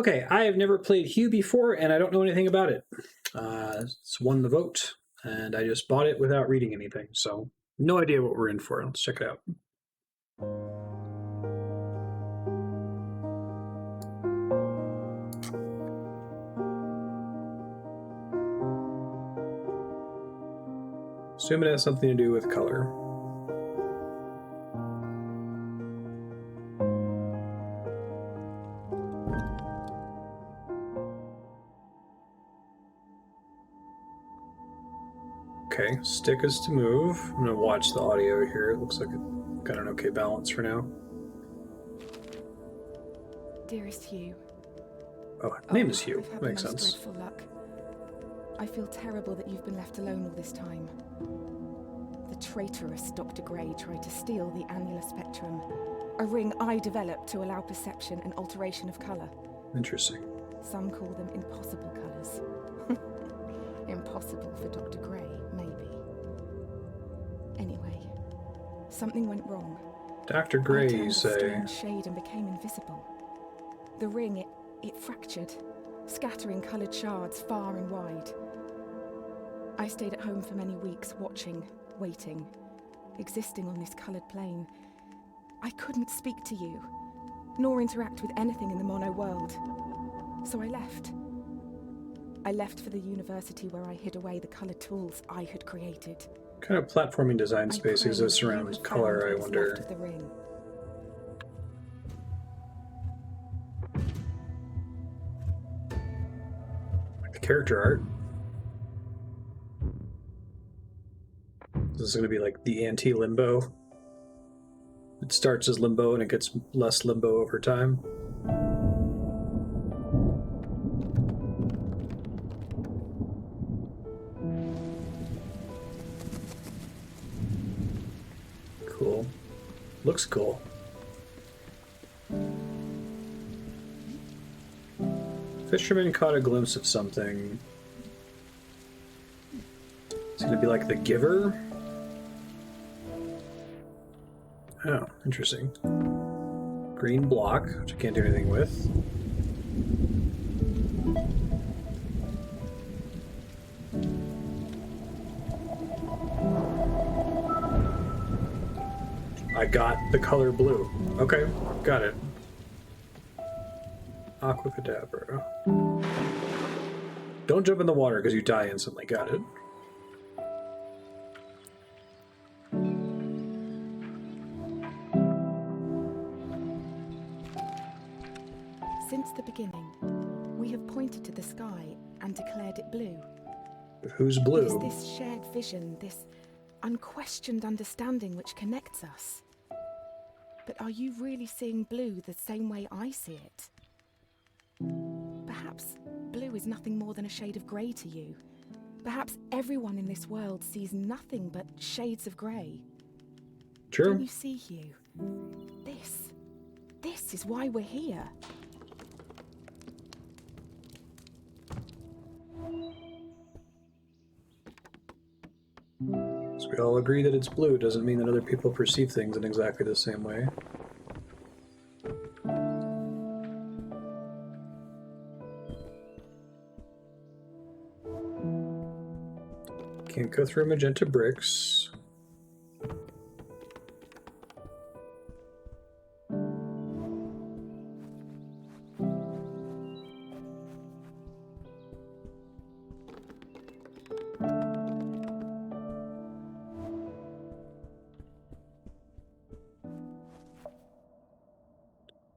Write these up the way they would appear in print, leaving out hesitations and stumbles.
Okay, I have never played Hue before, and I don't know anything about it. It's won the vote, and I just bought it without reading anything, so no idea what we're in for. Let's check it out. Assume it has something to do with color. Okay, stick is to move. I'm gonna watch the audio here. It looks like it got an okay balance for now. Dearest Hugh. Oh, name is Hugh. I've had Makes the most sense. dreadful luck. I feel terrible that you've been left alone all this time. The traitorous Dr. Gray tried to steal the annular spectrum, a ring I developed to allow perception and alteration of colour. Interesting. Some call them impossible colours. Impossible for Dr. Gray, maybe. Anyway, something went wrong. Dr. Gray, I turned you a say? strange shade and became invisible. The ring, it fractured, scattering coloured shards far and wide. I stayed at home for many weeks, watching, waiting, existing on this coloured plane. I couldn't speak to you, nor interact with anything in the mono world. So I left. I left for the university where I hid away the coloured tools I had created. What kind of platforming design I space pray exists you around have color, found I what's wonder? left of the ring. The character art. This is going to be like the anti-limbo. It starts as limbo and it gets less limbo over time. Cool. Looks cool. Fisherman caught a glimpse of something. It's going to be like the giver. Oh, interesting. Green block, which I can't do anything with. I got the color blue. Okay, got it. Aqua Cadabra. Don't jump in the water because you die instantly. Got it. Since the beginning, we have pointed to the sky and declared it blue. Who's It is blue? this shared vision, this unquestioned understanding which connects us. But are you really seeing blue the same way I see it? Perhaps blue is nothing more than a shade of grey to you. Perhaps everyone in this world sees nothing but shades of grey. True. Don't you see, Hugh? This is why we're here. So we all agree that it's blue. Doesn't mean that other people perceive things in exactly the same way. Can't go through magenta bricks.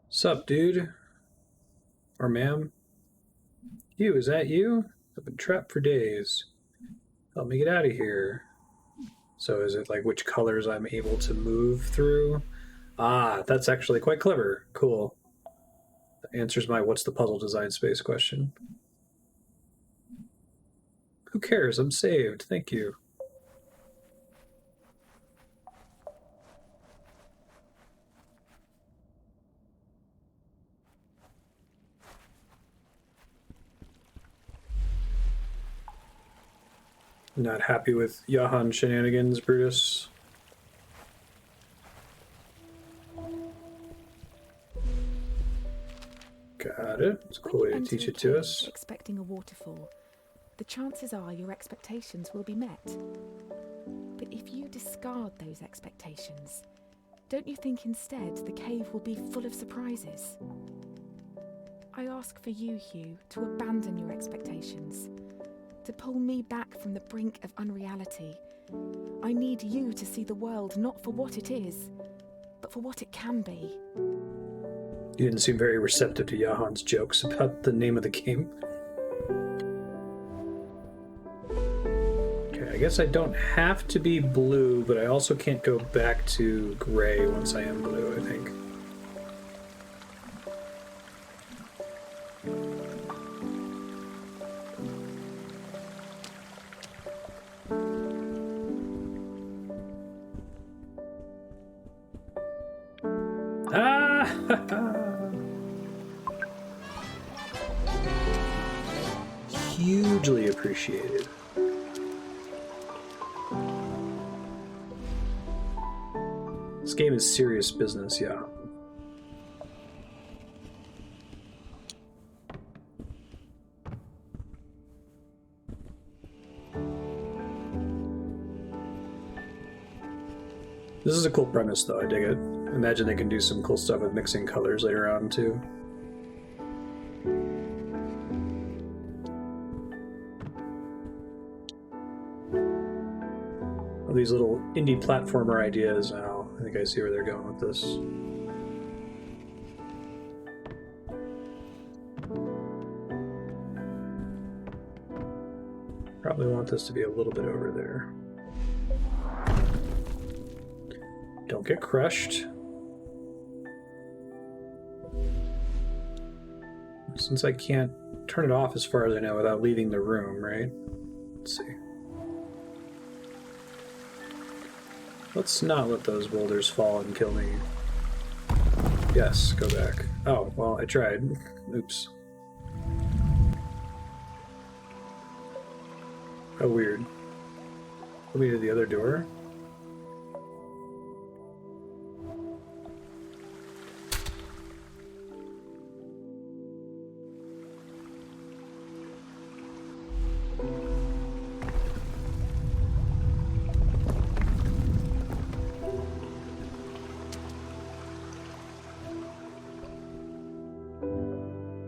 Sup, dude? Or ma'am? You, is that you? I've been trapped for days. Help me get out of here. So is it like which colors I'm able to move through? Ah, that's actually quite clever. Cool. That answers my what's the puzzle design space question. Who cares? I'm saved. Thank you. Not happy with Johan shenanigans, Brutus. God. Got it. It's a When cool you way to enter teach a it to cave us. expecting a waterfall, the chances are your expectations will be met. But if you discard those expectations, don't you think instead the cave will be full of surprises? I ask for you, Hugh, to abandon your expectations, to pull me back from the brink of unreality. I need you to see the world not for what it is, but for what it can be. You didn't seem very receptive to Jahan's jokes about the name of the game. Okay, I guess I don't have to be blue, but I also can't go back to gray once I am blue, I think. Hugely appreciated. This game is serious business, yeah. This is a cool premise, though. I dig it. Imagine they can do some cool stuff with mixing colors later on, too. All these little indie platformer ideas now. I think I see where they're going with this. Probably want this to be a little bit over there. Don't get crushed. Since I can't turn it off as far as I know without leaving the room, right? Let's see. Let's not let those boulders fall and kill me. Yes, go back. Oh, well, I tried. Oops. Oh, weird. Put me to the other door.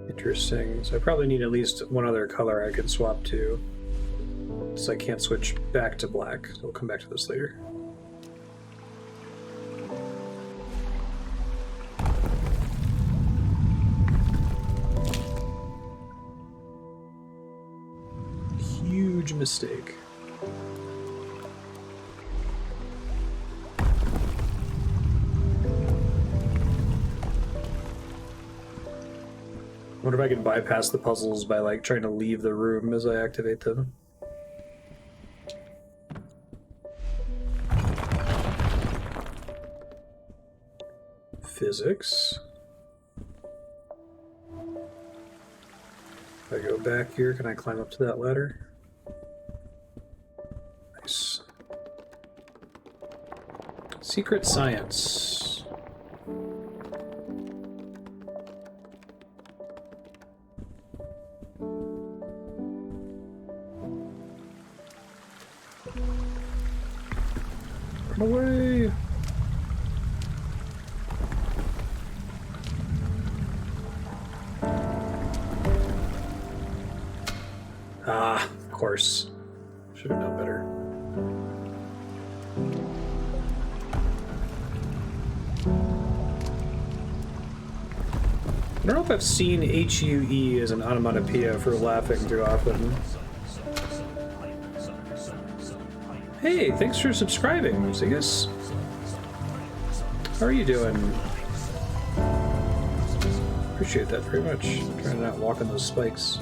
Interesting. So I probably need at least one other color I could swap to. So I can't switch back to black. So we'll come back to this later. Huge mistake. I wonder if I can bypass the puzzles by like trying to leave the room as I activate them. Physics. If I go back here, can I climb up to that ladder? Nice. Secret science. Run away! Ah, of course. Should have known better. I don't know if I've seen HUE as an onomatopoeia for laughing too often. Hey, thanks for subscribing, Zigus. How are you doing? Appreciate that very much. I'm trying to not walk on those spikes.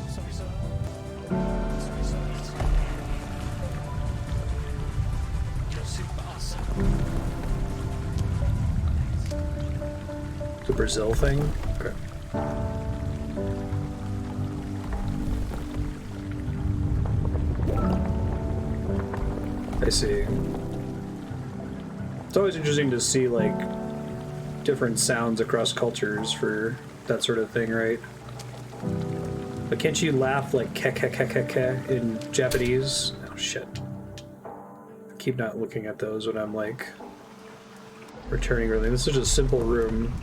The Brazil thing? Okay. I see. It's always interesting to see, like, different sounds across cultures for that sort of thing, right? But can't you laugh like ke ke ke ke ke in Japanese? Oh shit. I keep not looking at those when I'm like returning early. This is just a simple room.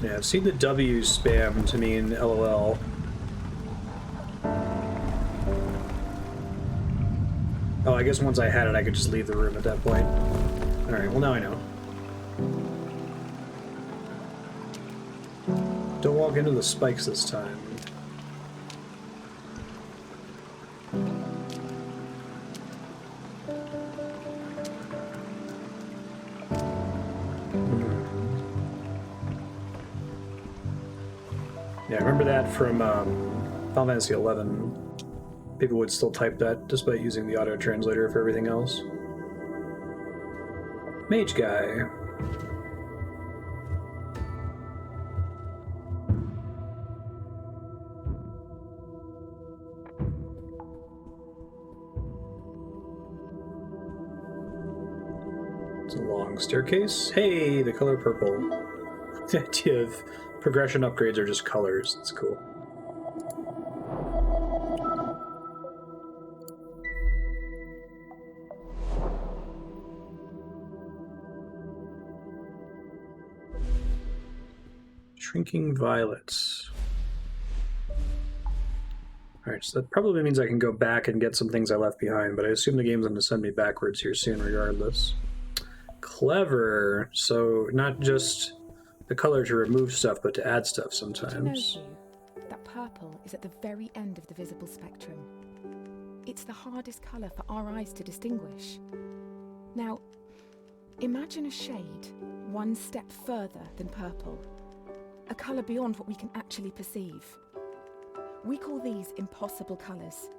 Yeah, I've seen the W spam to mean LOL. Oh, I guess once I had it, I could just leave the room at that point. Alright, well now I know. Don't walk into the spikes this time. Yeah, I remember that from Final Fantasy XI. People would still type that despite using the auto translator for everything else. Mage guy. It's a long staircase. Hey, the color purple. The idea of progression upgrades are just colors. That's cool. Shrinking violets. Alright, so that probably means I can go back and get some things I left behind, but I assume the game's going to send me backwards here soon regardless. Clever. So not just the color to remove stuff, but to add stuff sometimes. Do you know, Hugh, that purple is at the very end of the visible spectrum. It's the hardest colour for our eyes to distinguish. Now, imagine a shade one step further than purple. A colour beyond what we can actually perceive. We call these impossible colours.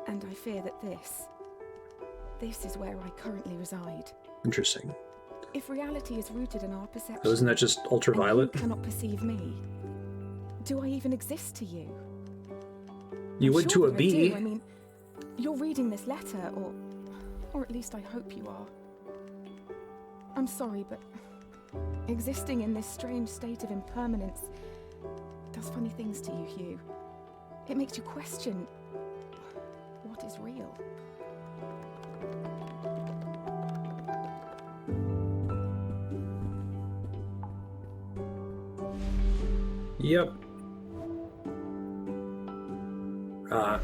And I fear that this is where I currently reside. Interesting. If reality is rooted in our perception... So isn't that just ultraviolet? And you cannot perceive me. Do I even exist to you? You would to a bee. I mean, you're reading this letter, or at least I hope you are. I'm sorry, but existing in this strange state of impermanence does funny things to you, Hugh. It makes you question what is real. Yep. Ah,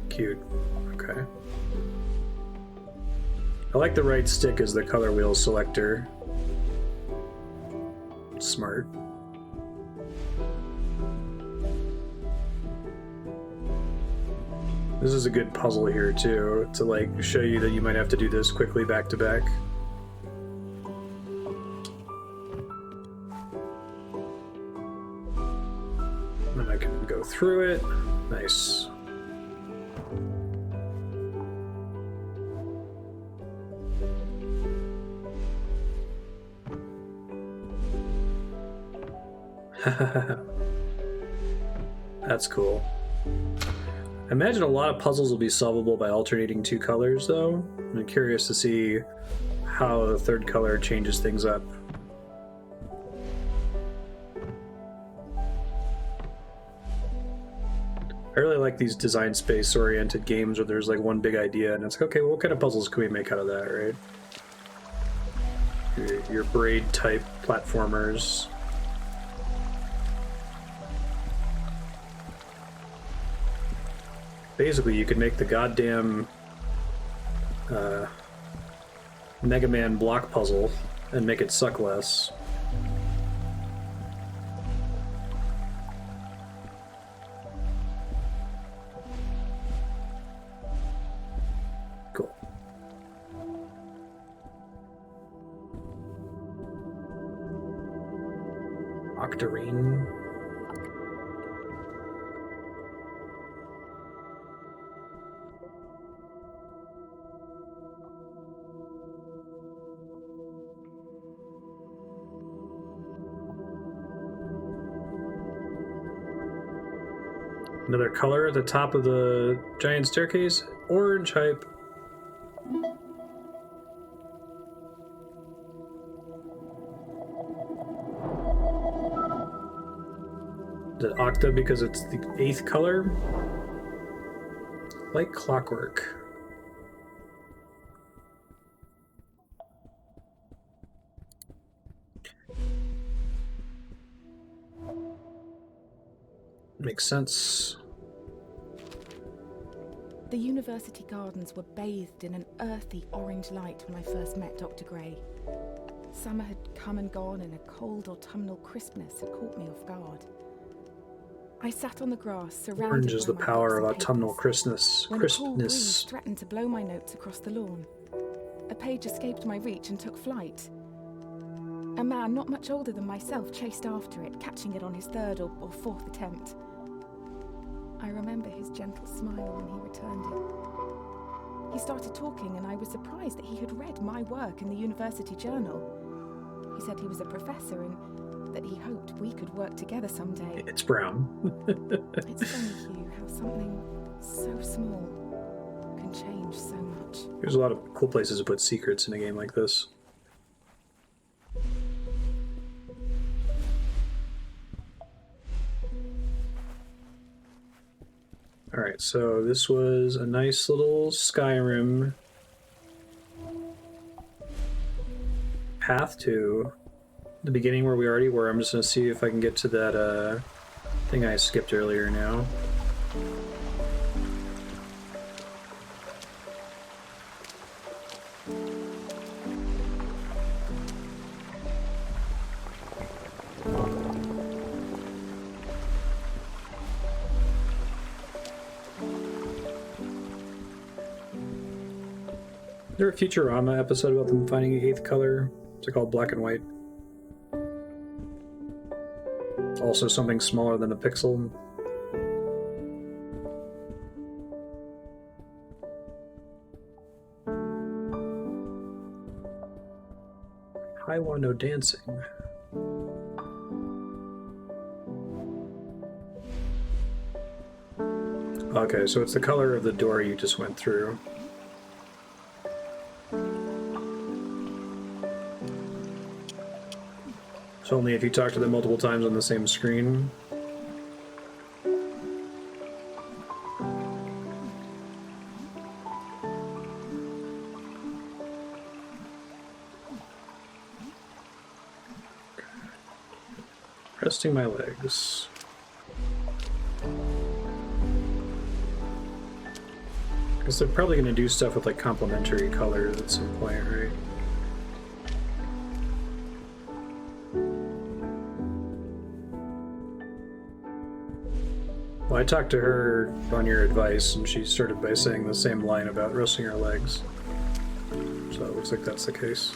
cute. Okay. I like the right stick as the color wheel selector. Smart. This is a good puzzle here too, to like show you that you might have to do this quickly back to back. Then I can go through it. Nice. That's cool. I imagine a lot of puzzles will be solvable by alternating two colors, though. I'm curious to see how the third color changes things up. I really like these design space-oriented games where there's like one big idea, and it's like, okay, well, what kind of puzzles can we make out of that, right? Your braid-type platformers. Basically, you could make the goddamn Mega Man block puzzle and make it suck less. Cool. Octarine. Another color at the top of the giant staircase. Orange hype. The octa because it's the 8th color. Like clockwork. Makes sense. The university gardens were bathed in an earthy orange light when I first met Dr. Gray. Summer had come and gone, and a cold autumnal crispness had caught me off guard. I sat on the grass, surrounded Orange is by the my power of books and autumnal papers, crispness. when a cool breeze threatened to blow my notes across the lawn. A page escaped my reach and took flight. A man not much older than myself chased after it, catching it on his 3rd or 4th attempt. I remember his gentle smile when he returned it. He started talking, and I was surprised that he had read my work in the university journal. He said he was a professor and that he hoped we could work together someday. It's brown. It's funny, Hugh, how something so small can change so much. There's a lot of cool places to put secrets in a game like this. Alright, so this was a nice little Skyrim path to the beginning where we already were. I'm just going to see if I can get to that thing I skipped earlier now. Is there a Futurama episode about them finding the 8th color? It's called Black and White. Also something smaller than a pixel. I want no dancing. Okay, so it's the color of the door you just went through. So only if you talk to them multiple times on the same screen. Resting my legs. Guess they're probably going to do stuff with like complementary colors at some point, right? Well, I talked to her on your advice, and she started by saying the same line about resting her legs. So it looks like that's the case.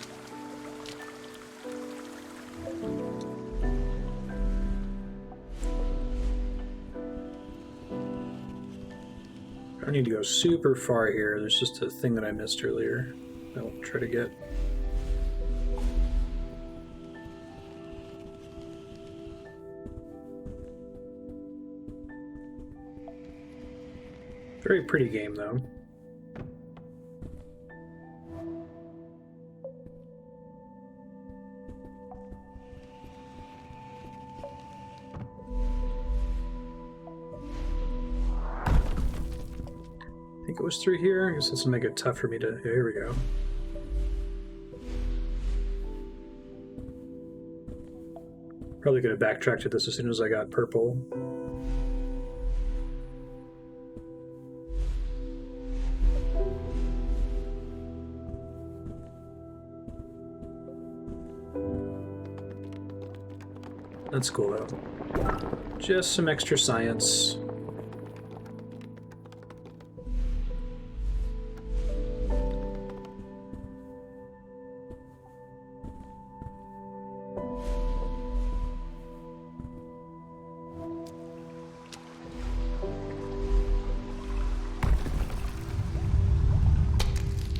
I don't need to go super far here. There's just a thing that I missed earlier. I'll try to get. Very pretty game, though. I think it was through here. I guess this will make it tough for me to... Yeah, here we go. Probably could have backtracked to this as soon as I got purple. That's cool, though. Just some extra science.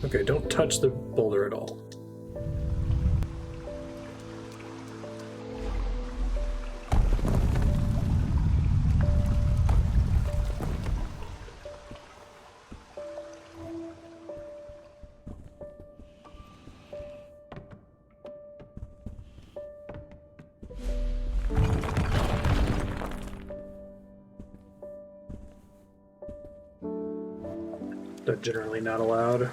Okay, don't touch the boulder at all. generally not allowed.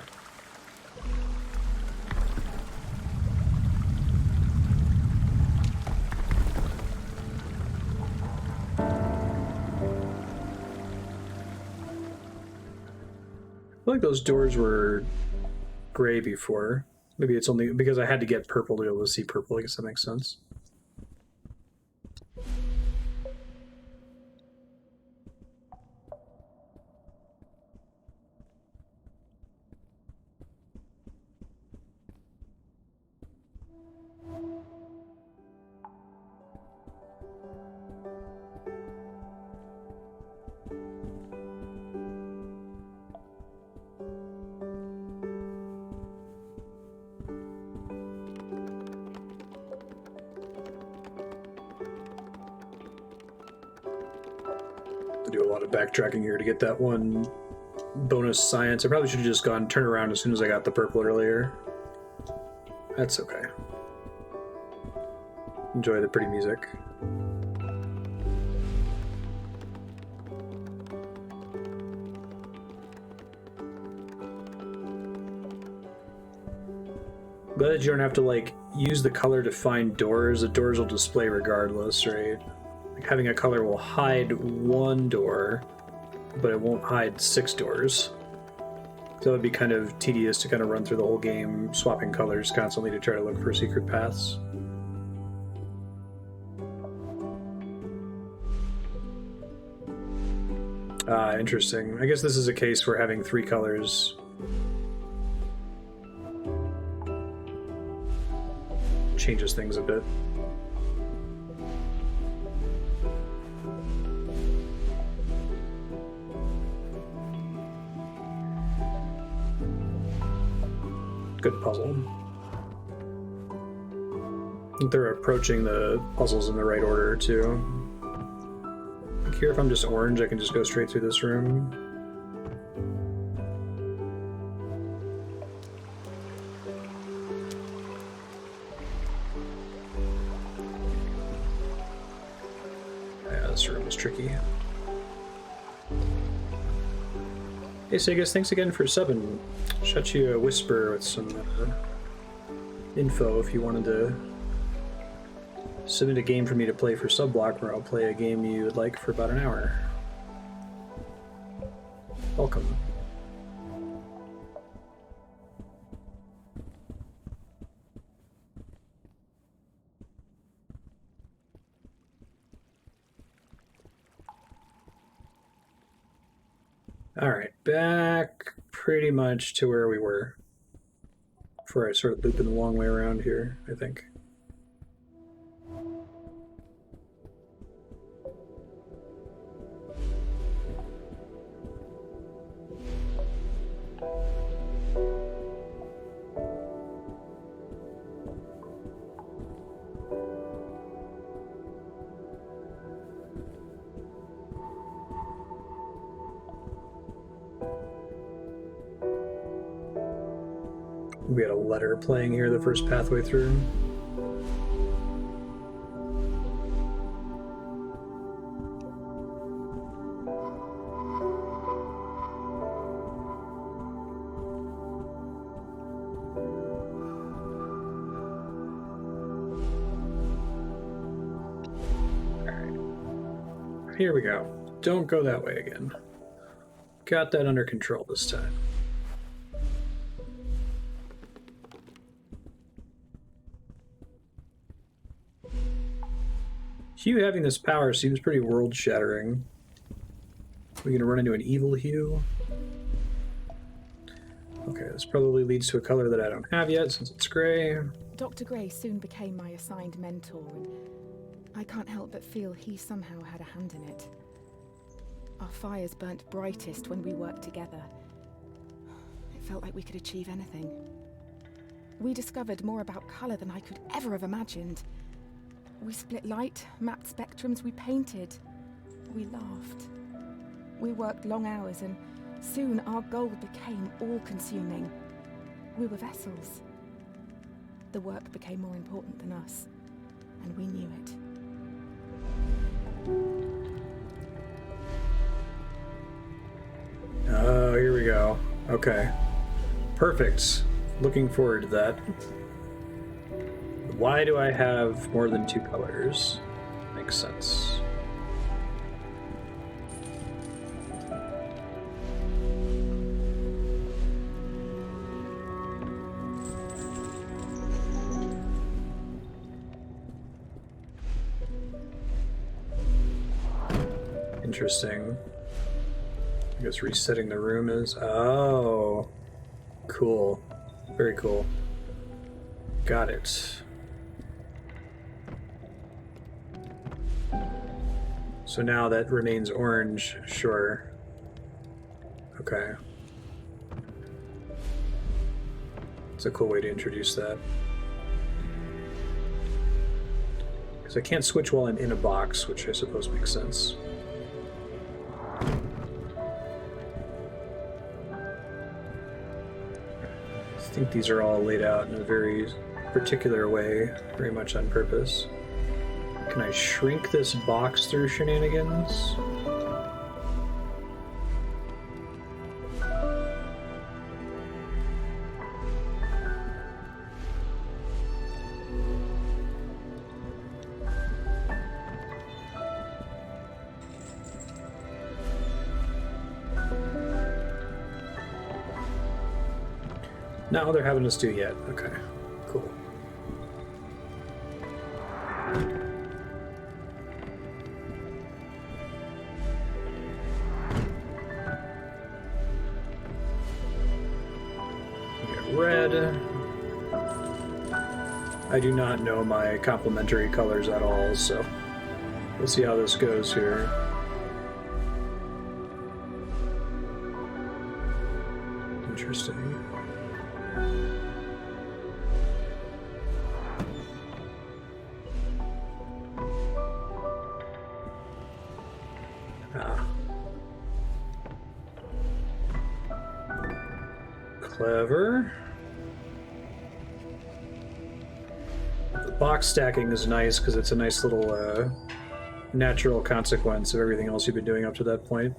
I feel like those doors were gray before. Maybe it's only because I had to get purple to be able to see purple. I guess that makes sense. Do a lot of backtracking here to get that one bonus science. I probably should have just gone turn around as soon as I got the purple earlier. That's okay. Enjoy the pretty music. Glad that you don't have to like use the color to find doors. The doors will display regardless, right? Having a color will hide one door, but it won't hide 6 doors. So that would be kind of tedious to kind of run through the whole game, swapping colors constantly to try to look for secret paths. Ah, interesting. I guess this is a case where having 3 colors changes things a bit. Good puzzle. I think they're approaching the puzzles in the right order, too. Like here, if I'm just orange, I can just go straight through this room. Yeah, this room is tricky. Hey Segas, thanks again for subbing. Shot you a whisper with some info if you wanted to submit a game for me to play for Subblock, where I'll play a game you would like for about an hour. Welcome. Alright, back pretty much to where we were. Before I started looping the long way around here, I think. We had a letter playing here the first pathway through. Alright. Here we go. Don't go that way again. Got that under control this time. Hugh having this power seems pretty world-shattering. We're gonna run into an evil Hugh. Okay, this probably leads to a color that I don't have yet, since it's gray. Dr. Gray soon became my assigned mentor, and I can't help but feel he somehow had a hand in it. Our fires burnt brightest when we worked together. It felt like we could achieve anything. We discovered more about color than I could ever have imagined. We split light, mapped spectrums, we painted. We laughed. We worked long hours, and soon our goal became all-consuming. We were vessels. The work became more important than us, and we knew it. Oh, here we go. Okay. Perfect. Looking forward to that. Why do I have more than 2 colors? Makes sense. Interesting. I guess resetting the room is... Oh. Cool. Very cool. Got it. So now that remains orange, sure. Okay. It's a cool way to introduce that. Because I can't switch while I'm in a box, which I suppose makes sense. I think these are all laid out in a very particular way, very much on purpose. Can I shrink this box through shenanigans? No, they're having us do yet. Okay, cool. Red. I do not know my complementary colors at all, so we'll see how this goes here. Interesting. Clever. The box stacking is nice because it's a nice little natural consequence of everything else you've been doing up to that point.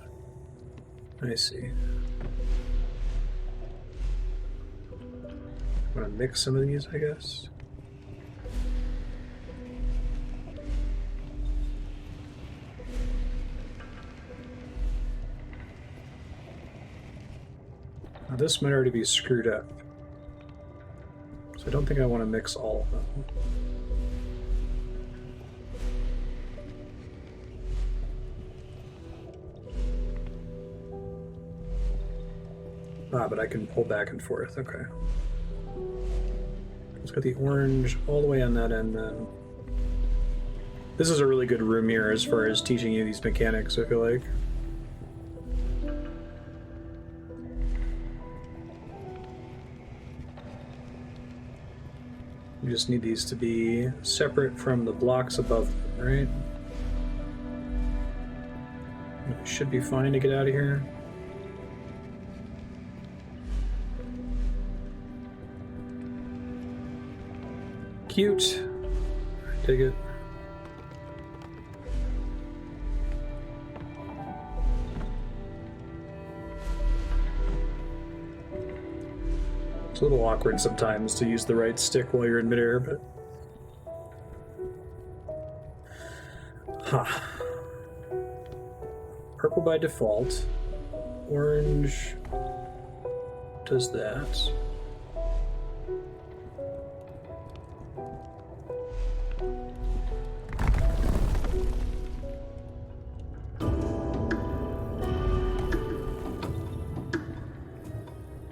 I see. I'm gonna mix some of these, I guess. Now this might already be screwed up. So I don't think I want to mix all of them. But I can pull back and forth, okay. Let's get the orange all the way on that end then. This is a really good room here as far as teaching you these mechanics, I feel like. You just need these to be separate from the blocks above them, right? We should be fine to get out of here. Cute. Dig it. It's a little awkward sometimes to use the right stick while you're in midair, but... Huh. Purple by default. Orange does that.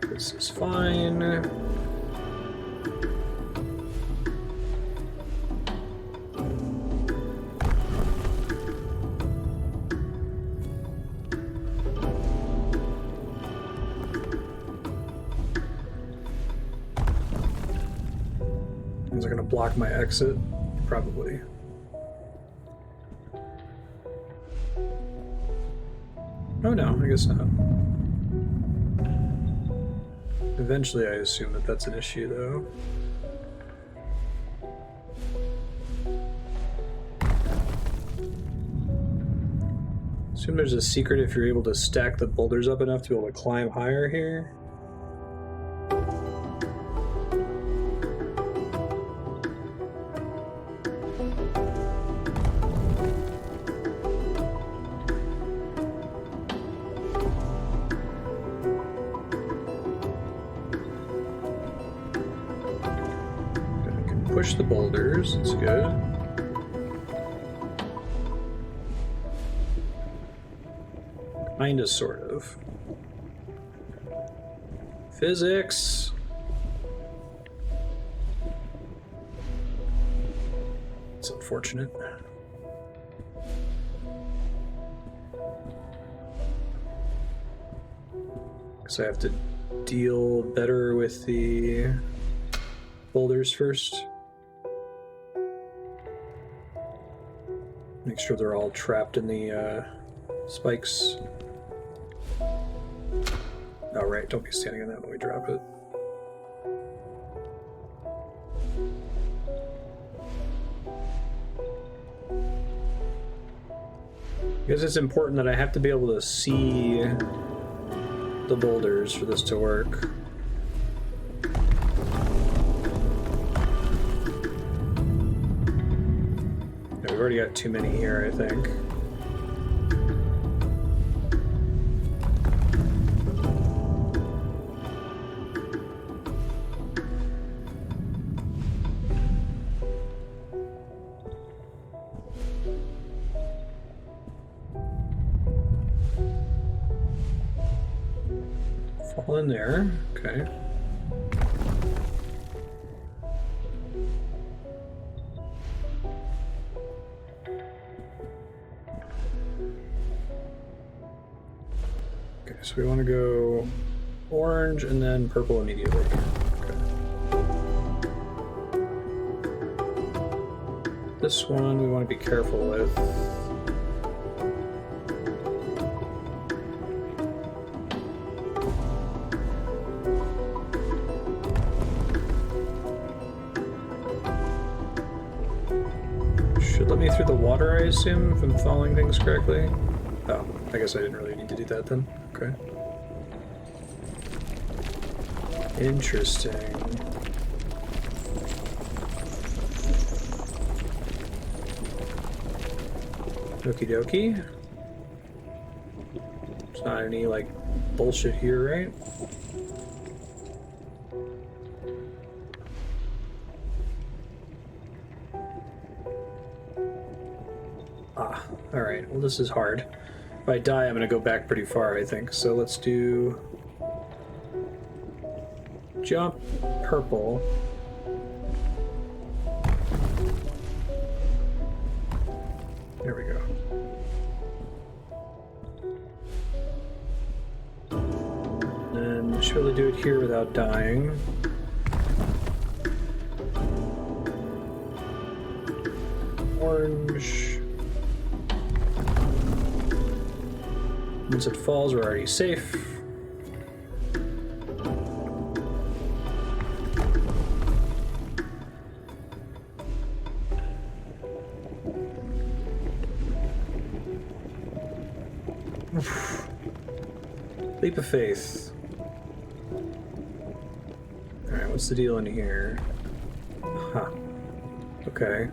This is fine. Is it going to block my exit? Probably. Oh no, I guess not. Eventually I assume that that's an issue, though. Assume there's a secret if you're able to stack the boulders up enough to be able to climb higher here. push the boulders. It's good. Kinda, sort of. Physics. It's unfortunate. So I have to deal better with the boulders first. Make sure they're all trapped in the spikes. Oh, right, don't be standing on that when we drop it. Because it's important that I have to be able to see the boulders for this to work. Yeah, we've already got too many here, I think. Fall in there, okay. Okay, so we want to go orange and then purple immediately. Okay. This one we want to be careful with. Should let me through the water, I assume, if I'm following things correctly. Oh, I guess I didn't really need to do that then. Okay. Interesting. Okie dokie. There's not any, like, bullshit here, right? Ah, alright. Well, this is hard. If I die, I'm gonna go back pretty far, I think. So let's do... jump purple. There we go. And should be able to do it here without dying. Orange. Once it falls, we're already safe. Leap of faith. Alright, what's the deal in here? Huh. Okay.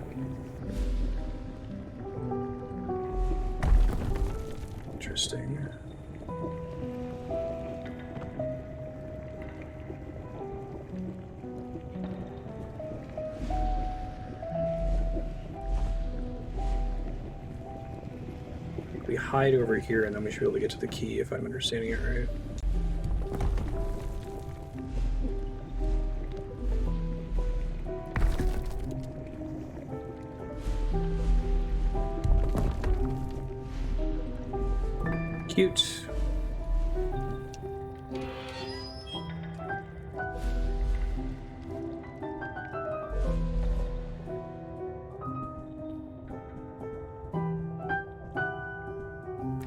Interesting. We hide over here and then we should be able to get to the key if I'm understanding it right. Cute.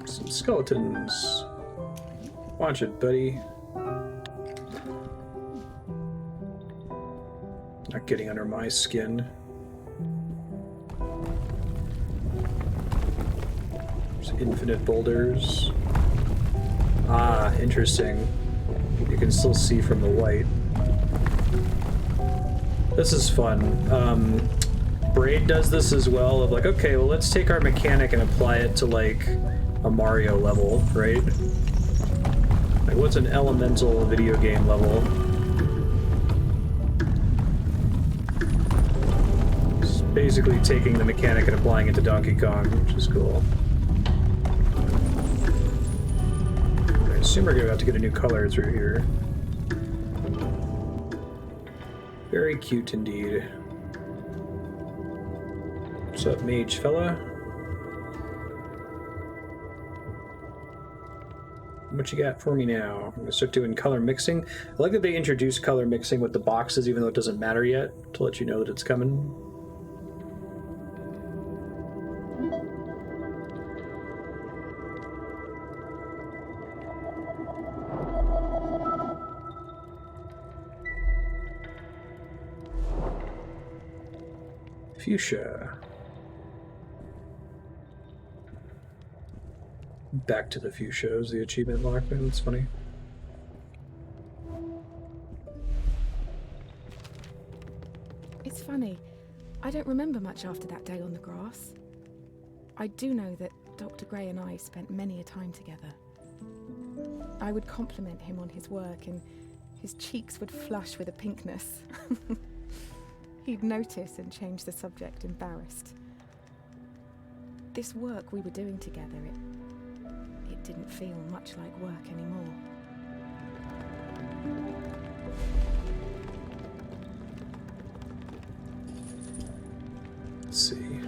Some skeletons. Watch it, buddy. Not getting under my skin. Infinite boulders. Ah, interesting. You can still see from the white. This is fun. Braid does this as well, of like, okay, well, let's take our mechanic and apply it to, like, a Mario level, right? Like, what's an elemental video game level? basically taking the mechanic and applying it to Donkey Kong, which is cool. I assume we're about to get a new color through here. Very cute indeed. What's up, mage fella? What you got for me now? I'm gonna start doing color mixing. I like that they introduced color mixing with the boxes, even though it doesn't matter yet, to let you know that it's coming. Fuchsia. Back to the fuchsia is the achievement lock. That's funny. It's funny. I don't remember much after that day on the grass. I do know that Dr. Gray and I spent many a time together. I would compliment him on his work and his cheeks would flush with a pinkness. He'd notice and change the subject, embarrassed. This work we were doing together, it didn't feel much like work anymore. Let's see.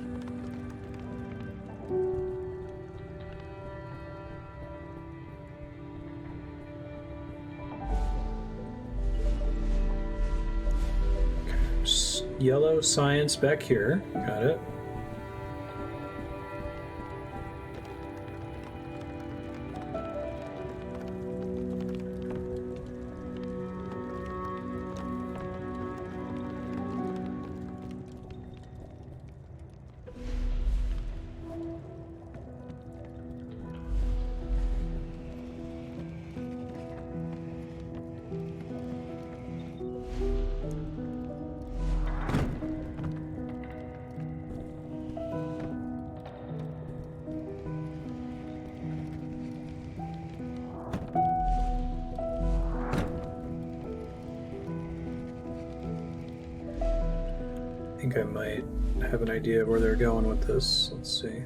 Yellow science back here. Got it. I think I might have an idea of where they're going with this. Let's see.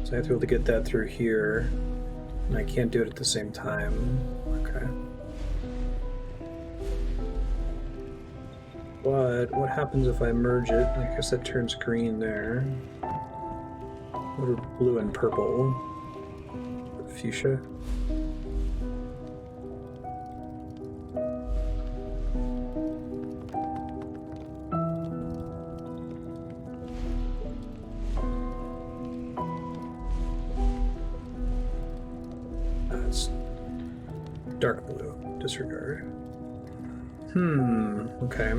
So I have to be able to get that through here, and I can't do it at the same time. Okay. But what happens if I merge it? I guess that turns green there. What are blue and purple? Fuchsia. Dark blue. Disregard. Okay.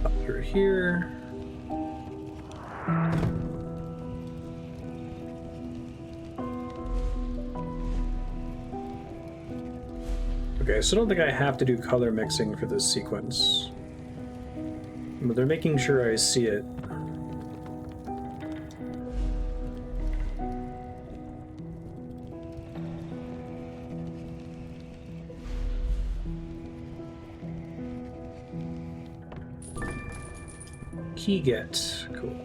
Up through here. Okay, so I don't think I have to do color mixing for this sequence. But they're making sure I see it. Key get. Cool.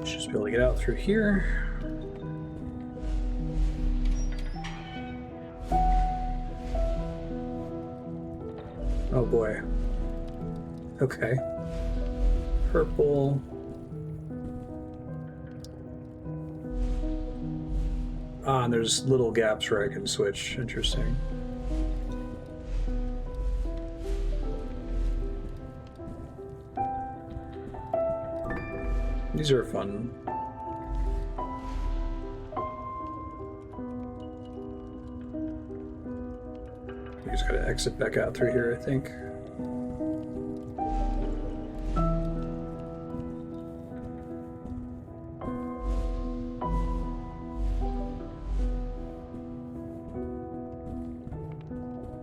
Just be able to get out through here. Oh boy. Okay. Purple. Ah, and there's little gaps where I can switch. Interesting. These are fun. We just gotta exit back out through here, I think.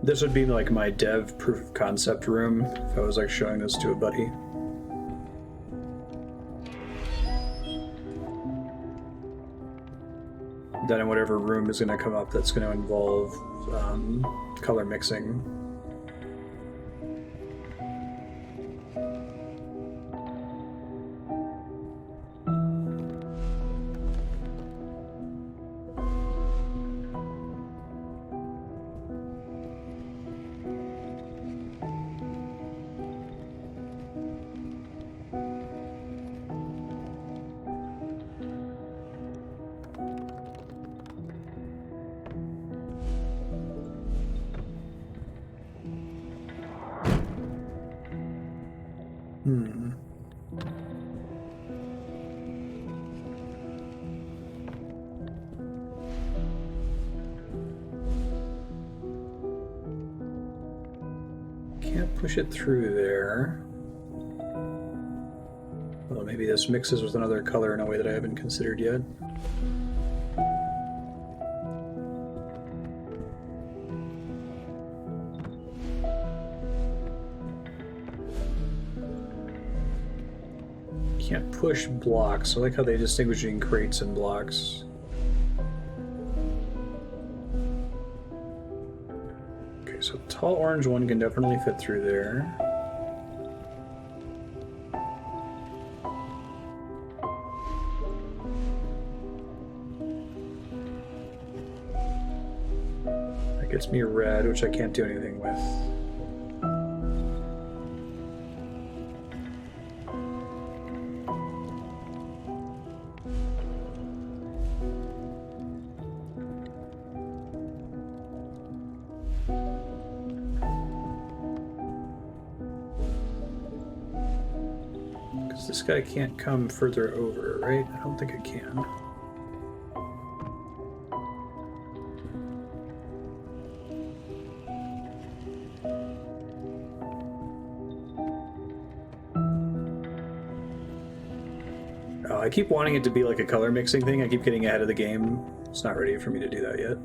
This would be like my dev proof of concept room if I was like showing this to a buddy. Then in whatever room is going to come up, that's going to involve color mixing. Can't push it through there. Well, maybe this mixes with another color in a way that I haven't considered yet. Can't push blocks. I like how they distinguish between crates and blocks. Okay, so tall orange one can definitely fit through there. That gets me red, which I can't do anything with. This guy can't come further over, right? I don't think it can. Oh, I keep wanting it to be like a color mixing thing. I keep getting ahead of the game. It's not ready for me to do that yet.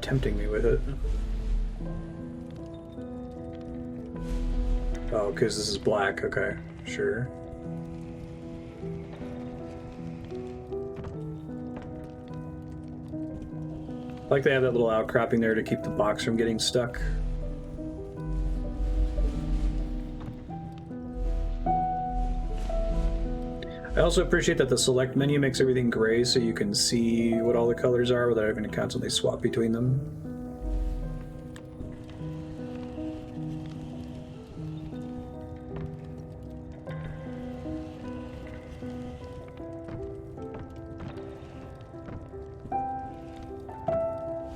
Tempting me with it. Oh, because this is black. Okay, sure. I like they have that little outcropping there to keep the box from getting stuck. I also appreciate that the select menu makes everything gray so you can see what all the colors are without having to constantly swap between them.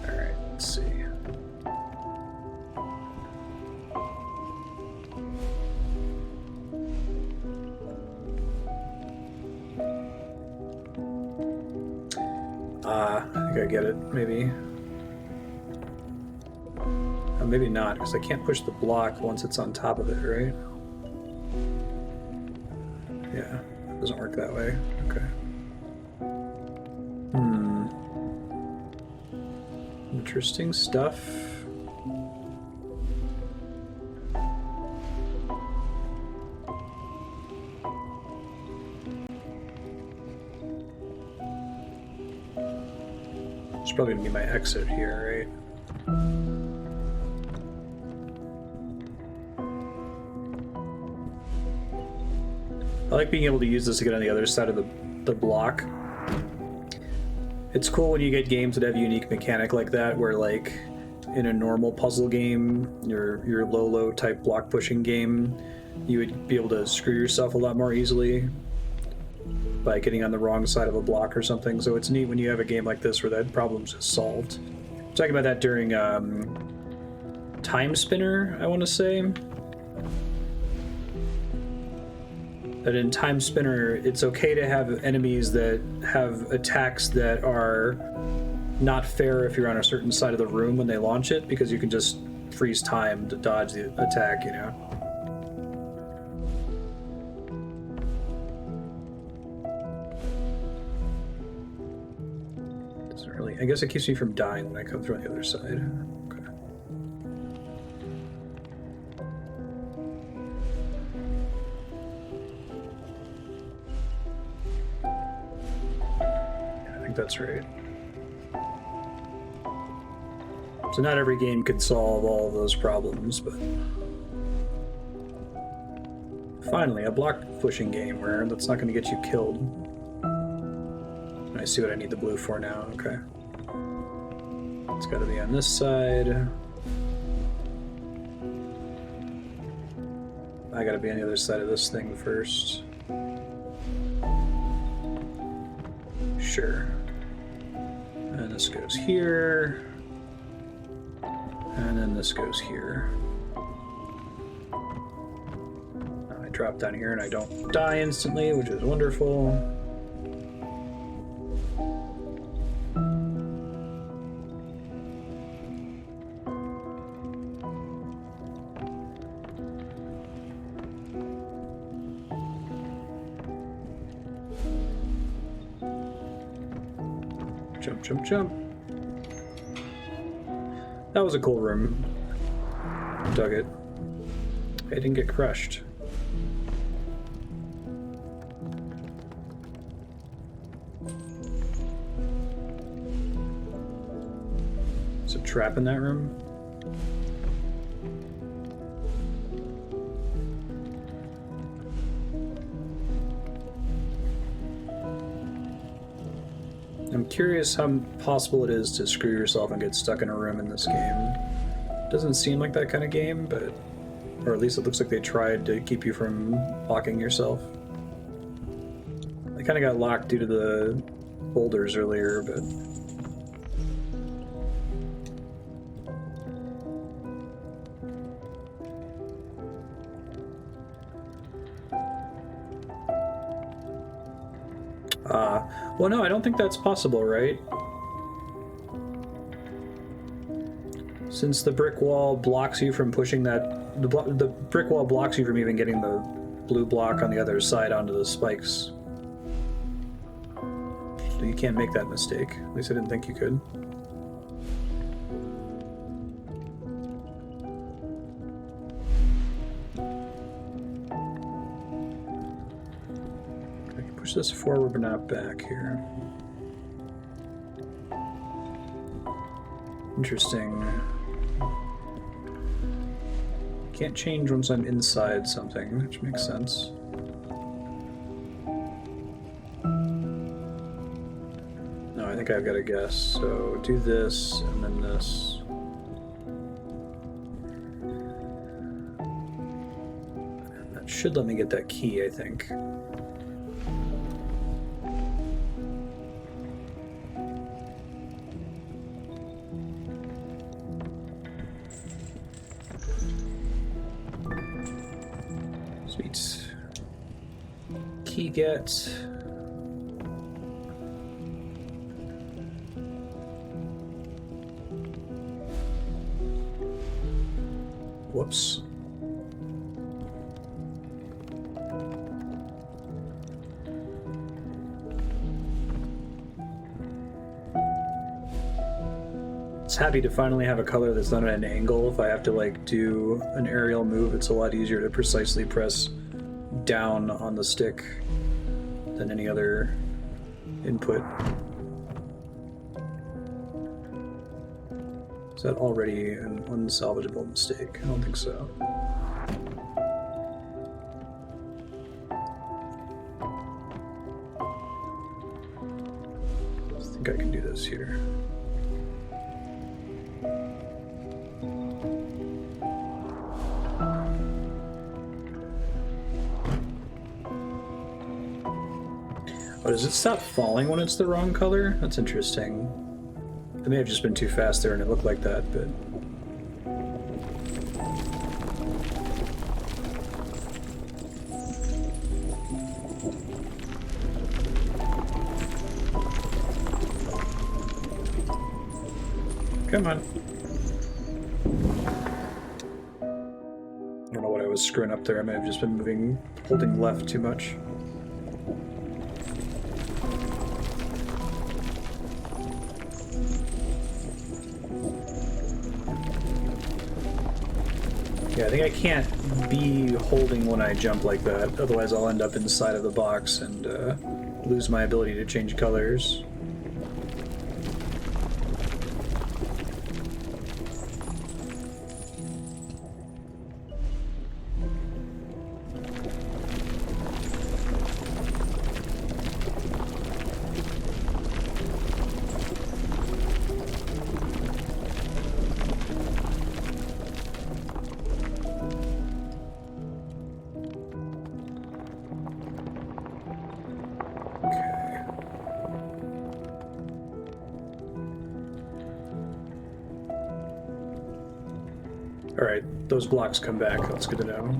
Alright, let's see. I think I get it, maybe. Oh, maybe not, because I can't push the block once it's on top of it, right? Yeah, it doesn't work that way. Okay. Interesting stuff. It's probably gonna be my exit here, right? I like being able to use this to get on the other side of the block. It's cool when you get games that have a unique mechanic like that, where like in a normal puzzle game, your low type block pushing game, you would be able to screw yourself a lot more easily by getting on the wrong side of a block or something. So it's neat when you have a game like this where that problem's just solved. I'm talking about that during Time Spinner, I want to say. That in Time Spinner, it's okay to have enemies that have attacks that are not fair if you're on a certain side of the room when they launch it, because you can just freeze time to dodge the attack, you know? Doesn't really... I guess it keeps me from dying when I come through on the other side. Okay. Yeah, I think that's right. So not every game could solve all of those problems, but... Finally, a block pushing game where that's not going to get you killed. I see what I need the blue for now, okay. It's got to be on this side. I got to be on the other side of this thing first. Sure. And this goes here. And then this goes here. I drop down here and I don't die instantly, which is wonderful. Jump, jump, jump. That was a cool room. Dug it. I didn't get crushed. Is a trap in that room? I'm curious how possible it is to screw yourself and get stuck in a room in this game. Doesn't seem like that kind of game, but... Or at least it looks like they tried to keep you from locking yourself. I kind of got locked due to the boulders earlier, but... well, no, I don't think that's possible, right? Since the brick wall blocks you from pushing that... The brick wall blocks you from even getting the blue block on the other side onto the spikes. So you can't make that mistake. At least I didn't think you could. Push this forward but not back here. Interesting. Can't change once I'm inside something, which makes sense. No, I think I've got to guess. So do this and then this. That should let me get that key, I think. Key get. Whoops. It's happy to finally have a color that's not at an angle. If I have to like do an aerial move, it's a lot easier to precisely press down on the stick than any other input. Is that already an unsalvageable mistake? I don't think so. I think I can do this here. Oh, does it stop falling when it's the wrong color? That's interesting. I may have just been too fast there and it looked like that, but... Come on. I don't know what I was screwing up there. I may have just been holding left too much. Yeah, I think I can't be holding when I jump like that, otherwise I'll end up inside of the box and lose my ability to change colors. Alright, those blocks come back. That's good to know.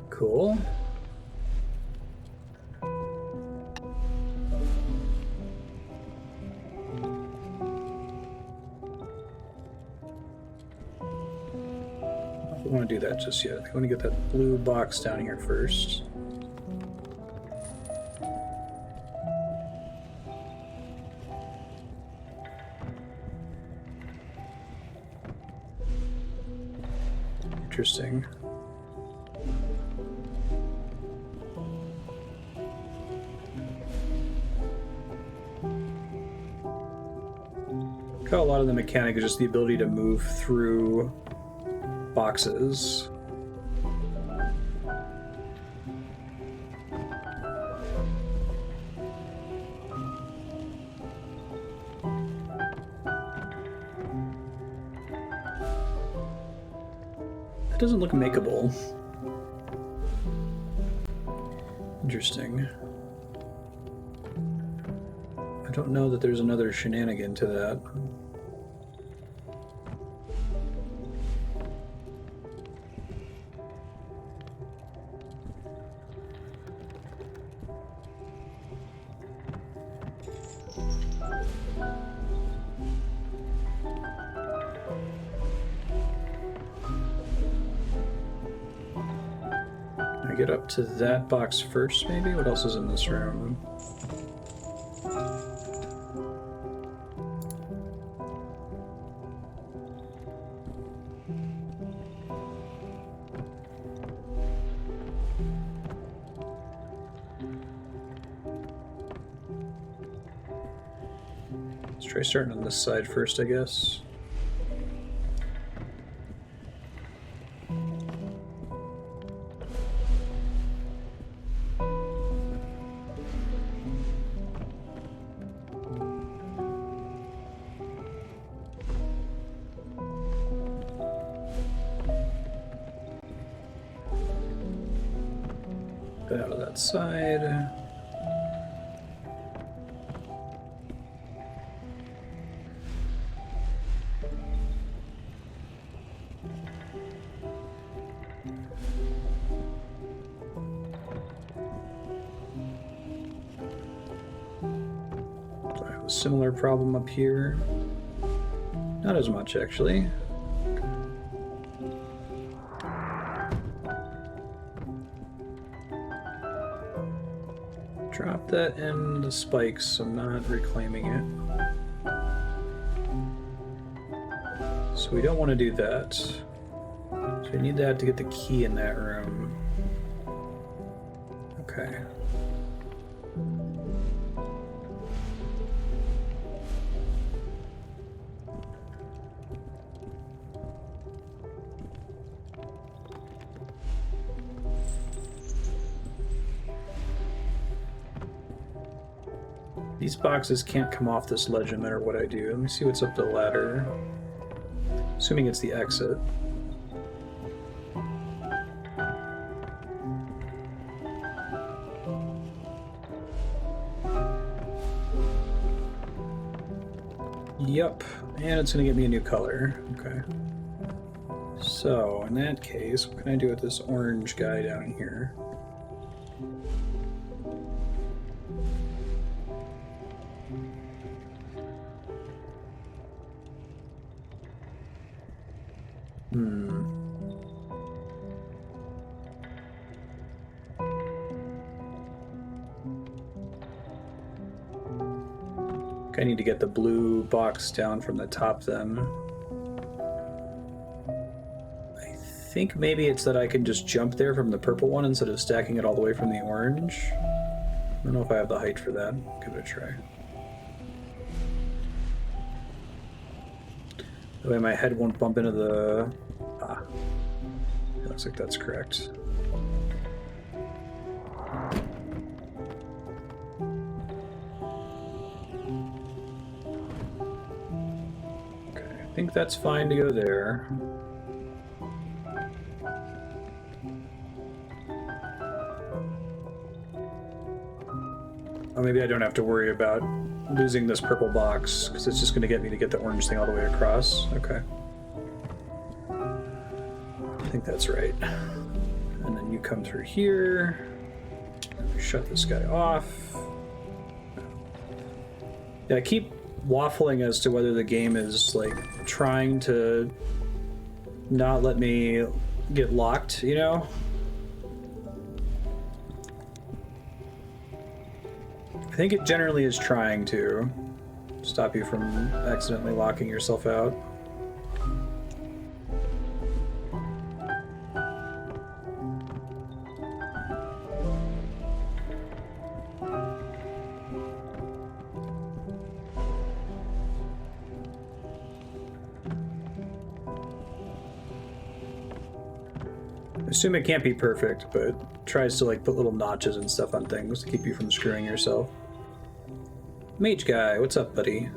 Cool. I don't want to do that just yet. I want to get that blue box down here first. Interesting. A lot of the mechanic is just the ability to move through boxes. That doesn't look makeable. Interesting. I don't know that there's another shenanigan to that. I get up to that box first, maybe? What else is in this room? Let's try starting on this side first, I guess. Get out of that side. So I have a similar problem up here. Not as much, actually. Drop that in the spikes, I'm not reclaiming it. So we don't want to do that. So we need that to get the key in that room. Okay. These boxes can't come off this ledge no matter what I do. Let me see what's up the ladder. Assuming it's the exit. Yup, and it's gonna get me a new color. Okay. So, in that case, what can I do with this orange guy down here? I need to get the blue box down from the top then. I think maybe it's that I can just jump there from the purple one instead of stacking it all the way from the orange. I don't know if I have the height for that. Give it a try. That way my head won't bump into the... Ah. Looks like that's correct. I think that's fine to go there. Oh, maybe I don't have to worry about losing this purple box, because it's just going to get me to get the orange thing all the way across. Okay. I think that's right. And then you come through here. Shut this guy off. Yeah, I keep waffling as to whether the game is like trying to not let me get locked, you know? I think it generally is trying to stop you from accidentally locking yourself out. I assume it can't be perfect, but tries to like put little notches and stuff on things to keep you from screwing yourself. Mage guy, what's up, buddy?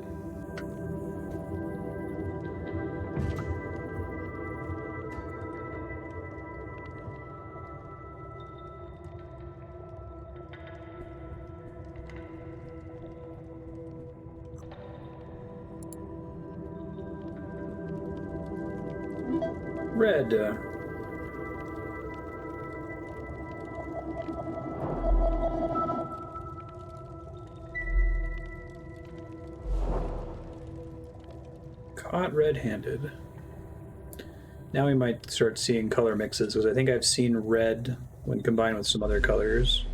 Red. Caught red-handed. Now we might start seeing color mixes, because I think I've seen red when combined with some other colors.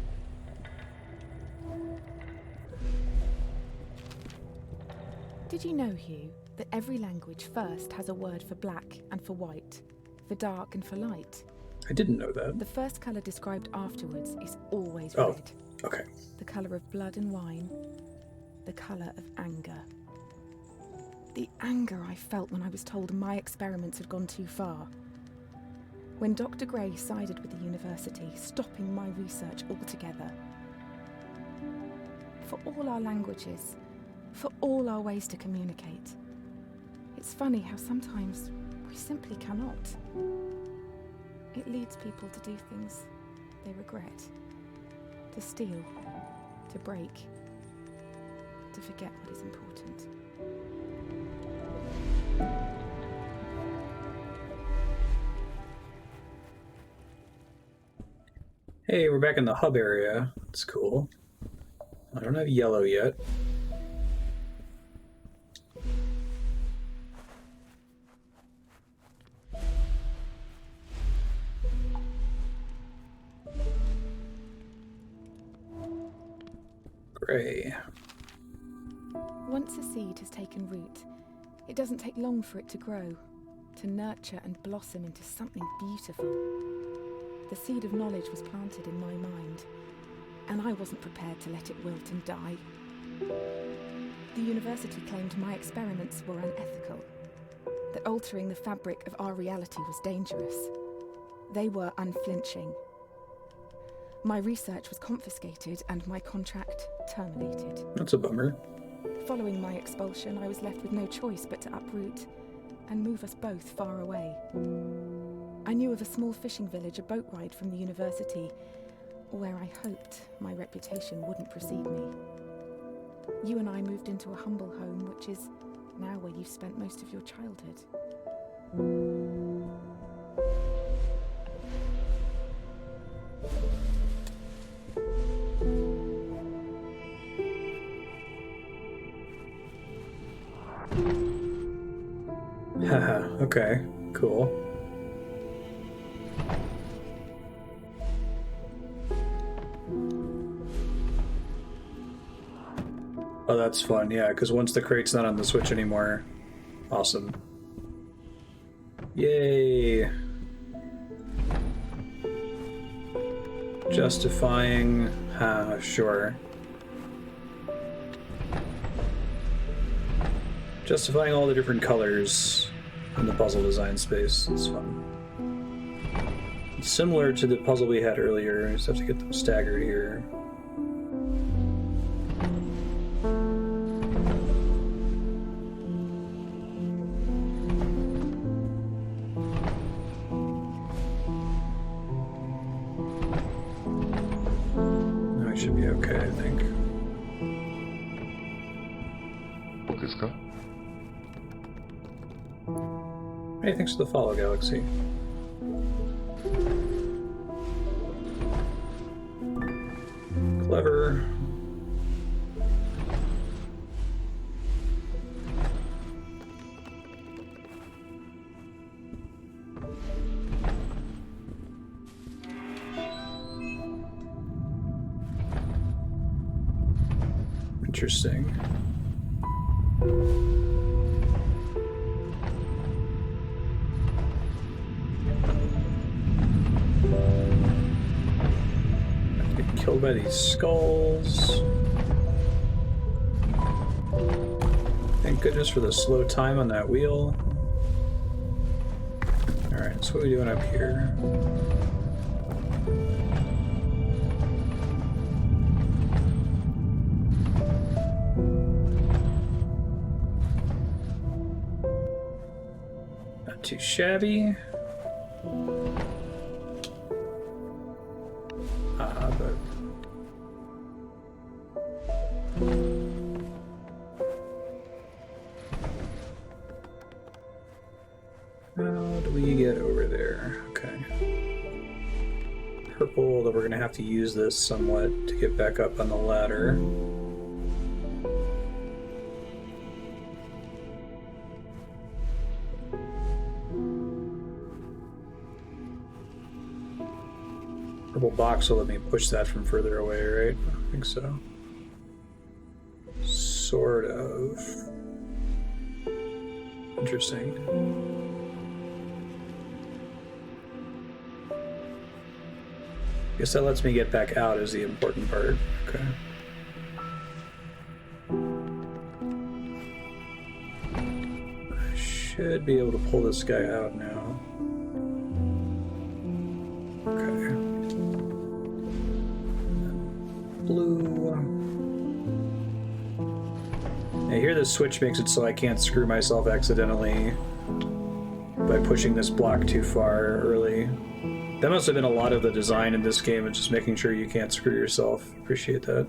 Did you know, Hugh, that every language first has a word for black and for white, for dark and for light? I didn't know that. The first colour described afterwards is always Oh, red. okay. The colour of blood and wine, the colour of anger. The anger I felt when I was told my experiments had gone too far. When Dr. Gray sided with the university, stopping my research altogether. For all our languages, for all our ways to communicate, it's funny how sometimes we simply cannot. It leads people to do things they regret, to steal, to break, to forget what is important. Hey, we're back in the hub area. That's cool. I don't have yellow yet. Gray. Once a seed has taken root, it doesn't take long for it to grow, to nurture and blossom into something beautiful. The seed of knowledge was planted in my mind, and I wasn't prepared to let it wilt and die. The university claimed my experiments were unethical, that altering the fabric of our reality was dangerous. They were unflinching. My research was confiscated and my contract terminated. That's a bummer. Following my expulsion, I was left with no choice but to uproot and move us both far away. I knew of a small fishing village a boat ride from the university, where I hoped my reputation wouldn't precede me. You and I moved into a humble home, which is now where you've spent most of your childhood. Haha, okay, cool. Oh, that's fun, yeah, because once the crate's not on the Switch anymore, awesome. Yay! Justifying, sure. Justifying all the different colors in the puzzle design space, it's fun. It's similar to the puzzle we had earlier, I just have to get them staggered here. Should be okay, I think. Hey, thanks for the follow, Galaxy. Clever. Interesting. Get killed by these skulls. Thank goodness for the slow time on that wheel. Alright, so what are we doing up here? Too shabby. But how do we get over there? Okay. Purple, that we're gonna have to use this somewhat to get back up on the ladder. Purple box will let me push that from further away, right? I think so. Sort of. Interesting. Guess that lets me get back out is the important part. Okay. I should be able to pull this guy out now. Okay. Blue. I hear the switch makes it so I can't screw myself accidentally by pushing this block too far early. That must have been a lot of the design in this game, and just making sure you can't screw yourself. Appreciate that.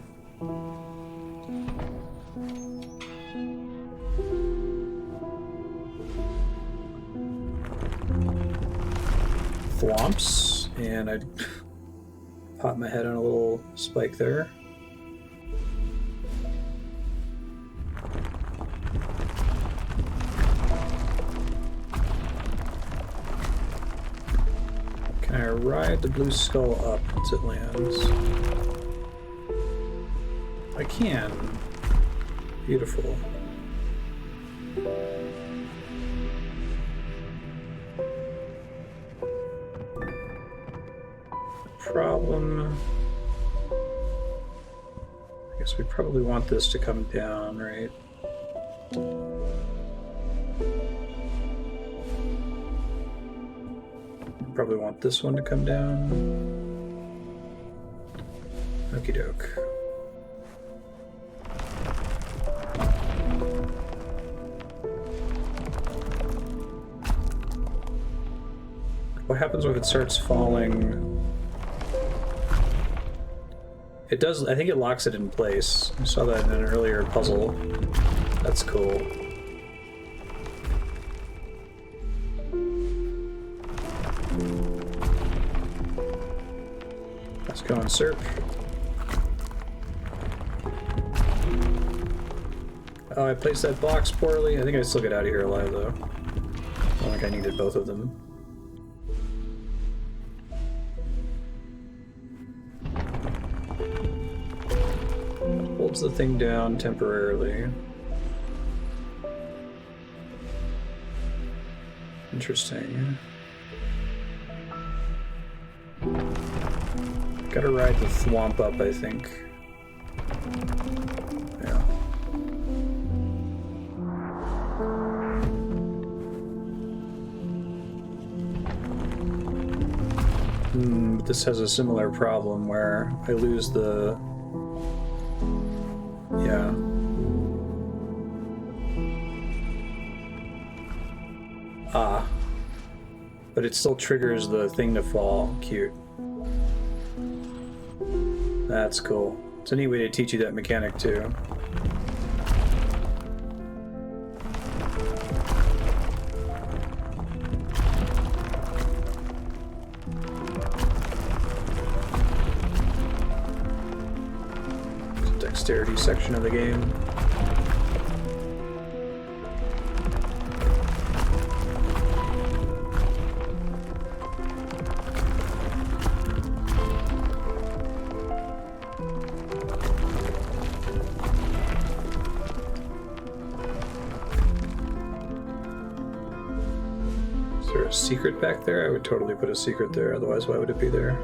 Thwomps, and I popped my head on a little spike there. Can I ride the blue skull up once it lands? I can. Beautiful. Problem. I guess we probably want this to come down, right? Probably want this one to come down. Okie doke. What happens if it starts falling? It does, I think it locks it in place. I saw that in an earlier puzzle. That's cool. Let's go on Serp. Oh, I placed that box poorly. I think I still get out of here alive though. like I needed both of them. Holds the thing down temporarily. Interesting. Gotta ride the thwomp up, I think. Yeah. But this has a similar problem where I lose the... Yeah. Ah. But it still triggers the thing to fall. Cute. That's cool. It's a neat way to teach you that mechanic, too. Dexterity section of the game. Is there a secret back there? I would totally put a secret there, otherwise why would it be there?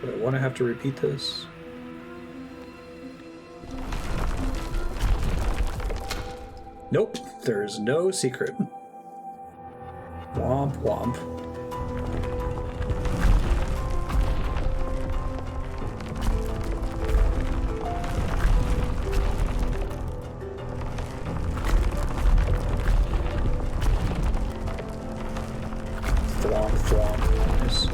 Do I want to have to repeat this? Nope, there's no secret. Womp womp. Thwomp thwomp. Nice.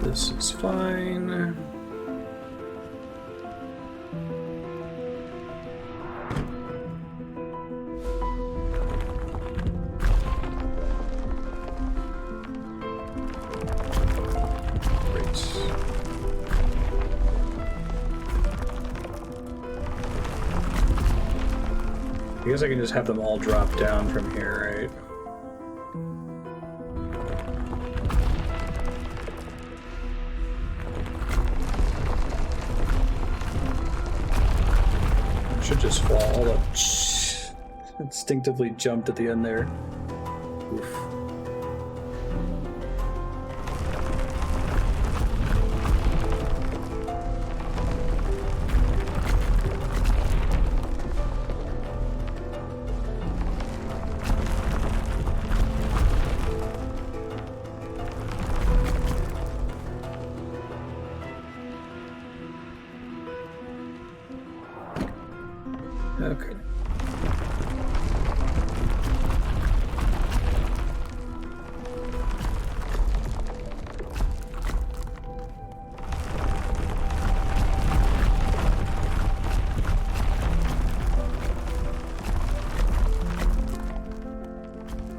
This is fine. Great. I guess I can just have them all drop down from here, right? Should just fall. Hold up. Instinctively jumped at the end there. Oof. Okay.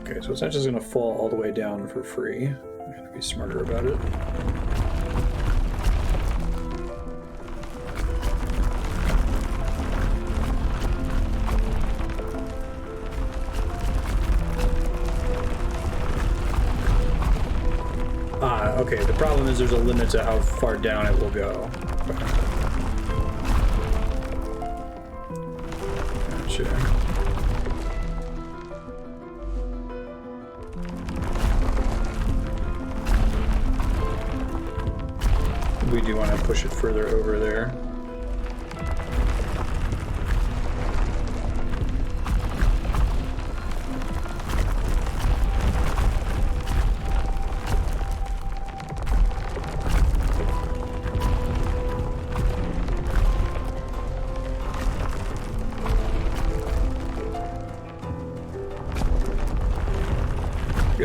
Okay, so it's not just gonna fall all the way down for free. I'm gonna be smarter about it. Okay, the problem is there's a limit to how far down it will go. Gotcha. We do want to push it further over there.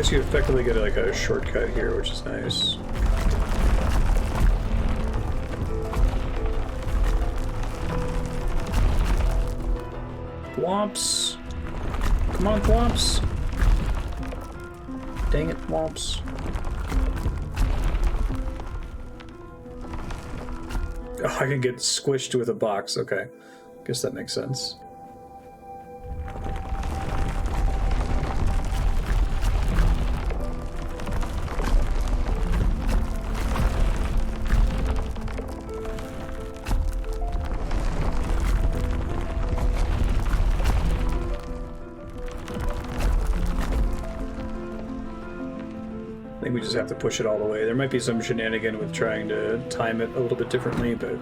lets you effectively get like a shortcut here, which is nice. Thwomps! Come on, Thwomps! Dang it, Thwomps. Oh, I can get squished with a box. Okay. Guess that makes sense. I think we just have to push it all the way. There might be some shenanigan with trying to time it a little bit differently, but...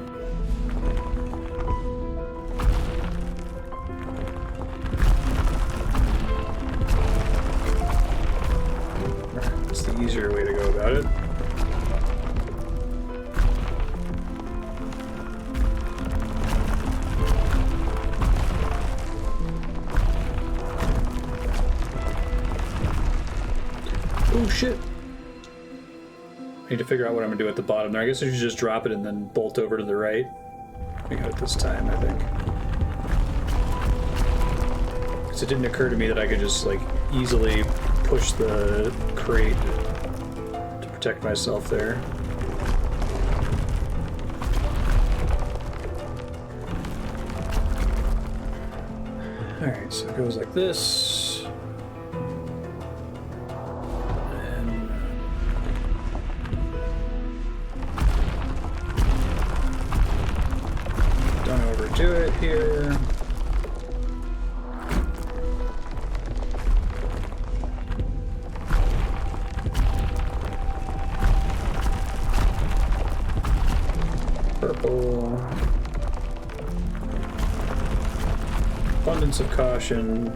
It's the easier way to go about it. Oh shit! I need to figure out what I'm gonna do at the bottom there. I guess I should just drop it and then bolt over to the right. I got it this time, I think. Because it didn't occur to me that I could just, like, easily push the crate to protect myself there. Alright, so it goes like this. Do it here. Purple. Abundance of caution.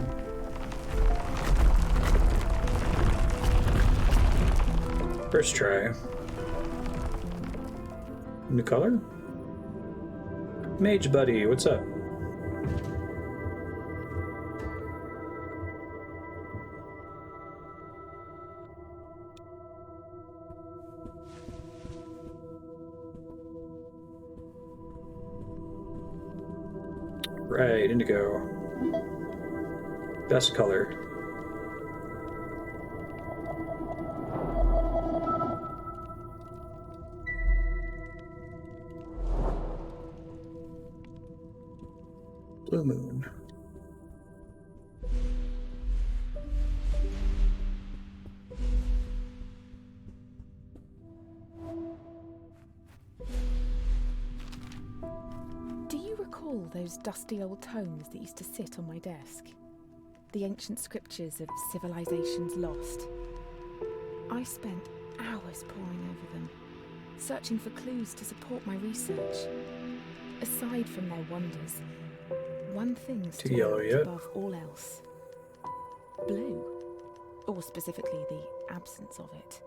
First try. New color? Mage buddy, what's up? Right, indigo. Best color. Blue moon. Do you recall those dusty old tomes that used to sit on my desk? The ancient scriptures of civilizations lost. I spent hours poring over them, searching for clues to support my research. Aside from their wonders, one thing stood out above all else. Blue. Or specifically the absence of it.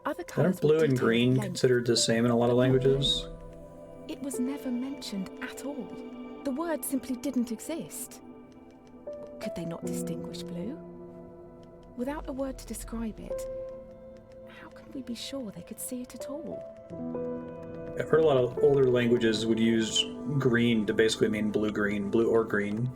Other colors aren't blue and green considered the same in a lot of languages? It was never mentioned at all. The word simply didn't exist. Could they not distinguish blue? Without a word to describe it, how can we be sure they could see it at all? I've heard a lot of older languages would use green to basically mean blue-green, blue or green.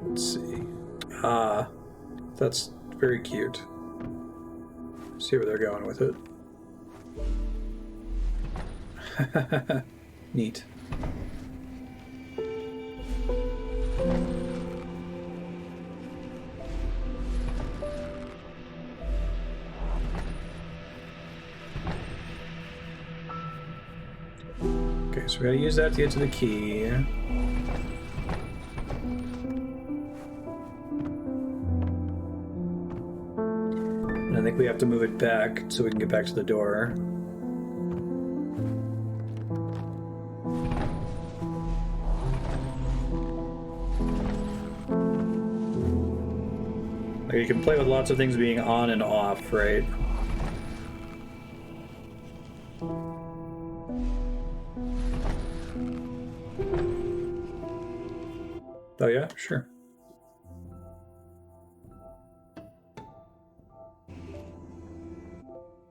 Let's see. Ah, that's very cute. See where they're going with it. Neat. Okay, so we gotta use that to get to the key. I think we have to move it back so we can get back to the door. Like you can play with lots of things being on and off, right? Oh yeah, sure.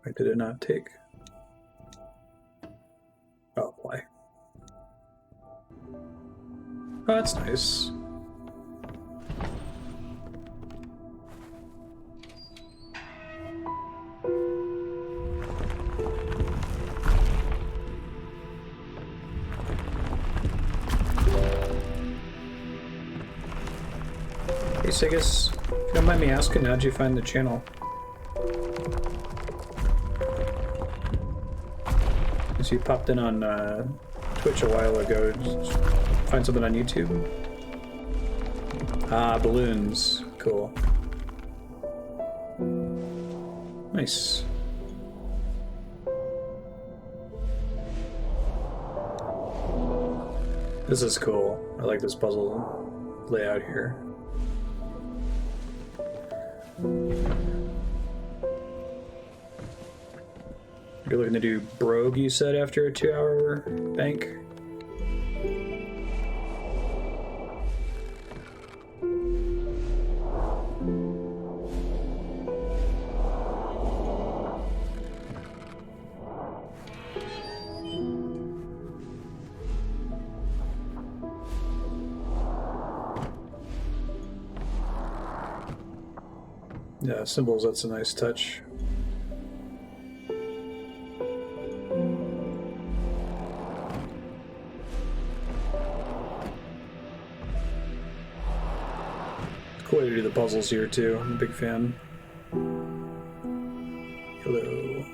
Why did it not take? Oh, why? Oh, that's nice. Hey, Sigus, if you don't mind me asking, how'd you find the channel? Because you popped in on Twitch a while ago. Did you find something on YouTube? Ah, balloons. Cool. Nice. This is cool. I like this puzzle layout here. You're looking to do Brogue, you said, after a 2-hour bank? Yeah, symbols, that's a nice touch. Cool way to do the puzzles here too. I'm a big fan. Hello.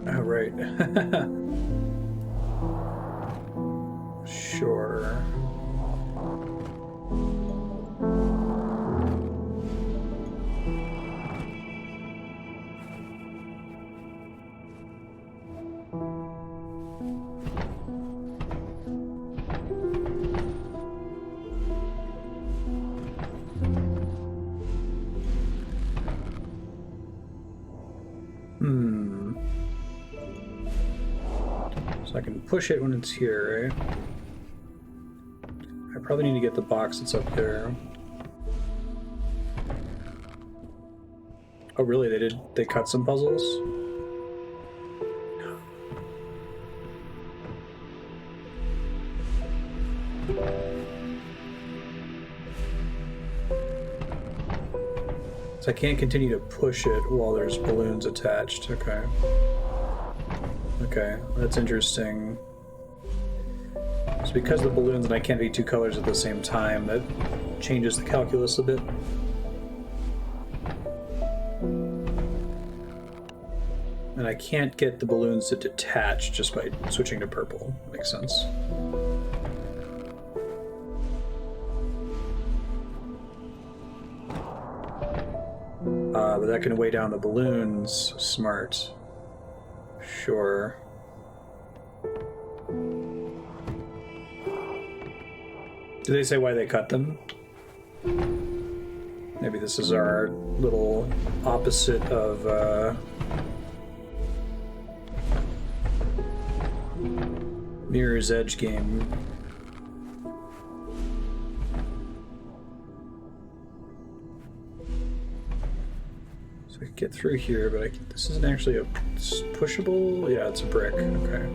Oh, right. Sure. So I can push it when it's here, right? I probably need to get the box that's up there. Oh, really? They cut some puzzles? So I can't continue to push it while there's balloons attached. Okay. Okay, that's interesting. It's because the balloons and I can't be two colors at the same time. That changes the calculus a bit. And I can't get the balloons to detach just by switching to purple. Makes sense. But that can weigh down the balloons. Smart. Sure. Do they say why they cut them? Maybe this is our little opposite of Mirror's Edge game. So I can get through here, but this isn't actually a pushable. Yeah, it's a brick. Okay.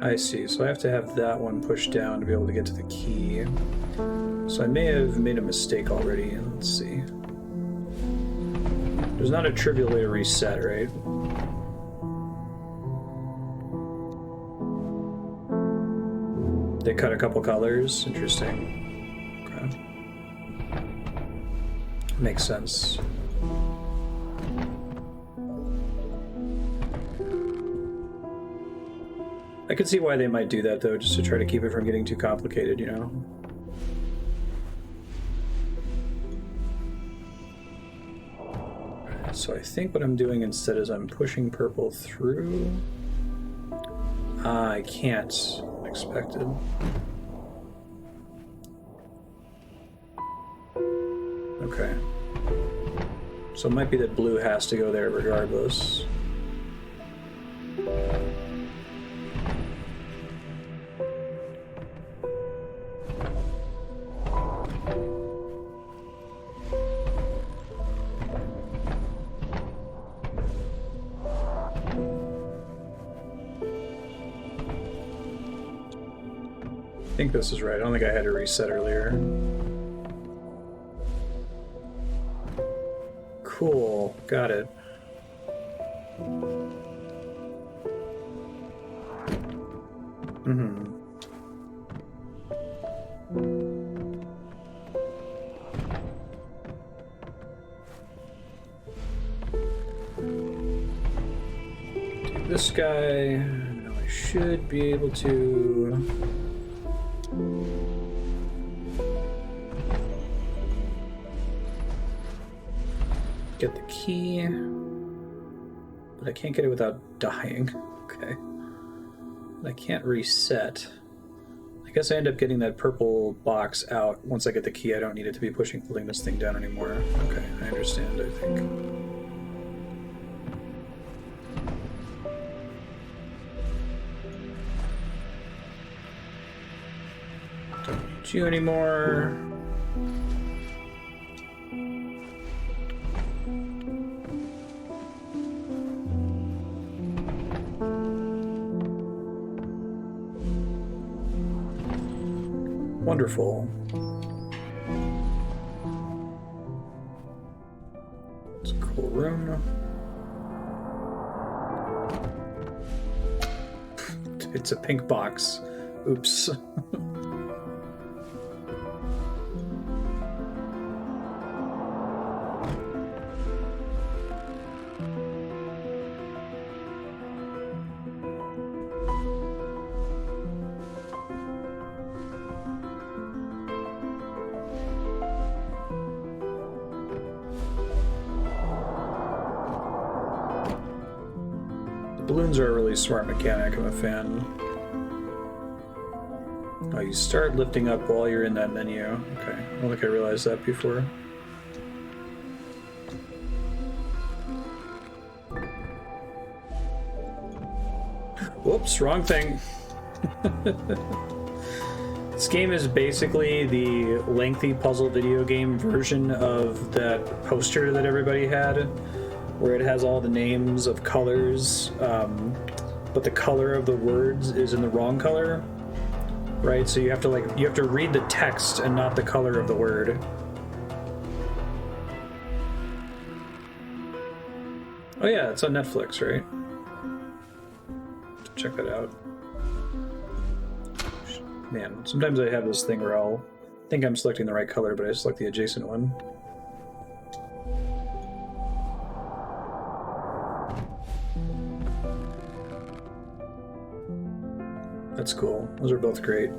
I see, so I have to have that one pushed down to be able to get to the key. So I may have made a mistake already. Let's see. There's not a trivial way to reset, right? They cut a couple colors. Interesting. Okay. Makes sense. I could see why they might do that, though, just to try to keep it from getting too complicated, you know? So I think what I'm doing instead is I'm pushing purple through. I can't. Unexpected. Okay. So it might be that blue has to go there regardless. I think this is right. I don't think I had to reset earlier. Cool. Got it. Mm-hmm. Take this guy. Now I should be able to... get the key, but I can't get it without dying. Okay. And I can't reset. I guess I end up getting that purple box out once I get the key. I don't need it to be pulling this thing down anymore. Okay, I understand, I think. Don't need you anymore. Wonderful. It's a cool room. It's a pink box. Oops. Balloons are a really smart mechanic. I'm a fan. Oh, you start lifting up while you're in that menu. Okay, I don't think I realized that before. Whoops, wrong thing. This game is basically the lengthy puzzle video game version of that poster that everybody had, where it has all the names of colors, but the color of the words is in the wrong color, right? So you have to read the text and not the color of the word. Oh yeah, it's on Netflix, right? Check that out. Man, sometimes I have this thing where I'll think I'm selecting the right color, but I select the adjacent one. That's cool. Those are both great.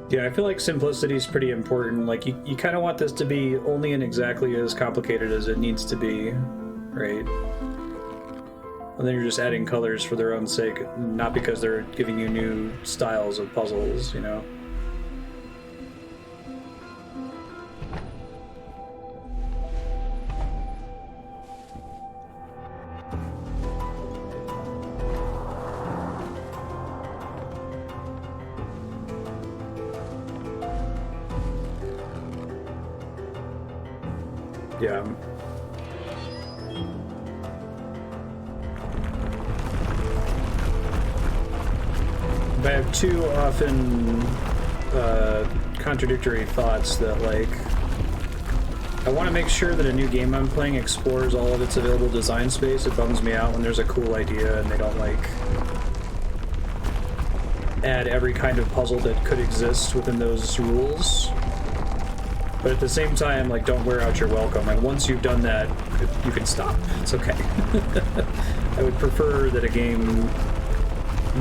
Yeah, I feel like simplicity is pretty important. Like, you kind of want this to be only and exactly as complicated as it needs to be, right? And then you're just adding colors for their own sake, not because they're giving you new styles of puzzles, you know? Yeah. If I have too often contradictory thoughts that, like, I want to make sure that a new game I'm playing explores all of its available design space. It bums me out when there's a cool idea and they don't, like, add every kind of puzzle that could exist within those rules. But at the same time, like, don't wear out your welcome. Like, once you've done that, you can stop. It's okay. I would prefer that a game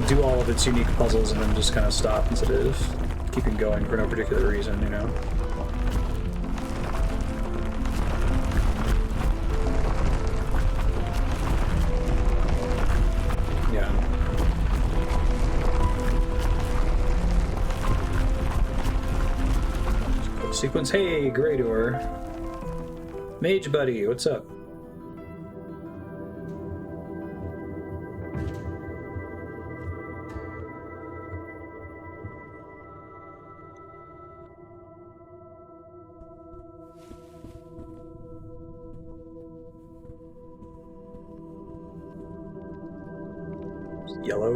do all of its unique puzzles and then just kind of stop instead of keeping going for no particular reason, you know? Yeah. Sequence. Hey, Greydor. Mage buddy, what's up? Yellow.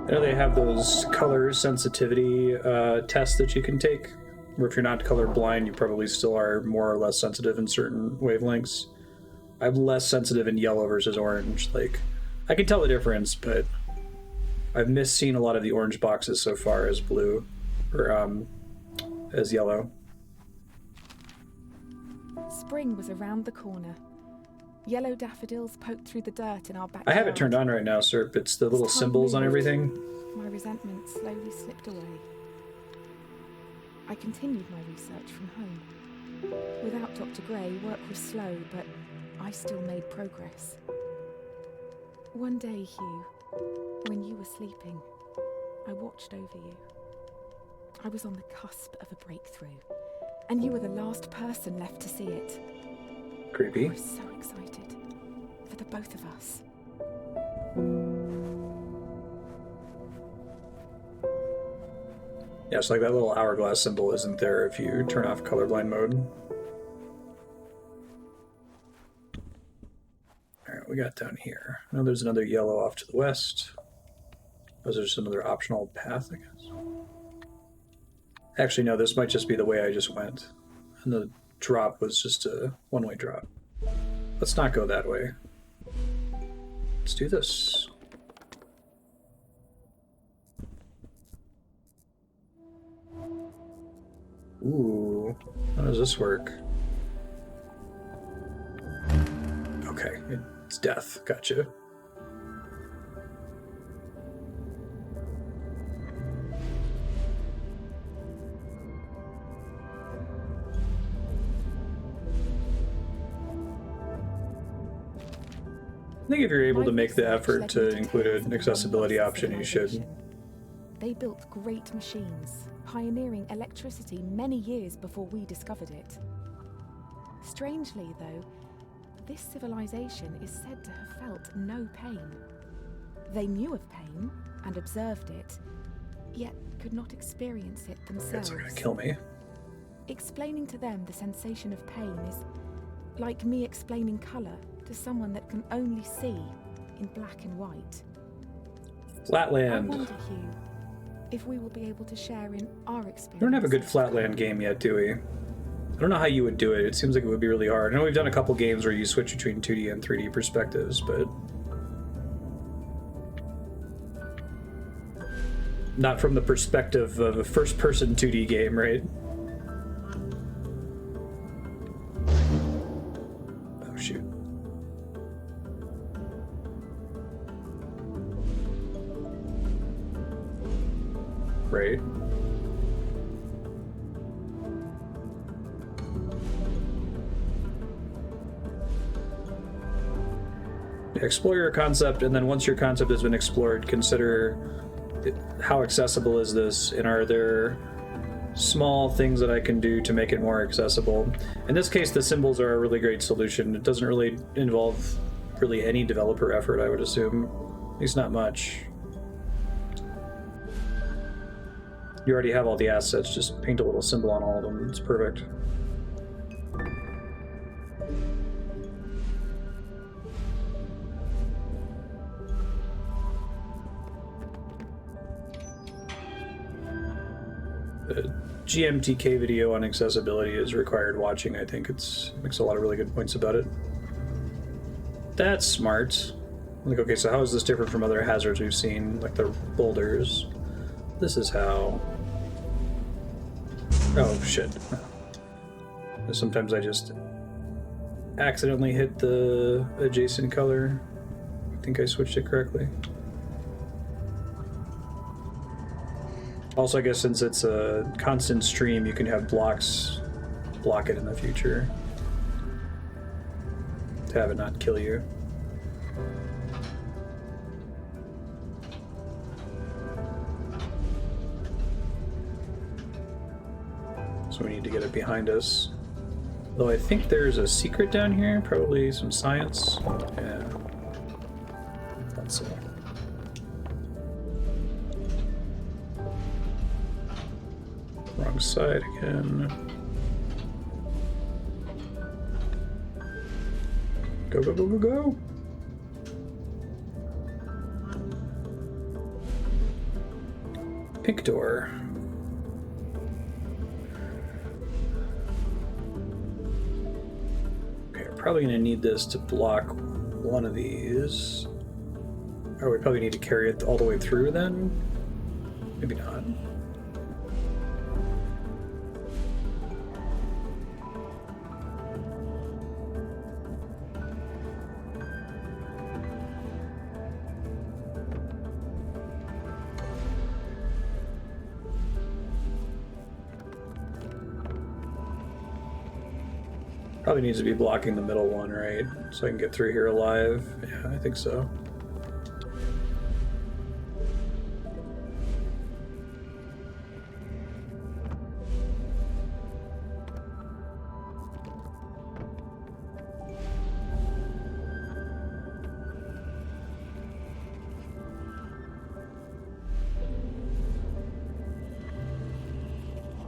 I know they have those color sensitivity tests that you can take, where if you're not color blind, you probably still are more or less sensitive in certain wavelengths. I'm less sensitive in yellow versus orange. Like, I can tell the difference, but I've misseen a lot of the orange boxes so far as blue, or as yellow. Spring was around the corner. Yellow daffodils poked through the dirt in our backyard. I have it turned on right now, Serp. It's the little symbols on everything. My resentment slowly slipped away. I continued my research from home. Without Dr. Gray, work was slow, but I still made progress. One day, Hugh, when you were sleeping, I watched over you. I was on the cusp of a breakthrough, and you were the last person left to see it. Creepy. I was so excited for the both of us. Yeah, it's like that little hourglass symbol isn't there if you turn off colorblind mode. Alright, we got down here. I know there's another yellow off to the west. Was there just another optional path, I guess? Actually, no, this might just be the way I just went. And the drop was just a one-way drop. Let's not go that way. Let's do this. Ooh, how does this work? Okay, it's death. Gotcha. I think if you're able to make the effort to include an accessibility option, you should. They built great machines, pioneering electricity many years before we discovered it. Strangely, though, this civilization is said to have felt no pain. They knew of pain and observed it, yet could not experience it themselves. It's gonna kill me. Explaining to them the sensation of pain is like me explaining colour to someone that can only see in black and white. Flatland. I wonder, Hugh, if we will be able to share in our experience. We don't have a good Flatland game yet, do we? I don't know how you would do it. It seems like it would be really hard. I know we've done a couple games where you switch between 2D and 3D perspectives, but not from the perspective of a first-person 2D game, right? Oh, shoot. Right. Explore your concept, and then once your concept has been explored, consider how accessible is this, and are there small things that I can do to make it more accessible. In this case, the symbols are a really great solution. It doesn't really involve really any developer effort, I would assume. At least not much. You already have all the assets, just paint a little symbol on all of them. It's perfect. The GMTK video on accessibility is required watching. I think it makes a lot of really good points about it. That's smart. Like, okay, so how is this different from other hazards we've seen, like the boulders? This is how. Oh shit. Sometimes I just accidentally hit the adjacent color. I think I switched it correctly. Also, I guess since it's a constant stream, you can have blocks block it in the future to have it not kill you. So we need to get it behind us. Though I think there's a secret down here, probably some science. Yeah. That's so. Wrong side again. Go, go, go, go, go! Pink door. Okay, we're probably going to need this to block one of these. Or we probably need to carry it all the way through then? Maybe not. Probably needs to be blocking the middle one, right? So I can get through here alive. Yeah, I think so.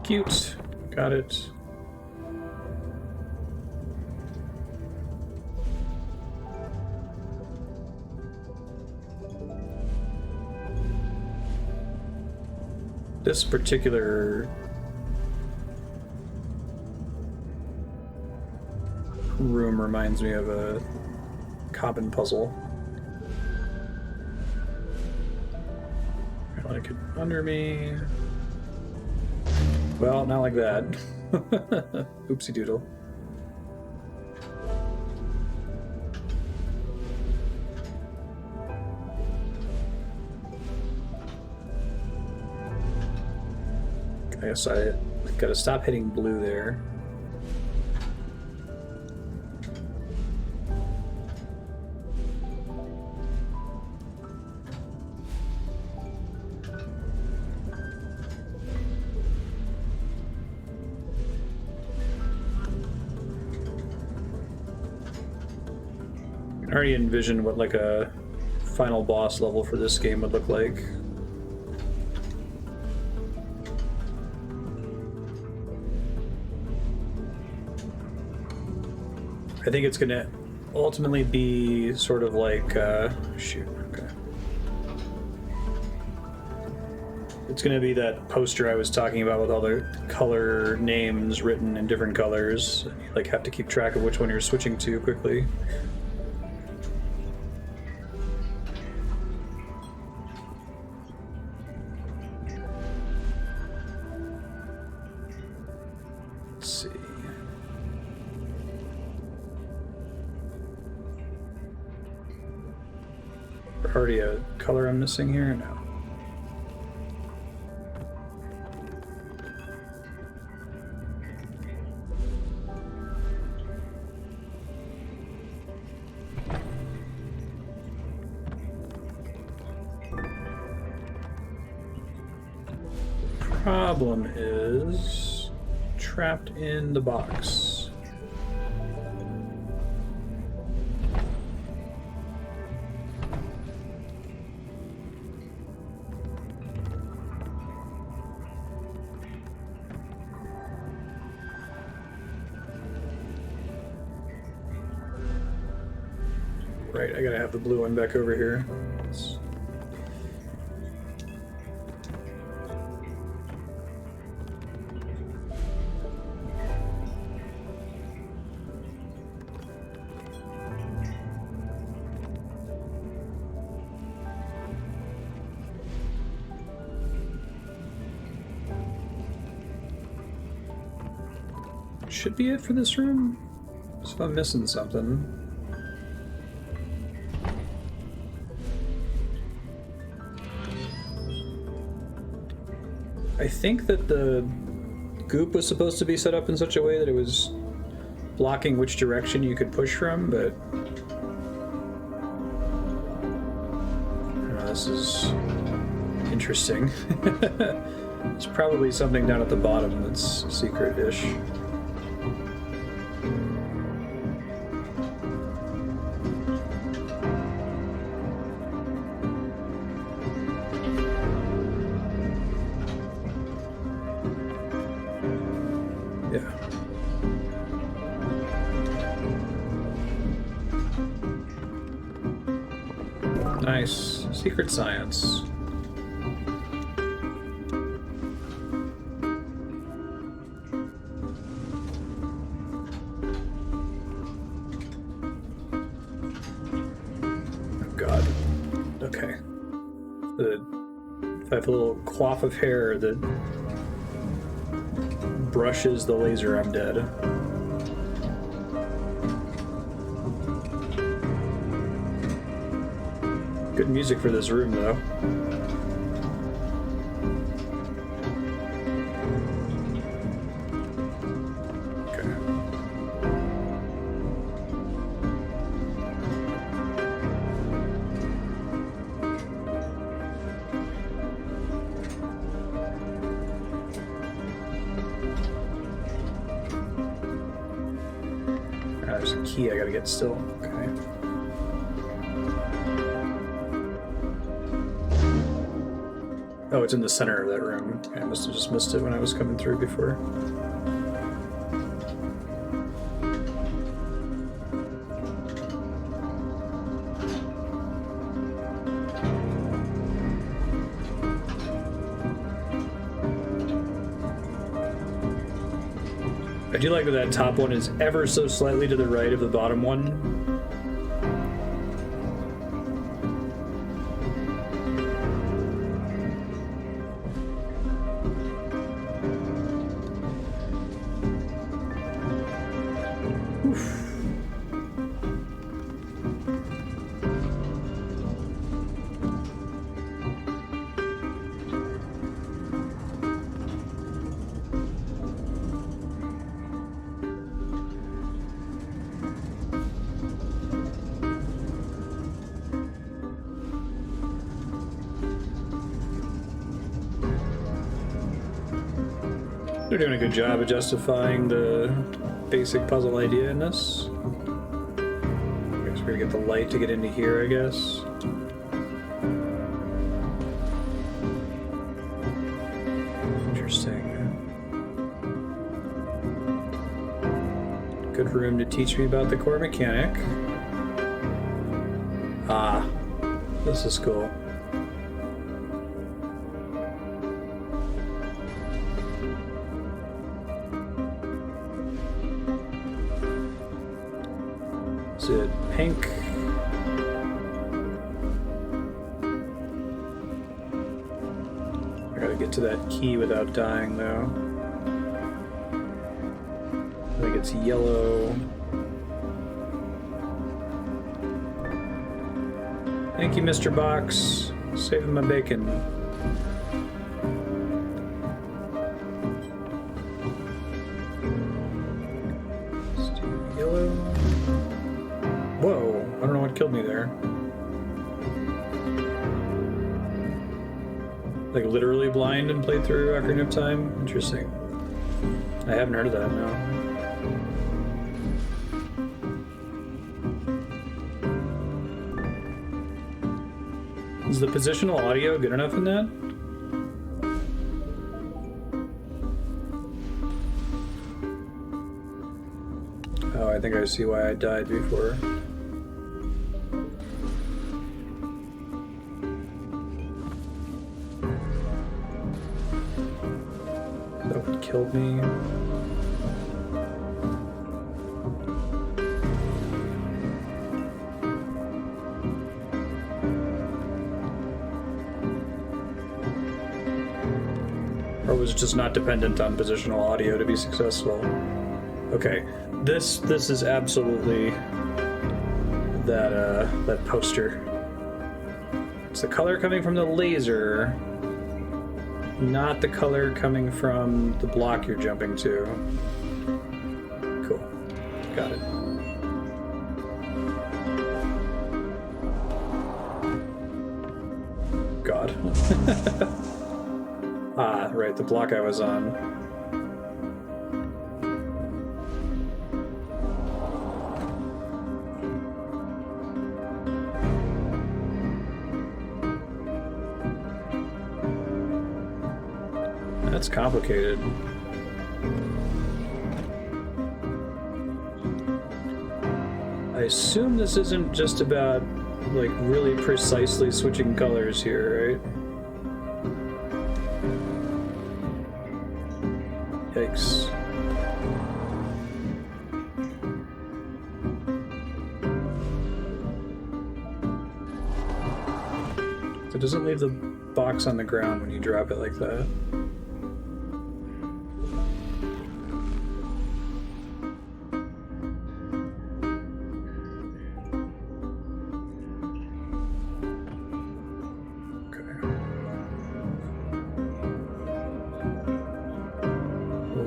Cute. Got it. This particular room reminds me of a Cobbin puzzle. I want to get under me. Well, not like that. Oopsie doodle. I guess I gotta stop hitting blue there. I already envisioned what like a final boss level for this game would look like. I think it's gonna ultimately be sort of like, shoot, okay. It's gonna be that poster I was talking about with all the color names written in different colors. You like have to keep track of which one you're switching to quickly. Let's see. Already a color I'm missing here? No. Problem is trapped in the box. Right, I gotta have the blue one back over here. should be it for this room. So if I'm missing something. I think that the goop was supposed to be set up in such a way that it was blocking which direction you could push from, but this is interesting. There's probably something down at the bottom that's secret-ish. Nice. Secret science. Oh god. Okay. If I have a little coif of hair that brushes the laser, I'm dead. Good music for this room, though. Okay. There's a key I gotta get still. Okay. Oh, it's in the center of that room. I must have just missed it when I was coming through before. I do like that that top one is ever so slightly to the right of the bottom one. They're doing a good job of justifying the basic puzzle idea in this. I guess we're gonna get the light to get into here, I guess. Interesting. Good room to teach me about the core mechanic. Ah, this is cool. Is it pink? I gotta get to that key without dying, though. I think it's yellow. Thank you, Mr. Box. Saving my bacon. Whoa, I don't know what killed me there. Like literally blind and played through Ocarina of Time? Interesting. I haven't heard of that, no. Is the positional audio good enough in that? Oh, I think I see why I died before. That would kill me. Or was it just not dependent on positional audio to be successful? Okay, this is absolutely that poster. It's the color coming from the laser, not the color coming from the block you're jumping to. Cool, got it. God. Ah, right, the block I was on. That's complicated. I assume this isn't just about, like, really precisely switching colors here, right? Yikes. So it doesn't leave the box on the ground when you drop it like that.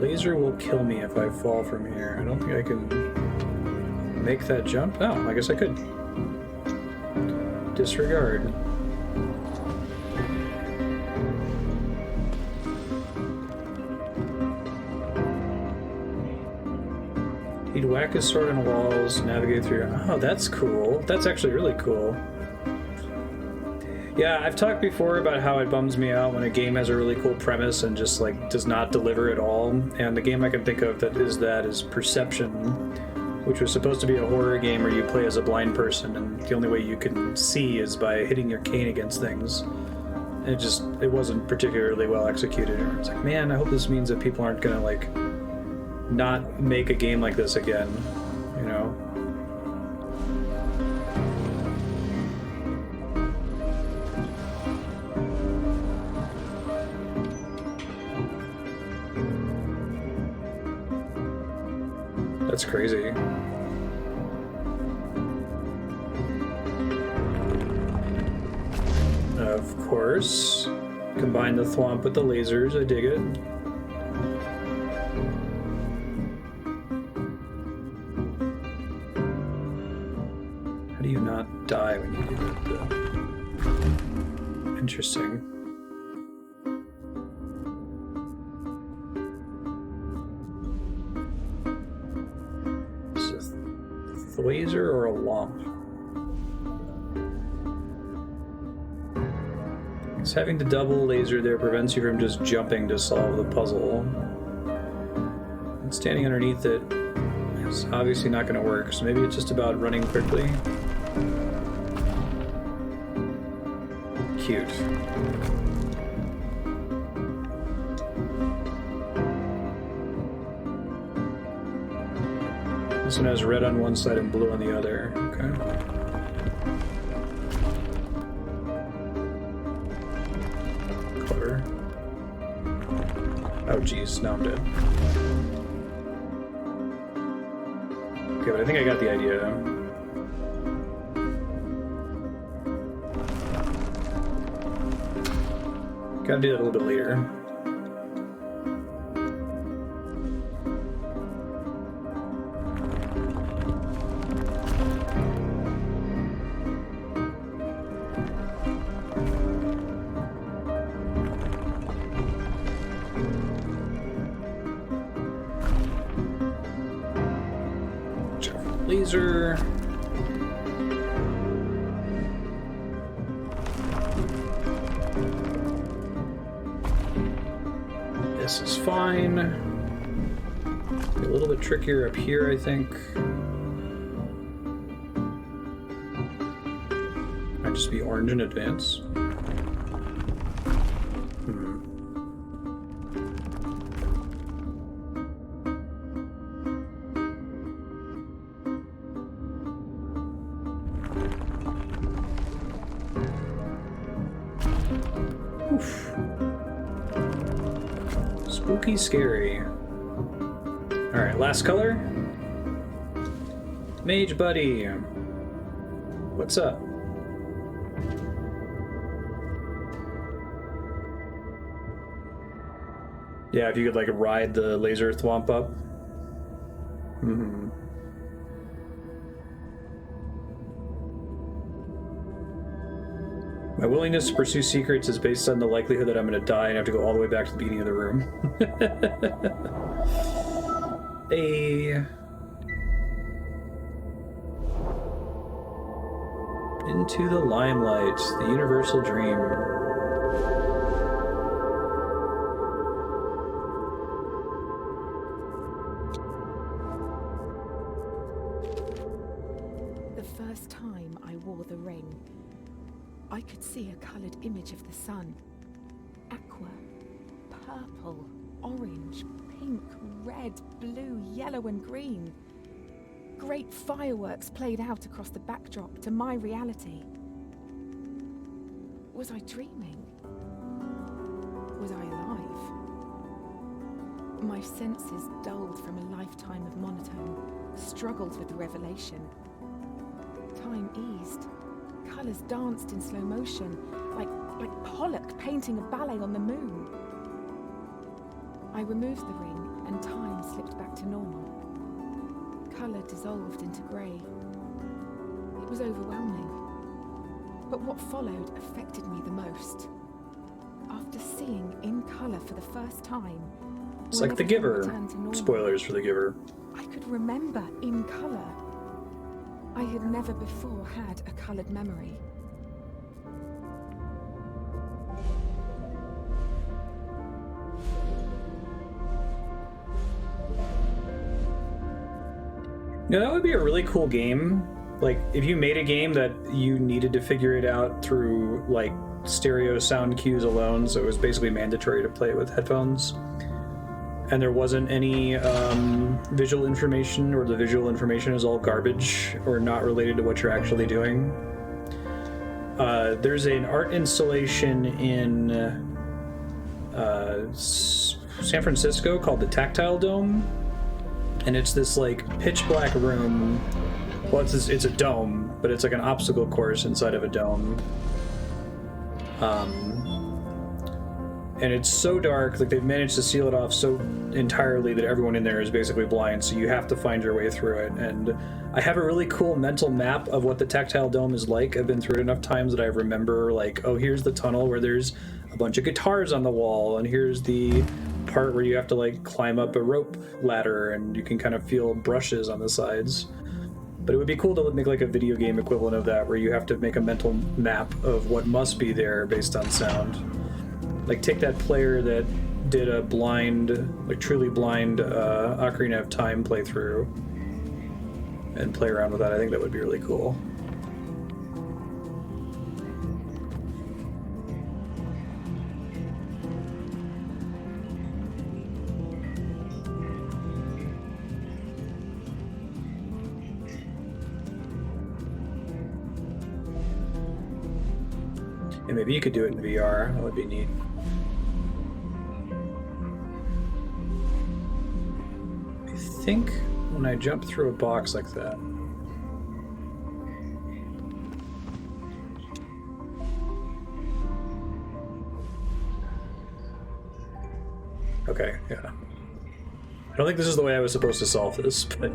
Laser will kill me if I fall from here. I don't think I can make that jump. Oh, I guess I could. Disregard. He'd whack his sword on walls, navigate through. Oh, that's cool. That's actually really cool. Yeah, I've talked before about how it bums me out when a game has a really cool premise and just like does not deliver at all. And the game I can think of that is Perception, which was supposed to be a horror game where you play as a blind person and the only way you can see is by hitting your cane against things. And it wasn't particularly well executed. It's like, man, I hope this means that people aren't gonna like not make a game like this again, you know? That's crazy. Of course. Combine the thwomp with the lasers, I dig it. How do you not die when you do that, though? Interesting. Laser or a lump? Because having the double laser there prevents you from just jumping to solve the puzzle. And standing underneath it is obviously not going to work, so maybe it's just about running quickly. Cute. This one has red on one side and blue on the other. Okay. Clever. Oh, geez. Now I'm dead. Okay, but I think I got the idea. Gotta do that a little bit later. Laser. This is fine. A little bit trickier up here, I think. Might just be orange in advance. Oof. Spooky scary. Alright, last color. Mage buddy. What's up? Yeah, if you could like ride the laser thwomp up. Mm-hmm. My willingness to pursue secrets is based on the likelihood that I'm going to die and have to go all the way back to the beginning of the room. Hey. Into the limelight, the universal dream. The first time I wore the ring, I could see a coloured image of the sun. Aqua, purple, orange, pink, red, blue, yellow and green. Great fireworks played out across the backdrop to my reality. Was I dreaming? Was I alive? My senses dulled from a lifetime of monotone, struggled with the revelation. Time eased. Colours danced in slow motion, like Pollock painting a ballet on the moon. I removed the ring and time slipped back to normal. Colour dissolved into grey. It was overwhelming. But what followed affected me the most. After seeing in colour for the first time... It's like The Giver. Spoilers for The Giver. I could remember in colour. I had never before had a coloured memory. Yeah, that would be a really cool game. Like, if you made a game that you needed to figure it out through, like, stereo sound cues alone, so it was basically mandatory to play it with headphones, and there wasn't any visual information, or the visual information is all garbage or not related to what you're actually doing. There's an art installation in San Francisco called the Tactile Dome, and it's this like pitch black room. Well, it's a dome, but it's like an obstacle course inside of a dome. And it's so dark, like they've managed to seal it off so entirely that everyone in there is basically blind, so you have to find your way through it. And I have a really cool mental map of what the Tactile Dome is like. I've been through it enough times that I remember, like, oh, here's the tunnel where there's a bunch of guitars on the wall, and here's the part where you have to, like, climb up a rope ladder, and you can kind of feel brushes on the sides. But it would be cool to make, like, a video game equivalent of that, where you have to make a mental map of what must be there based on sound. Like, take that player that did a blind, like truly blind Ocarina of Time playthrough and play around with that. I think that would be really cool. And maybe you could do it in VR. That would be neat. I think when I jump through a box like that, okay, yeah. I don't think this is the way I was supposed to solve this, but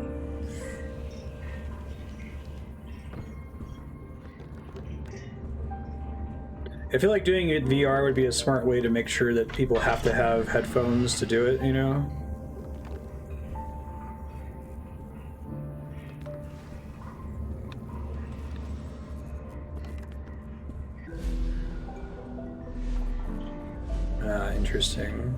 I feel like doing it VR would be a smart way to make sure that people have to have headphones to do it, you know? Interesting.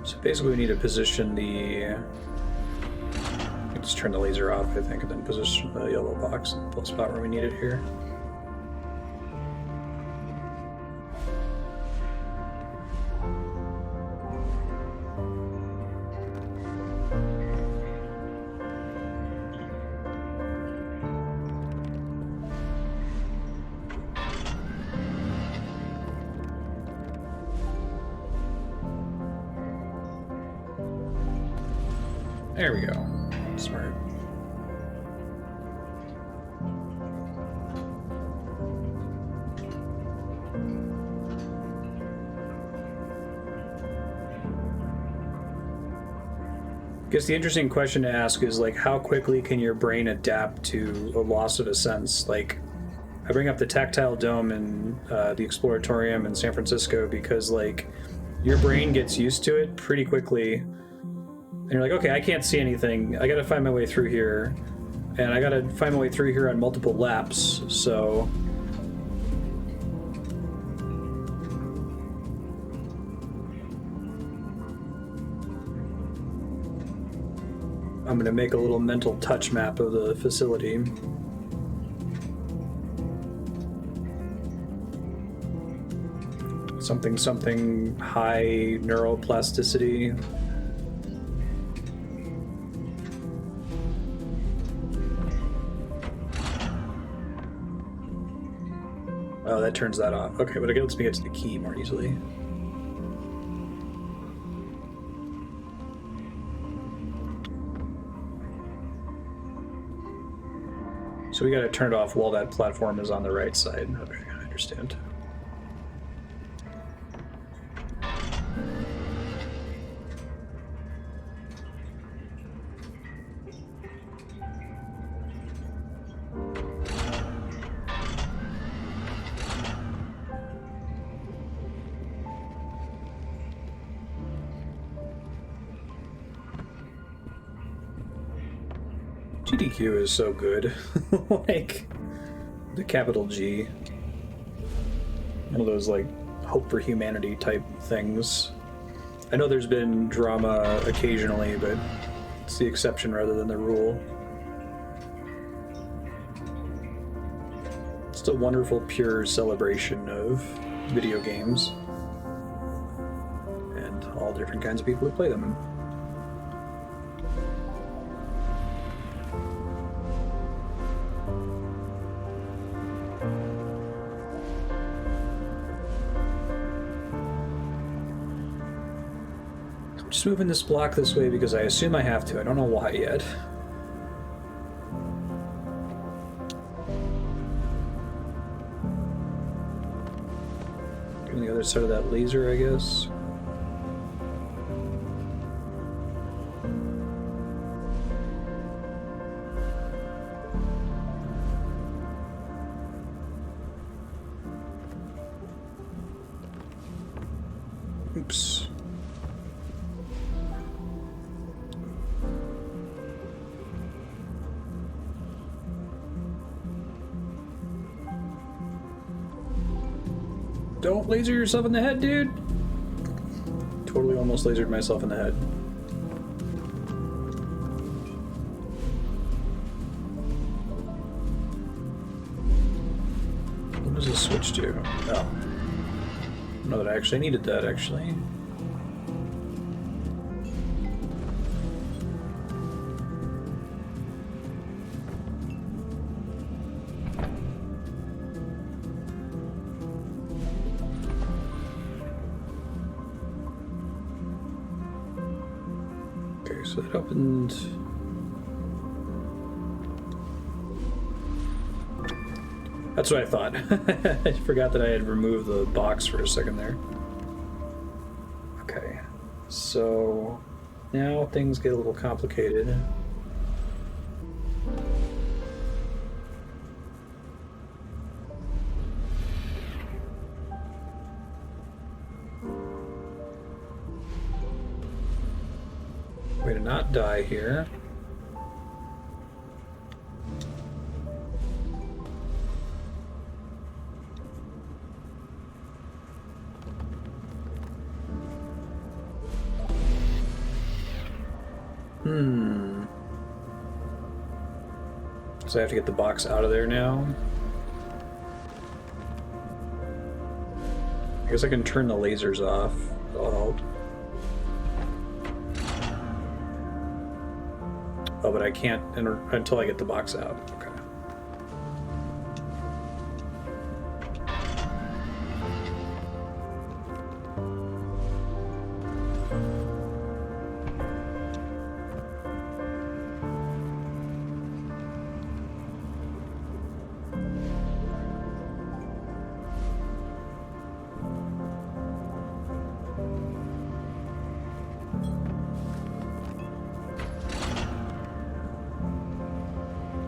So basically we need to position the... Just turn the laser off, I think, and then position the yellow box in the spot where we need it here. There we go. Smart. I guess the interesting question to ask is like, how quickly can your brain adapt to a loss of a sense? Like, I bring up the tactile dome in the Exploratorium in San Francisco because like your brain gets used to it pretty quickly, and you're like, okay, I can't see anything. I got to find my way through here, and I got to find my way through here on multiple laps. So I'm going to make a little mental touch map of the facility. Something high neuroplasticity. Oh, that turns that off. Okay, but it lets me get to the key more easily. So we gotta turn it off while that platform is on the right side. Okay, I understand. GDQ is so good. Like, the capital G. One of those, like, hope for humanity type things. I know there's been drama occasionally, but it's the exception rather than the rule. It's a wonderful, pure celebration of video games. And all different kinds of people who play them. Just moving this block this way because I assume I have to. I don't know why yet. On the other side of that laser, I guess. Oops. Don't laser yourself in the head, dude. Totally almost lasered myself in the head. What does this switch do? Oh. No, that I actually needed that, actually. So that opened. That's what I thought. I forgot that I had removed the box for a second there. Okay, so now things get a little complicated. Way to not die here. So I have to get the box out of there now. I guess I can turn the lasers off. That'll help. Oh, but I can't enter until I get the box out. Okay.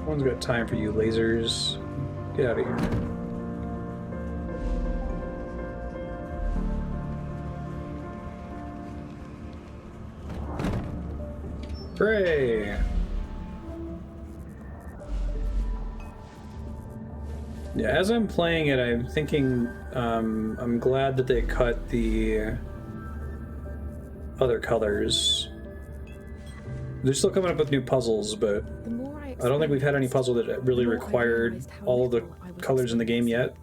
No one's got time for you lasers. Get out of here. Hooray! Yeah, as I'm playing it, I'm thinking I'm glad that they cut the other colors. They're still coming up with new puzzles, but I don't think we've had any puzzle that really required all of the colors in the game yet.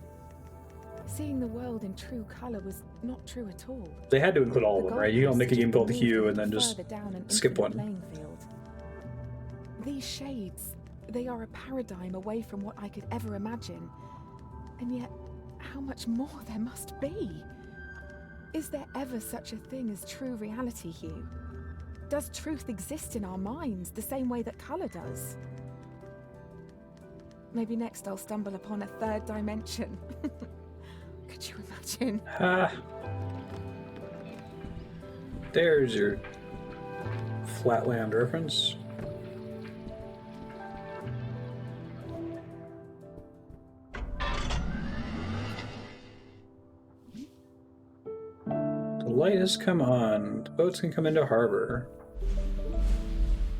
Seeing the world in true color was not true at all. They had to include all of them, right? You don't make a game called Hue and then just skip one. These shades, they are a paradigm away from what I could ever imagine. And yet, how much more there must be? Is there ever such a thing as true reality, Hugh? Does truth exist in our minds the same way that color does? Maybe next I'll stumble upon a third dimension. Could you imagine? Ah. There's your Flatland reference. The light has come on. The boats can come into harbor.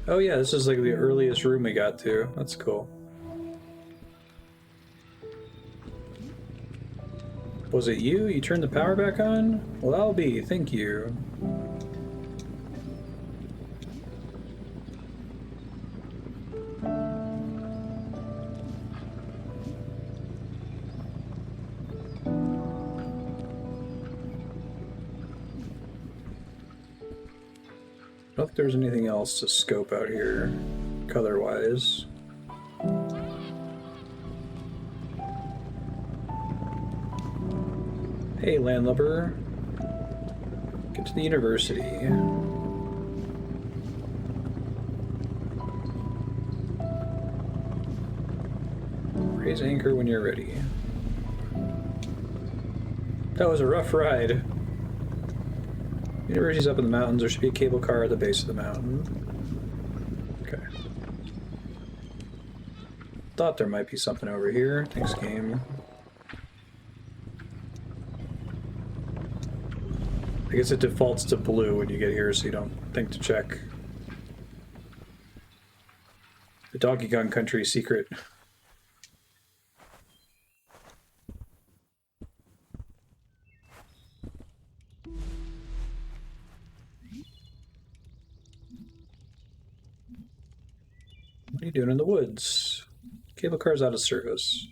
Oh yeah, this is like the earliest room we got to. That's cool. Was it you? You turned the power back on? Well, I'll be. Thank you. I don't think there's anything else to scope out here, color-wise. Hey, landlubber. Get to the university. Raise anchor when you're ready. That was a rough ride. University's up in the mountains. There should be a cable car at the base of the mountain. Okay. Thought there might be something over here. Thanks, game. I guess it defaults to blue when you get here, so you don't think to check. The Donkey Kong Country secret. What are you doing in the woods? Cable car's out of service.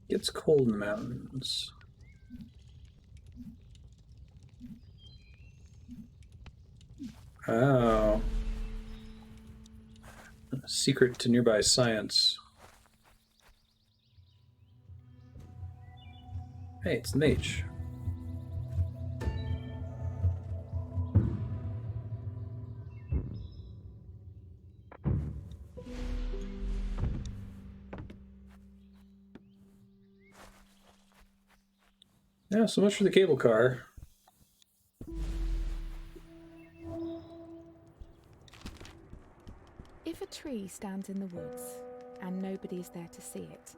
Gets cold in the mountains. Oh. Secret to nearby science. Hey, it's the mage. Yeah, so much for the cable car. If a tree stands in the woods and nobody's there to see it,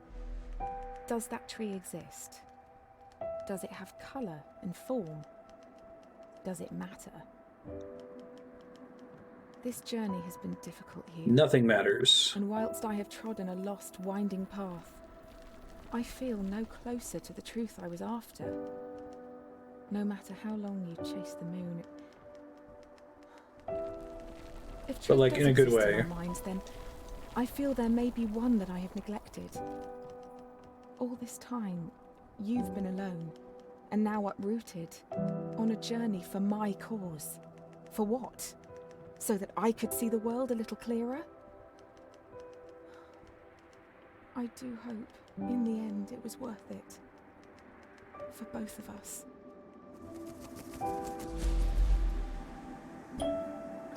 does that tree exist? Does it have colour and form? Does it matter? This journey has been difficult, Hugh. Nothing matters. And whilst I have trodden a lost, winding path, I feel no closer to the truth I was after. No matter how long you chase the moon. If But like in a good exist way. in our minds, then I feel there may be one that I have neglected. All this time, you've been alone, and now uprooted, on a journey for my cause. For what? So that I could see the world a little clearer? I do hope, in the end, it was worth it. For both of us.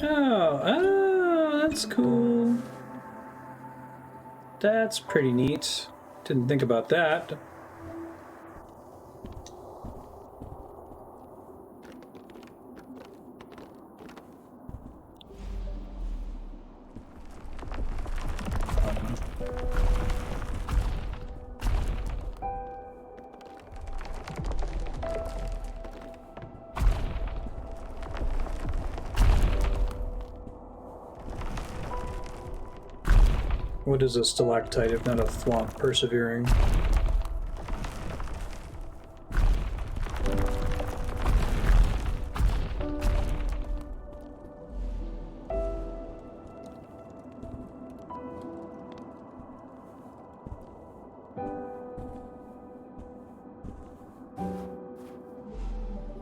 Oh, that's cool. That's pretty neat. Didn't think about that. What is a stalactite if not a thwomp persevering?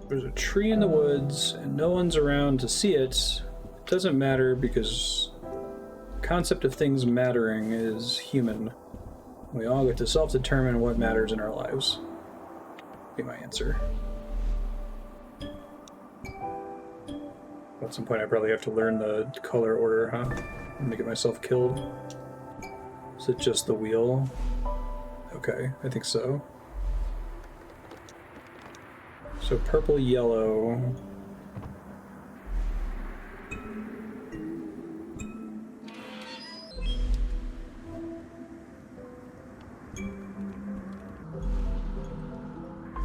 There's a tree in the woods and no one's around to see it. It doesn't matter because the concept of things mattering is human. We all get to self-determine what matters in our lives. Be my answer. At some point I probably have to learn the color order, huh? And get myself killed. Is it just the wheel? Okay, I think so. So purple, yellow.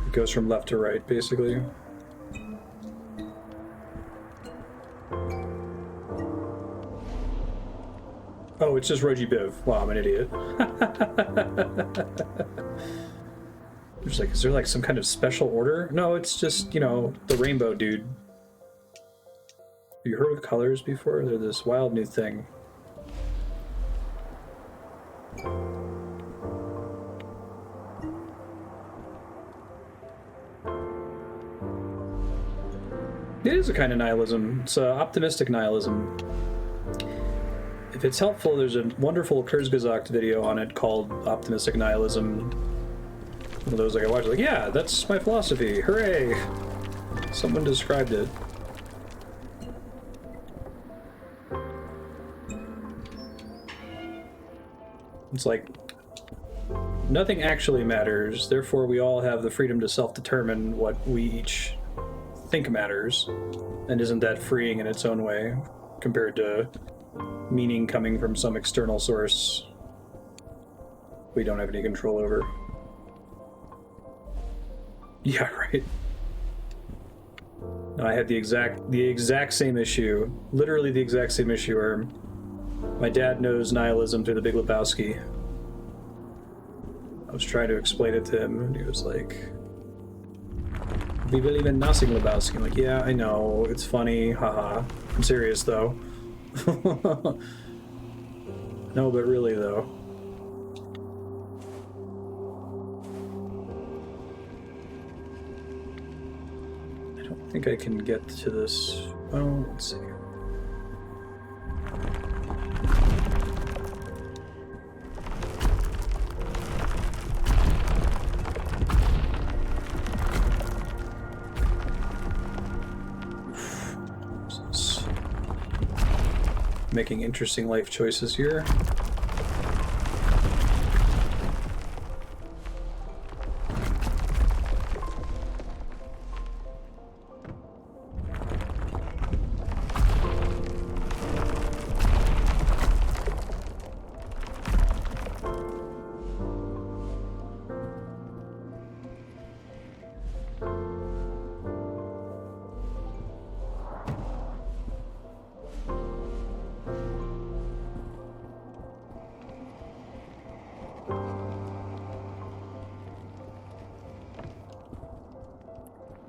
It goes from left to right, basically. Oh, it's just Roji Biv. Wow, I'm an idiot. There's like, is there like some kind of special order? No, it's just, you know, the rainbow dude. Have you heard of colors before? They're this wild new thing. It is a kind of nihilism. It's optimistic nihilism. If it's helpful, there's a wonderful Kurzgesagt video on it called Optimistic Nihilism. One of those like I watch, like, yeah, that's my philosophy. Hooray! Someone described it. It's like, nothing actually matters, therefore we all have the freedom to self-determine what we each think matters. And isn't that freeing in its own way, compared to meaning coming from some external source we don't have any control over? Yeah, right. I had the exact same issue, literally the exact same issue, where my dad knows nihilism through The Big Lebowski. I was trying to explain it to him, and he was like, "We believe in nothing, Lebowski." I'm like, "Yeah, I know, it's funny, haha. I'm serious though." No, but really though. I think I can get to this. Oh, let's see. Making interesting life choices here.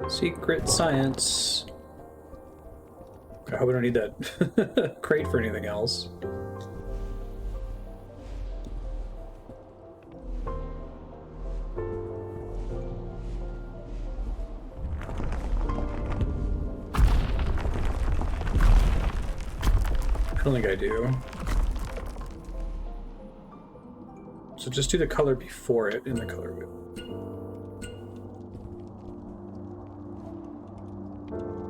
Secret science. I hope I don't need that crate for anything else. I don't think I do. So just do the color before it in the color wheel.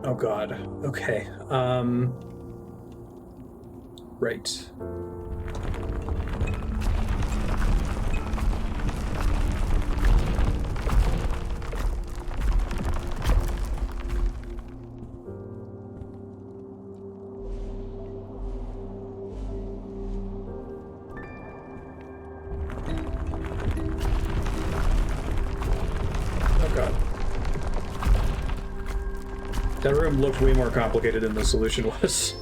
Oh god. Okay. Right. Oh god. That room looked way more complicated than the solution was.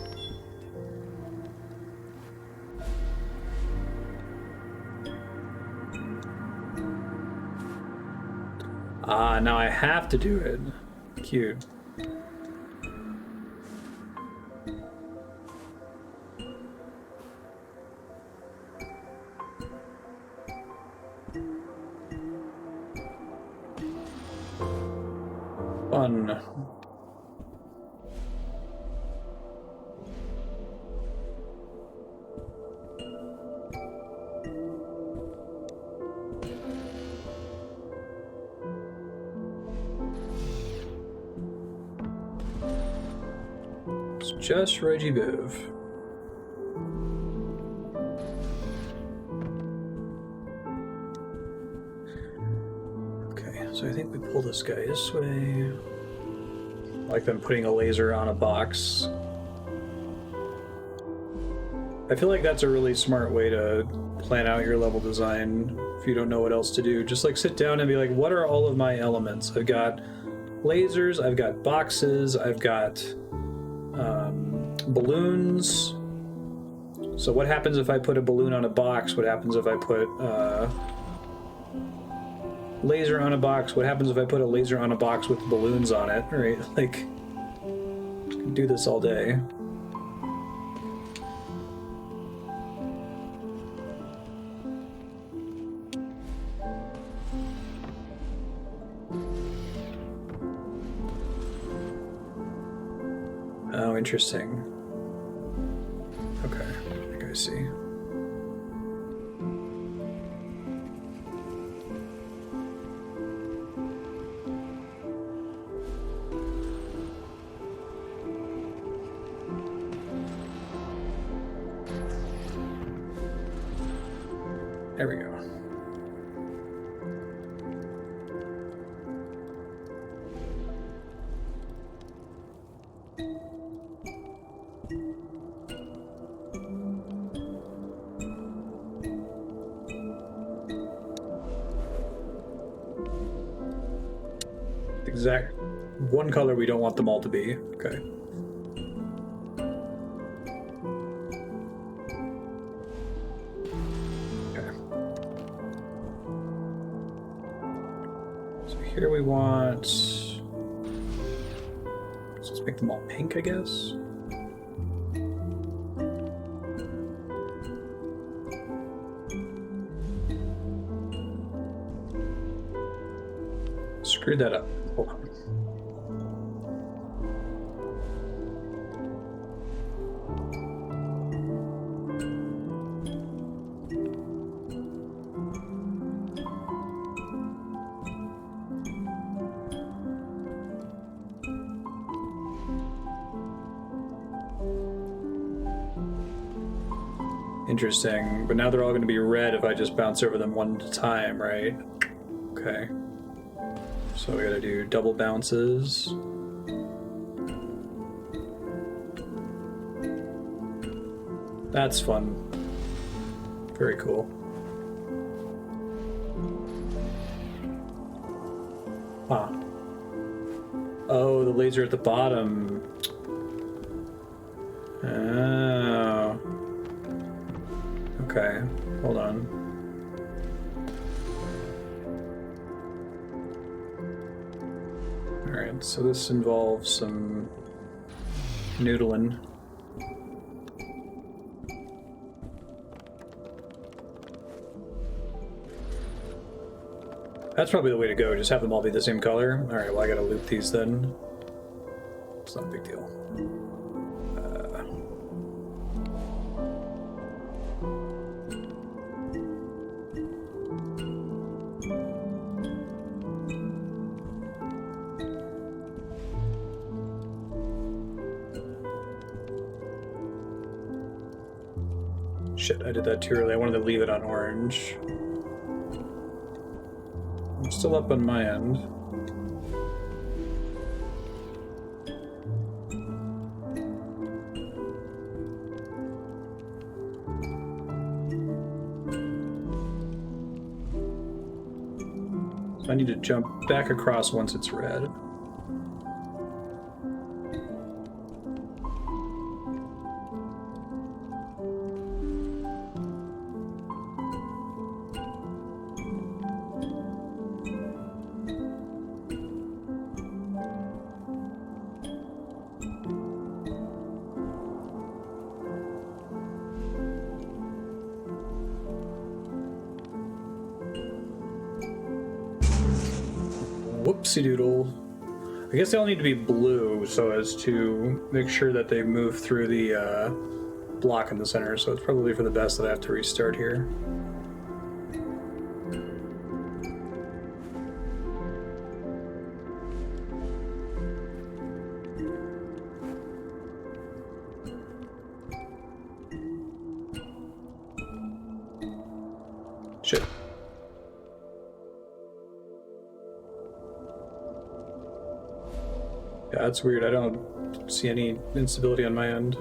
Ah, now I have to do it. Cute. Fun. It's just Reggie Viv. Okay, so I think we pull this guy this way. Like them putting a laser on a box. I feel like that's a really smart way to plan out your level design if you don't know what else to do. Just like sit down and be like, what are all of my elements? I've got lasers, I've got boxes, I've got balloons. So what happens if I put a balloon on a box? What happens if I put laser on a box? What happens if I put a laser on a box with balloons on it? Right? Like, do this all day. Oh, interesting. Okay, I think I see. There we go. Exact one color we don't want them all to be. Okay. Here we want... So let's make them all pink, I guess. Screwed that up. Hold on. Interesting, but now they're all going to be red if I just bounce over them one at a time, right? Okay. So we gotta do double bounces. That's fun. Very cool. Huh. Oh, the laser at the bottom. Oh. Okay, hold on. Alright, so this involves some noodling. That's probably the way to go, just have them all be the same color. Alright, well I gotta loop these then. It's not a big deal. Shit, I did that too early. I wanted to leave it on orange. I'm still up on my end. So I need to jump back across once it's red. Whoopsie doodle. I guess they all need to be blue so as to make sure that they move through the block in the center, so it's probably for the best that I have to restart here. Shit. Yeah, that's weird. I don't see any instability on my end.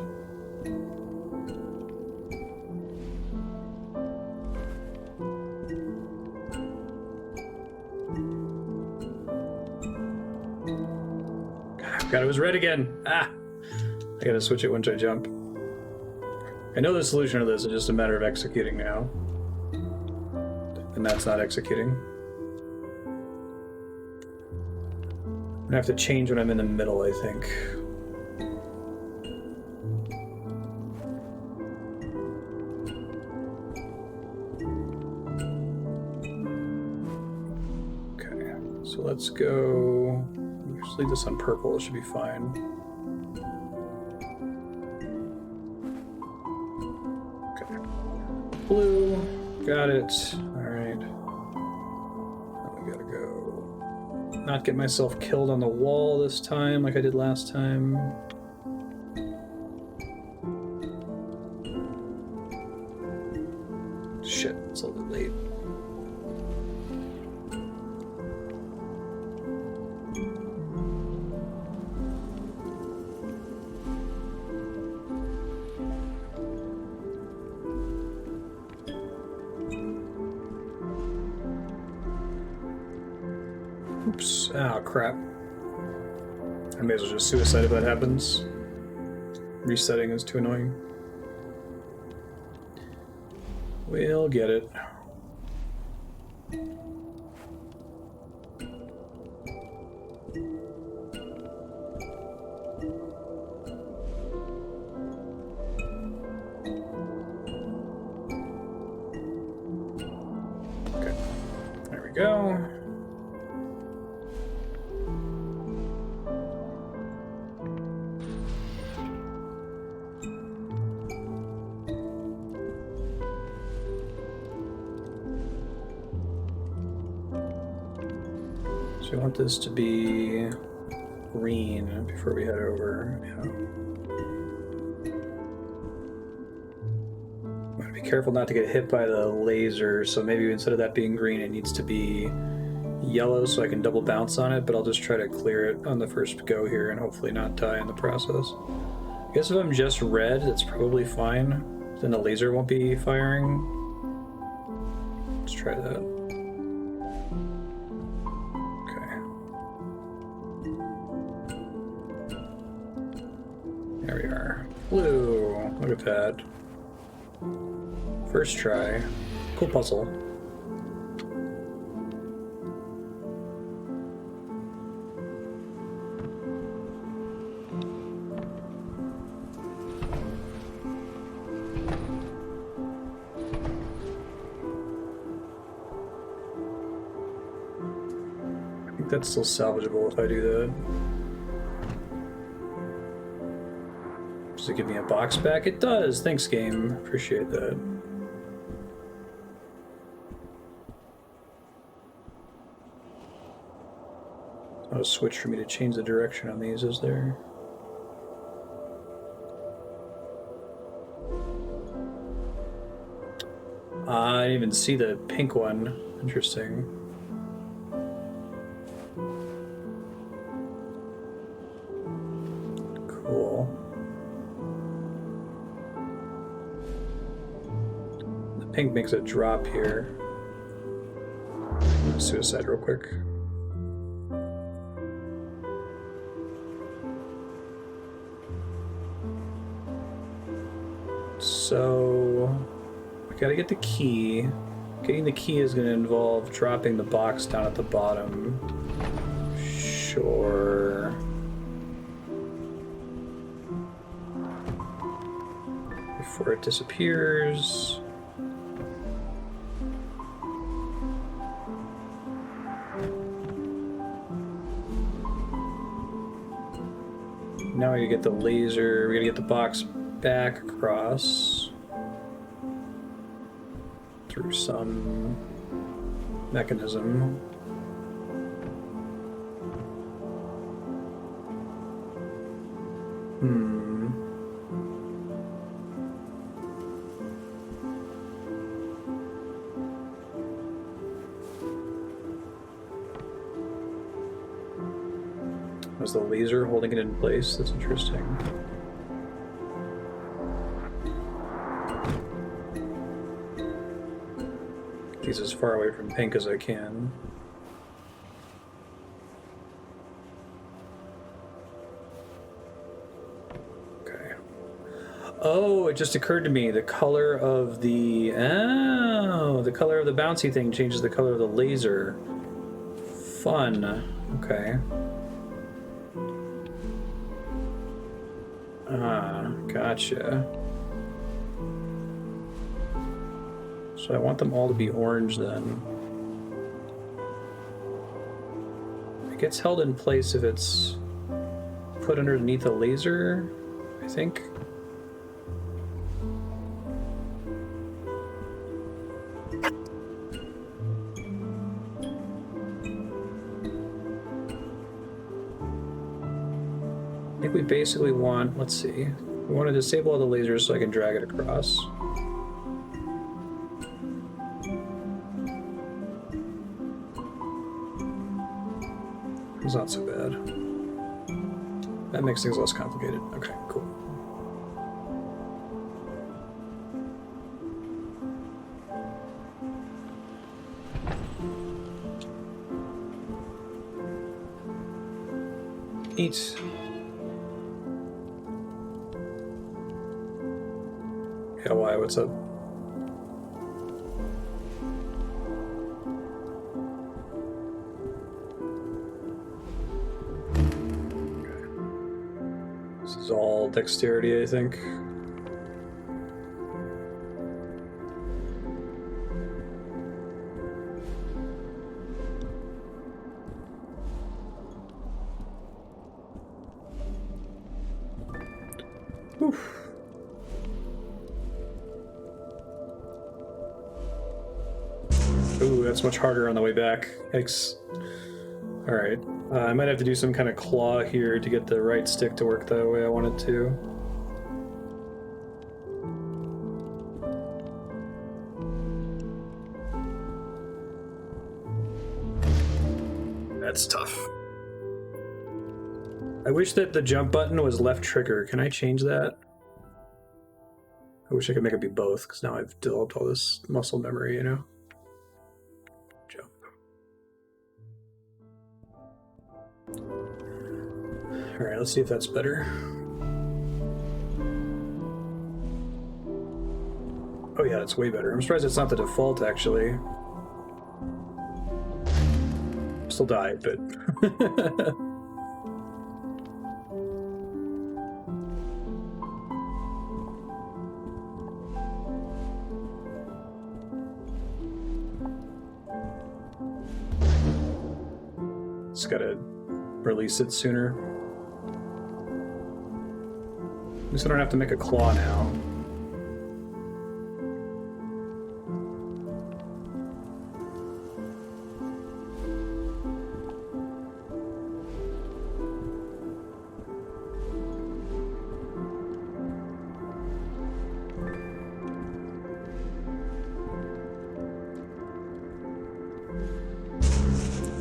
God, it was red again. Ah! I gotta switch it once I jump. I know the solution to this is just a matter of executing now. And that's not executing. I'm gonna have to change when I'm in the middle, I think. Okay, so let's go. Just leave this on purple, it should be fine. Okay. Blue, got it. Alright. Now we gotta go. Not get myself killed on the wall this time like I did last time. Shit, it's a little bit late. Oops. Oh, crap. I may as well just suicide if that happens. Resetting is too annoying. We'll get it. Okay. There we go. So we want this to be green before we head over. Yeah. I'm gonna be careful not to get hit by the laser, so maybe instead of that being green, it needs to be yellow so I can double bounce on it, but I'll just try to clear it on the first go here and hopefully not die in the process. I guess if I'm just red, it's probably fine. Then the laser won't be firing. Let's try that. There we are. Blue. Look at that. First try. Cool puzzle. I think that's still salvageable if I do that. Does it give me a box back? It does! Thanks, game. Appreciate that. Oh, a switch for me to change the direction on these, is there? I didn't even see the pink one. Interesting. Cool. The pink makes a drop here. I'm gonna suicide real quick. So, we gotta get the key. Getting the key is gonna involve dropping the box down at the bottom. Sure. Before it disappears. Now we get the laser. We gotta get the box back across through some mechanism. Was the laser holding it in place? That's interesting. Get these as far away from pink as I can. Okay. Oh, it just occurred to me. The color of the... Oh, the color of the bouncy thing changes the color of the laser. Fun. Okay. Gotcha. So I want them all to be orange then. It gets held in place if it's put underneath a laser, I think. I think we basically want, let's see, we want to disable all the lasers so I can drag it across. It's not so bad. That makes things less complicated. Okay, cool. Eat. Yeah, why? What's up? This is all dexterity, I think. Oof. Ooh, that's much harder on the way back. Yikes. Alright. I might have to do some kind of claw here to get the right stick to work the way I want it to. That's tough. I wish that the jump button was left trigger. Can I change that? I wish I could make it be both, because now I've developed all this muscle memory, you know? Jump. Alright, let's see if that's better. Oh yeah, that's way better. I'm surprised it's not the default, actually. Still died, but... Just gotta release it sooner. At least I don't have to make a claw now.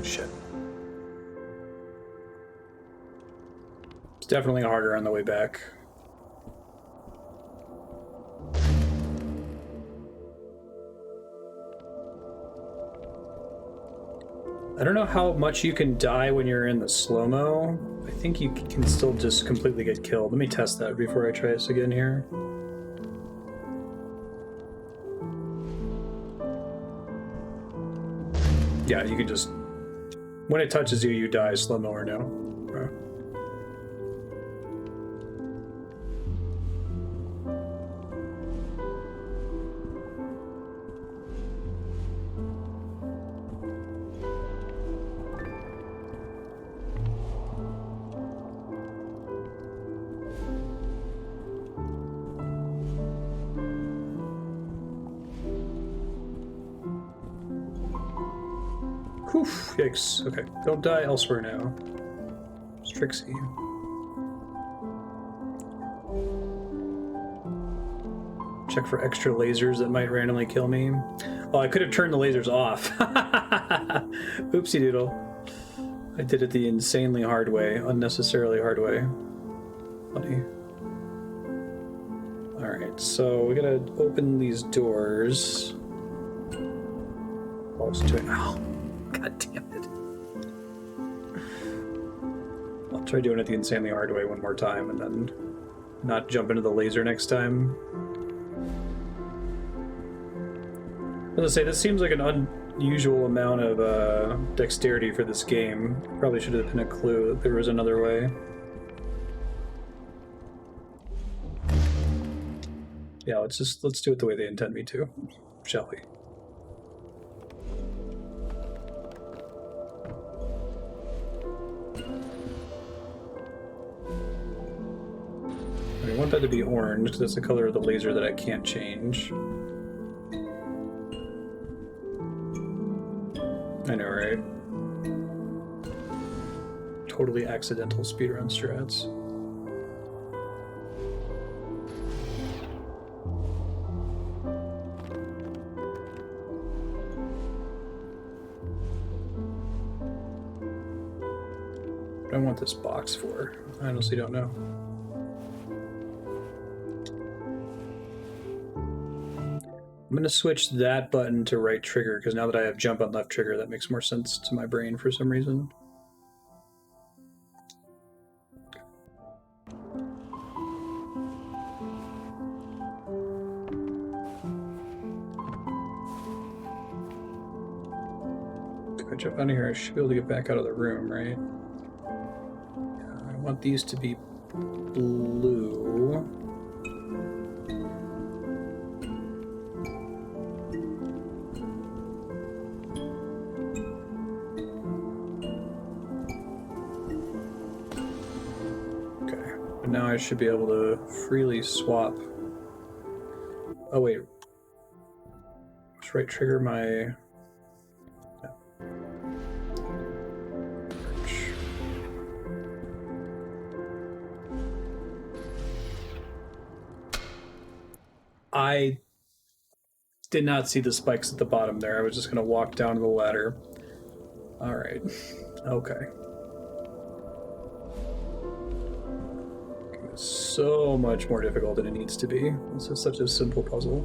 Shit. It's definitely harder on the way back. I don't know how much you can die when you're in the slow-mo. I think you can still just completely get killed. Let me test that before I try this again here. Yeah, you can just... When it touches you, you die, slow-mo or no. Whew, yikes. Okay, don't die elsewhere now. It's Trixie. Check for extra lasers that might randomly kill me. Oh, I could have turned the lasers off. Oopsie doodle. I did it the insanely hard way, unnecessarily hard way. Funny. Alright, so we gotta open these doors. Oh, god damn it. I'll try doing it the insanely hard way one more time and then not jump into the laser next time. I was gonna say, this seems like an unusual amount of dexterity for this game. Probably should have been a clue that there was another way. Yeah, let's do it the way they intend me to, shall we? I want that to be orange because that's the color of the laser that I can't change. I know, right? Totally accidental speedrun strats. What do I want this box for? I honestly don't know. I'm gonna switch that button to right trigger because now that I have jump on left trigger, that makes more sense to my brain for some reason. If I jump out of here, I should be able to get back out of the room, right? Yeah, I want these to be blue. Now I should be able to freely swap. Oh wait, just right trigger my. I did not see the spikes at the bottom there. I was just going to walk down the ladder. All right. Okay. It's so much more difficult than it needs to be. This is such a simple puzzle.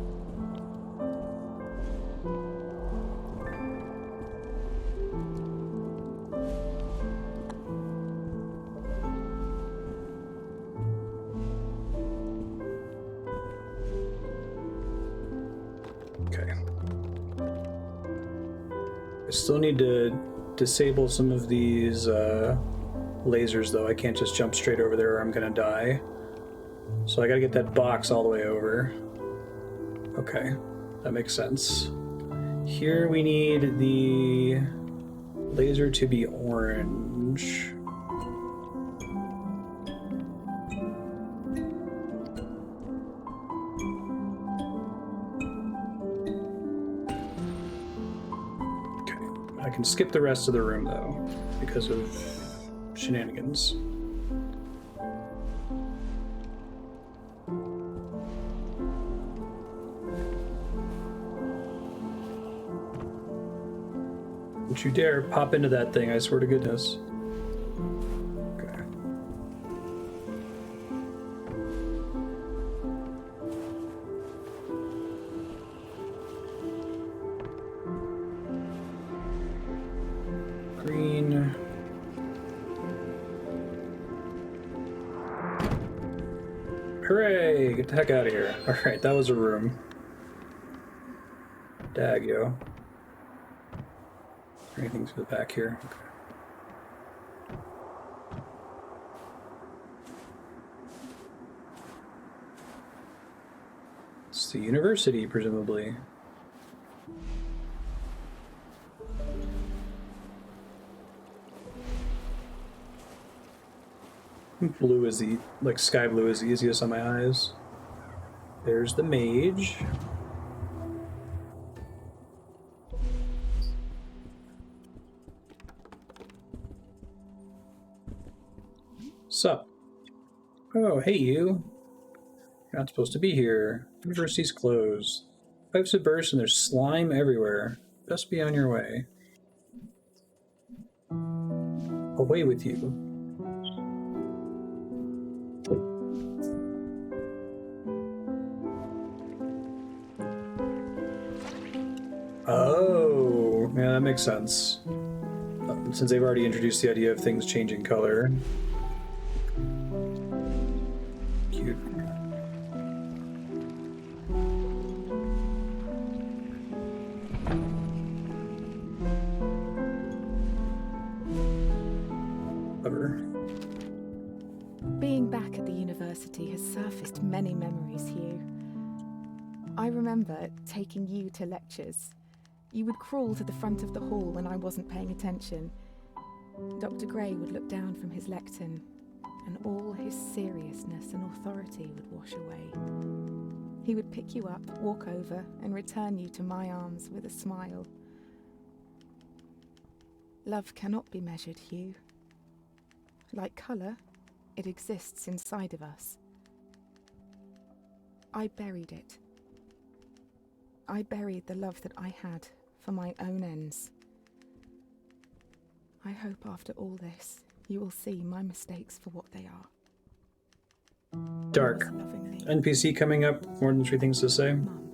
Okay. I still need to disable some of these lasers, though. I can't just jump straight over there or I'm gonna die. So I gotta get that box all the way over. Okay, that makes sense. Here we need the laser to be orange. Okay, I can skip the rest of the room, though, because of shenanigans. Don't you dare pop into that thing, I swear to goodness. Okay. Green. Hooray! Get the heck out of here. Alright, that was a room. Dag, yo. Anything through the back here? Okay. It's the university, presumably. Blue is like sky blue is the easiest on my eyes. There's the mage. Oh, hey you. You're not supposed to be here. University's closed. Pipes have burst and there's slime everywhere. Best be on your way. Away with you. Oh, yeah, that makes sense. Since they've already introduced the idea of things changing color. Cute. Clever. Being back at the university has surfaced many memories, Hugh. I remember taking you to lectures. You would crawl to the front of the hall when I wasn't paying attention. Dr. Gray would look down from his lectern, and all his seriousness and authority would wash away. He would pick you up, walk over, and return you to my arms with a smile. Love cannot be measured, Hugh. Like colour, it exists inside of us. I buried it. I buried the love that I had for my own ends. I hope after all this, you will see my mistakes for what they are. Dark. Lovingly, NPC coming up. More than 3 things to say. Mum.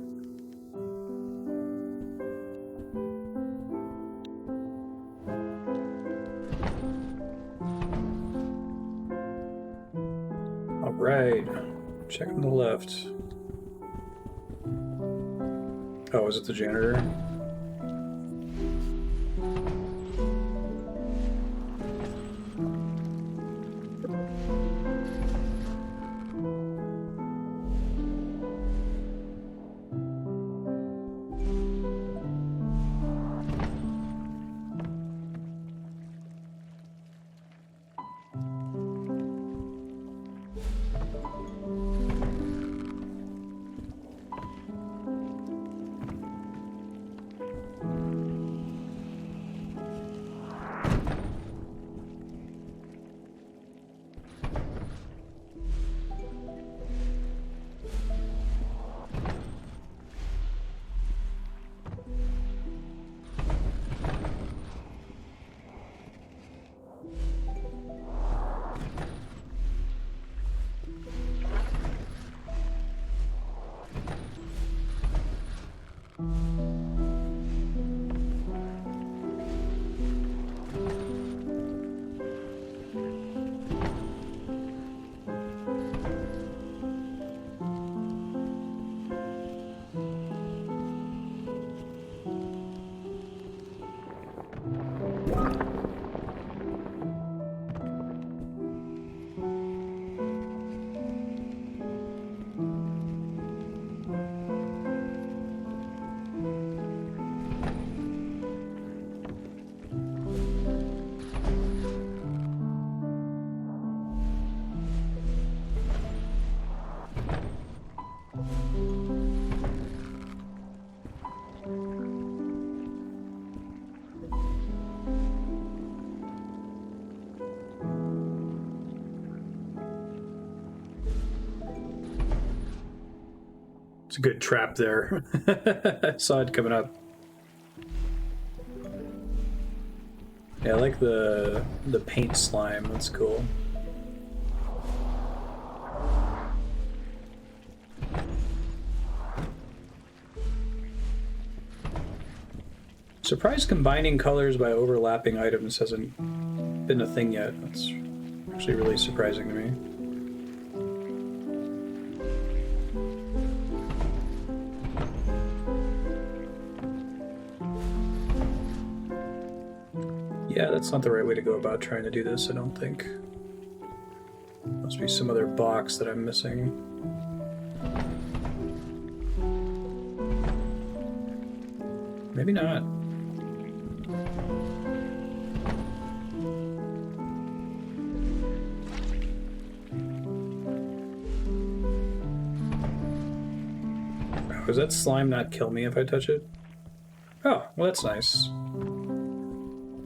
All right. Check on the left. Oh, is it the janitor? It's a good trap there. I saw it coming up. Yeah, I like the paint slime. That's cool. Surprised combining colors by overlapping items hasn't been a thing yet. That's actually really surprising to me. Yeah, that's not the right way to go about trying to do this, I don't think. Must be some other box that I'm missing. Maybe not. Oh, does that slime not kill me if I touch it? Oh, well that's nice.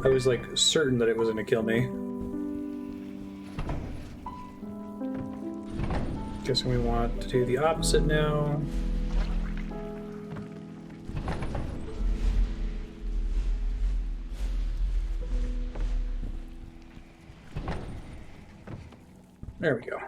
I was like certain that it was gonna kill me. Guessing we want to do the opposite now. There we go.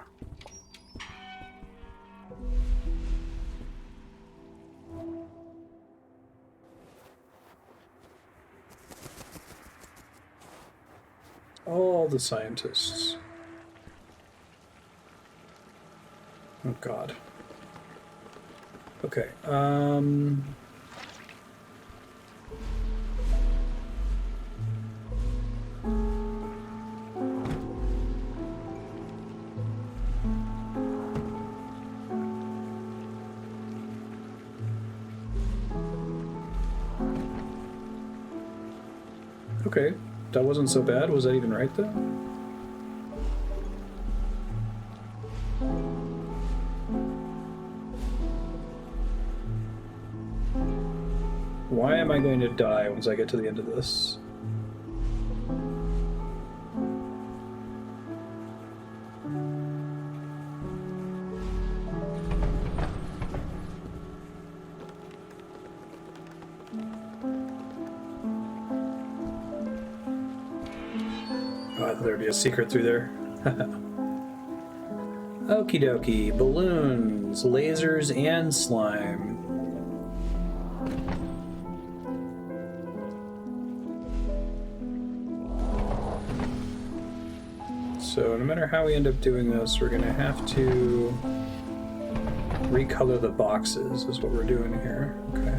All the scientists. Oh God. Okay. Okay, that wasn't so bad. Was that even right, though? Why am I going to die once I get to the end of this? Oh, I thought there'd be a secret through there. Okie dokie. Balloons, lasers, and slime. So no matter how we end up doing this, we're going to have to recolor the boxes is what we're doing here. Okay.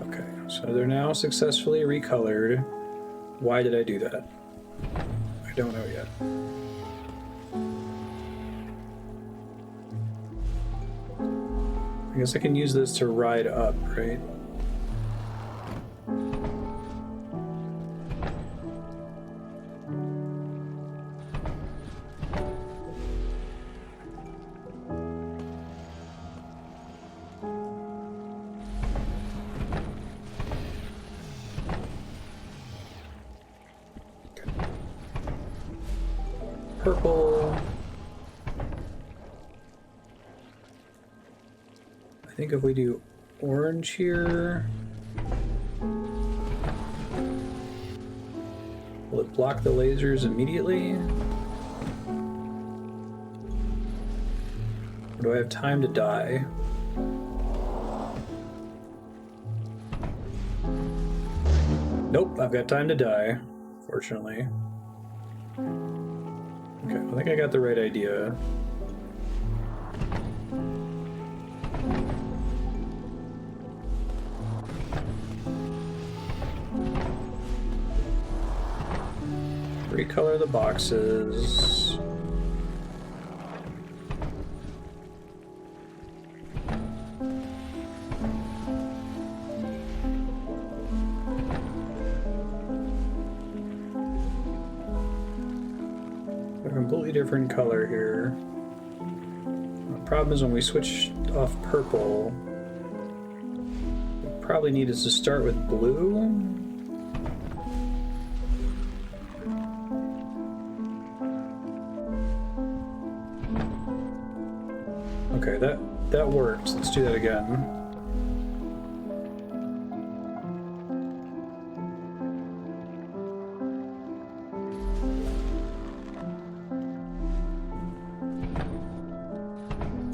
Okay, so they're now successfully recolored. Why did I do that? I don't know yet. I guess I can use this to ride up, right? Okay. Purple. I think if we do orange here, will it block the lasers immediately? Or do I have time to die? Nope, I've got time to die, fortunately. Okay, I think I got the right idea. Recolor the boxes. A completely different color here. The problem is when we switch off purple, we probably need us to start with blue. Okay, that worked. Let's do that again.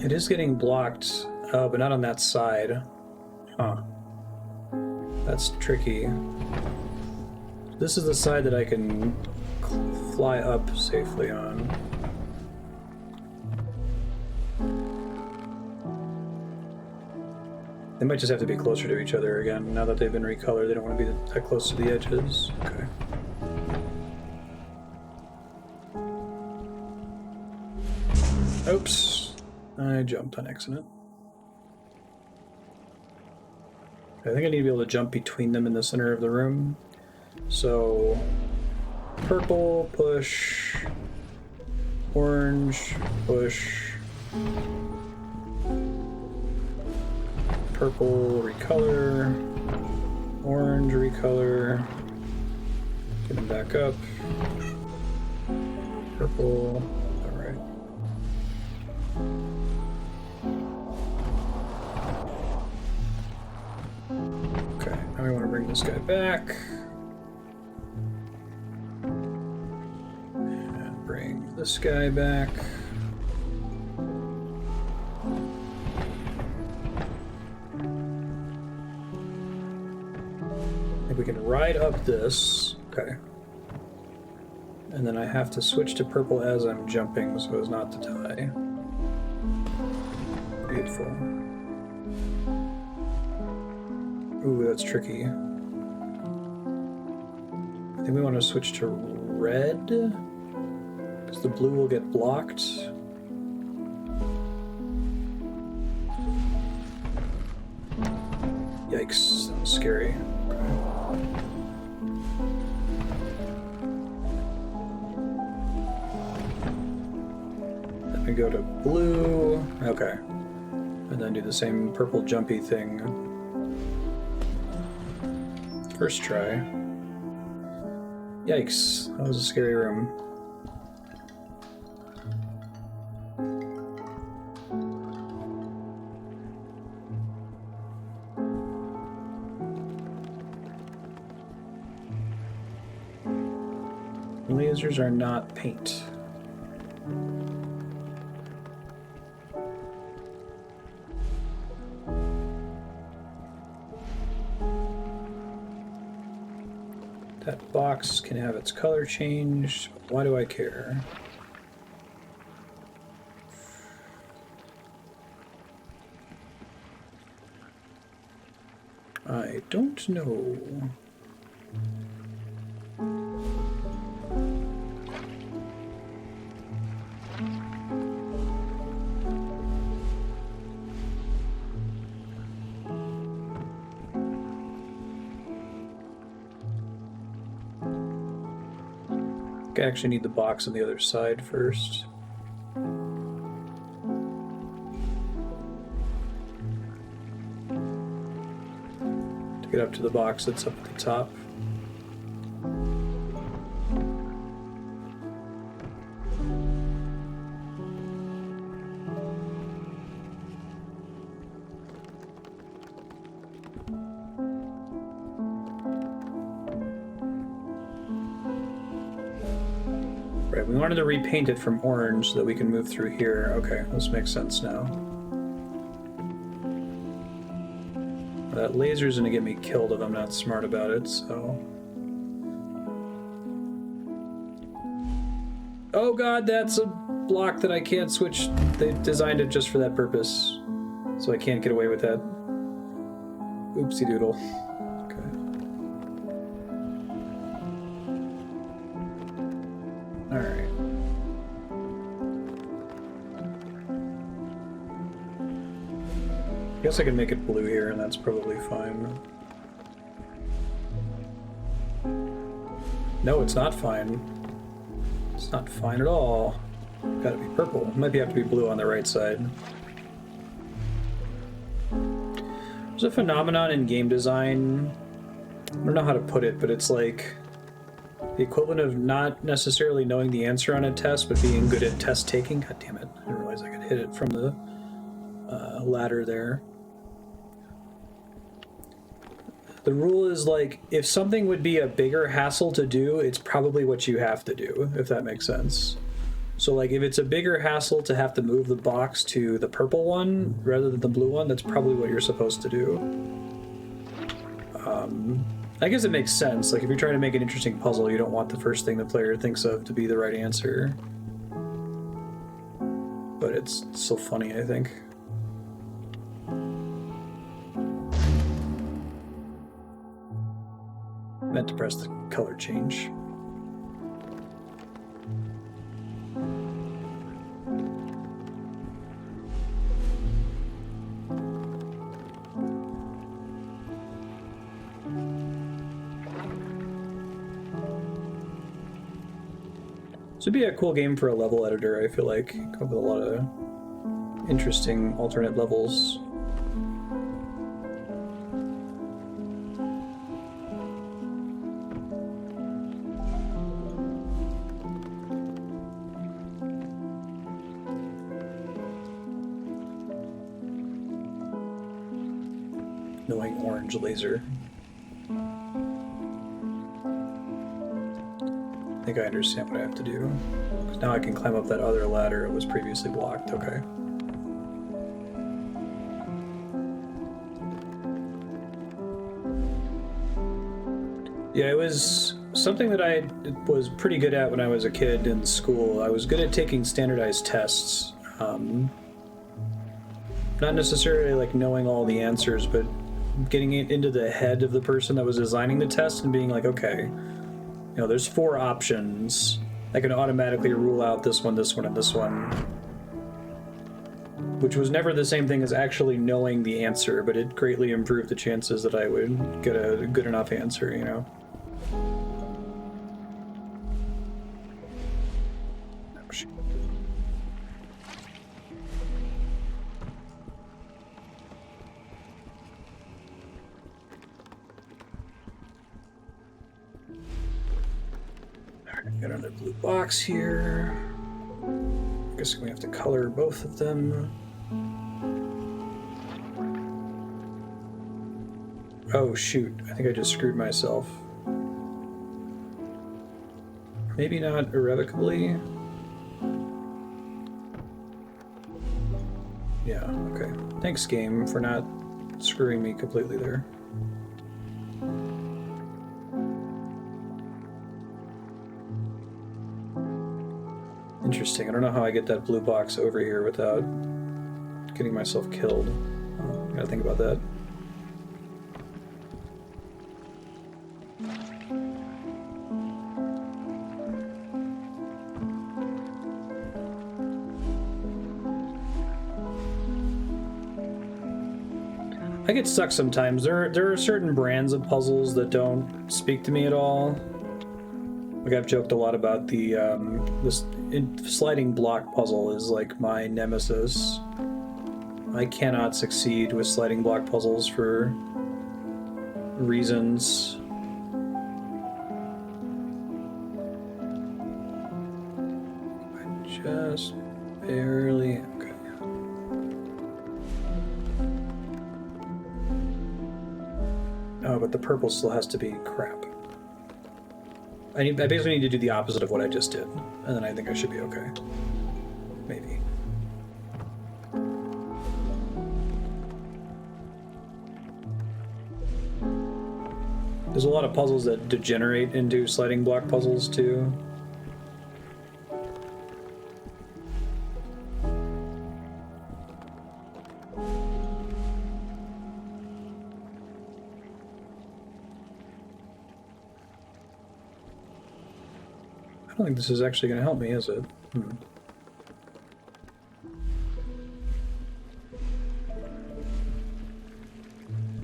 It is getting blocked, but not on that side. Huh. That's tricky. This is the side that I can fly up safely on. They might just have to be closer to each other again. Now that they've been recolored, they don't want to be that close to the edges. Okay. Oops. I jumped on accident. I think I need to be able to jump between them in the center of the room. So, purple, push. Orange, push. Purple, recolor. Orange, recolor. Get them back up. Purple. Alright. Okay, now we want to bring this guy back. And bring this guy back. We can ride up this. Okay. And then I have to switch to purple as I'm jumping so as not to die. Beautiful. Ooh, that's tricky. I think we want to switch to red, because the blue will get blocked. Yikes, that was scary. Then we go to blue. Okay. And then do the same purple jumpy thing. First try. Yikes, that was a scary room. Lasers are not paint. That box can have its color changed. Why do I care? I don't know. I actually need the box on the other side first. To get up to the box that's up at the top. Right, we wanted to repaint it from orange so that we can move through here. Okay, this makes sense now. That laser's gonna get me killed if I'm not smart about it, so... Oh god, that's a block that I can't switch. They designed it just for that purpose, so I can't get away with that. Oopsie doodle. Alright. I guess I can make it blue here, and that's probably fine. No, it's not fine. It's not fine at all. Gotta be purple. Might have to be blue on the right side. There's a phenomenon in game design. I don't know how to put it, but it's like the equivalent of not necessarily knowing the answer on a test, but being good at test taking. God damn it. I didn't realize I could hit it from the ladder there. The rule is like, if something would be a bigger hassle to do, it's probably what you have to do, if that makes sense. So like, if it's a bigger hassle to have to move the box to the purple one rather than the blue one, that's probably what you're supposed to do. I guess it makes sense. Like, if you're trying to make an interesting puzzle, you don't want the first thing the player thinks of to be the right answer. But it's so funny, I think. Meant to press the color change. This would be a cool game for a level editor, I feel like. Come up with a lot of interesting alternate levels. Annoying orange laser. I think I understand what I have to do. 'Cause now I can climb up that other ladder. It was previously blocked. Okay. Yeah, it was something that I was pretty good at when I was a kid in school. I was good at taking standardized tests. Not necessarily like knowing all the answers, but getting it into the head of the person that was designing the test and being like, okay, you know, there's 4 options. I can automatically rule out this one, and this one. Which was never the same thing as actually knowing the answer, but it greatly improved the chances that I would get a good enough answer, you know? Oh, shit. Alright, got another blue box here. I guess we have to color both of them. Oh shoot, I think I just screwed myself. Maybe not irrevocably. Yeah, okay. Thanks, game, for not screwing me completely there. Interesting. I don't know how I get that blue box over here without getting myself killed. Gotta think about that. I get stuck sometimes. There are certain brands of puzzles that don't speak to me at all. Like I've joked a lot about the this sliding block puzzle is like my nemesis. I cannot succeed with sliding block puzzles for reasons. I just barely. Okay. Oh, but the purple still has to be crap. I basically need to do the opposite of what I just did, and then I think I should be okay. Maybe. There's a lot of puzzles that degenerate into sliding block puzzles, too. I don't think this is actually going to help me, is it?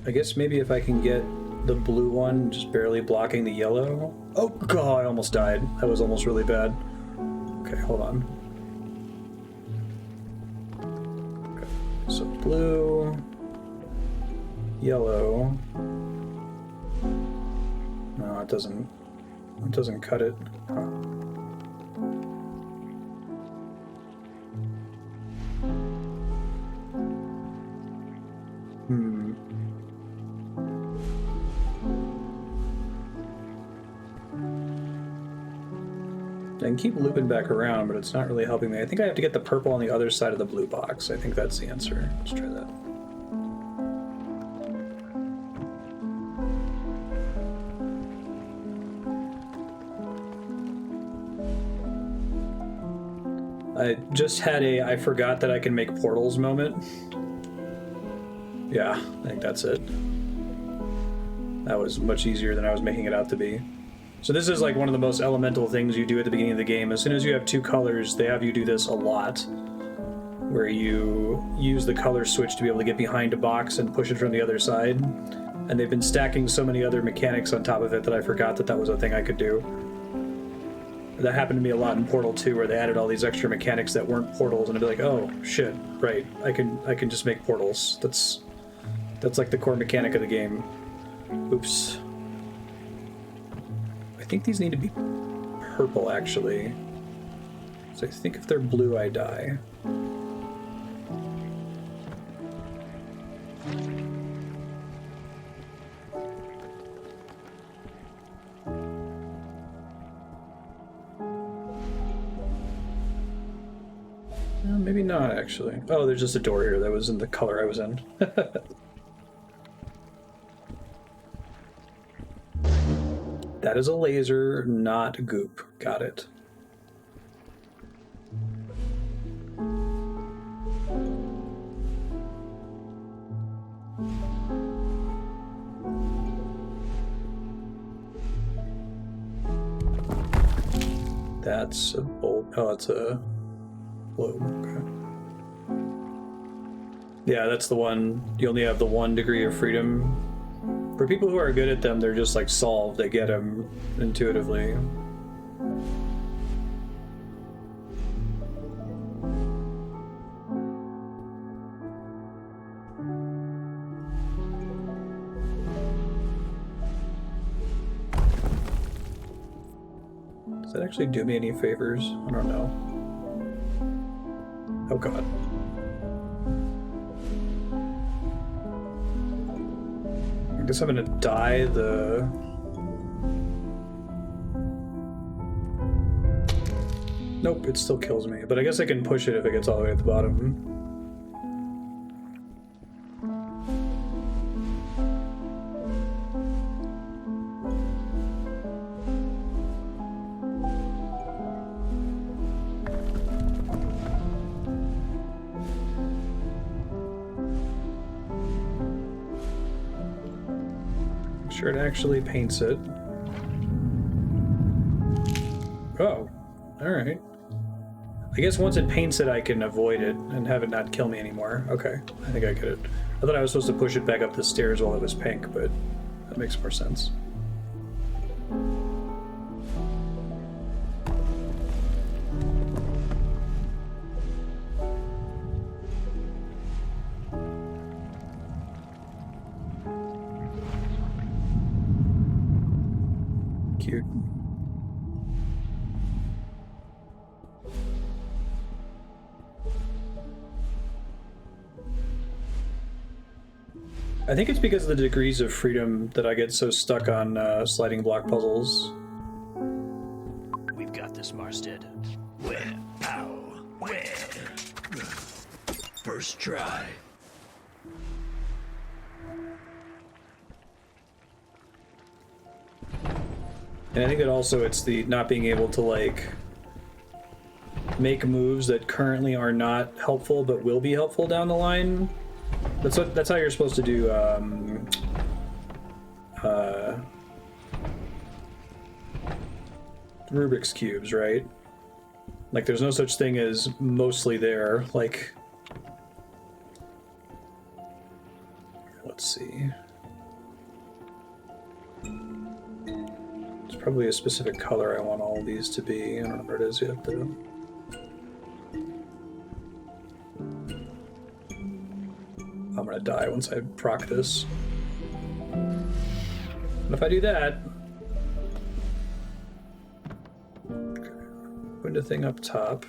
I guess maybe if I can get the blue one just barely blocking the yellow. Oh god, I almost died. That was almost really bad. Okay, hold on. Okay. So blue, yellow. No, it doesn't cut it. Huh. I can keep looping back around, but it's not really helping me. I think I have to get the purple on the other side of the blue box. I think that's the answer. Let's try that. I just had I forgot that I can make portals moment. Yeah, I think that's it. That was much easier than I was making it out to be. So this is like one of the most elemental things you do at the beginning of the game. As soon as you have 2 colors, they have you do this a lot, where you use the color switch to be able to get behind a box and push it from the other side. And they've been stacking so many other mechanics on top of it that I forgot that that was a thing I could do. That happened to me a lot in Portal 2, where they added all these extra mechanics that weren't portals, and I'd be like, oh shit, right, I can just make portals. That's like the core mechanic of the game. Oops. I think these need to be purple, actually. So I think if they're blue, I die. not, actually. Oh, there's just a door here that was in the color I was in. That is a laser, not goop. Got it. That's a bolt. Oh, it's a globe. Okay. Yeah, that's the one. You only have the 1 degree of freedom. For people who are good at them, they're just like solved. They get them intuitively. Does that actually do me any favors? I don't know. Oh god. I guess I'm gonna dye the... Nope, it still kills me. But I guess I can push it if it gets all the way at the bottom. Sure, it actually paints it. Oh, alright. I guess once it paints it, I can avoid it and have it not kill me anymore. Okay, I think I get it. I thought I was supposed to push it back up the stairs while it was pink, but that makes more sense. Cute. I think it's because of the degrees of freedom that I get so stuck on sliding block puzzles. We've got this, Marstead. Where? How? Where? First try. And I think that also it's the not being able to like make moves that currently are not helpful but will be helpful down the line. That's how you're supposed to do Rubik's cubes, right? Like there's no such thing as mostly there. Like, let's see. There's probably a specific color I want all of these to be. I don't know what it is yet though. I'm gonna die once I proc this. And if I do that, window thing up top.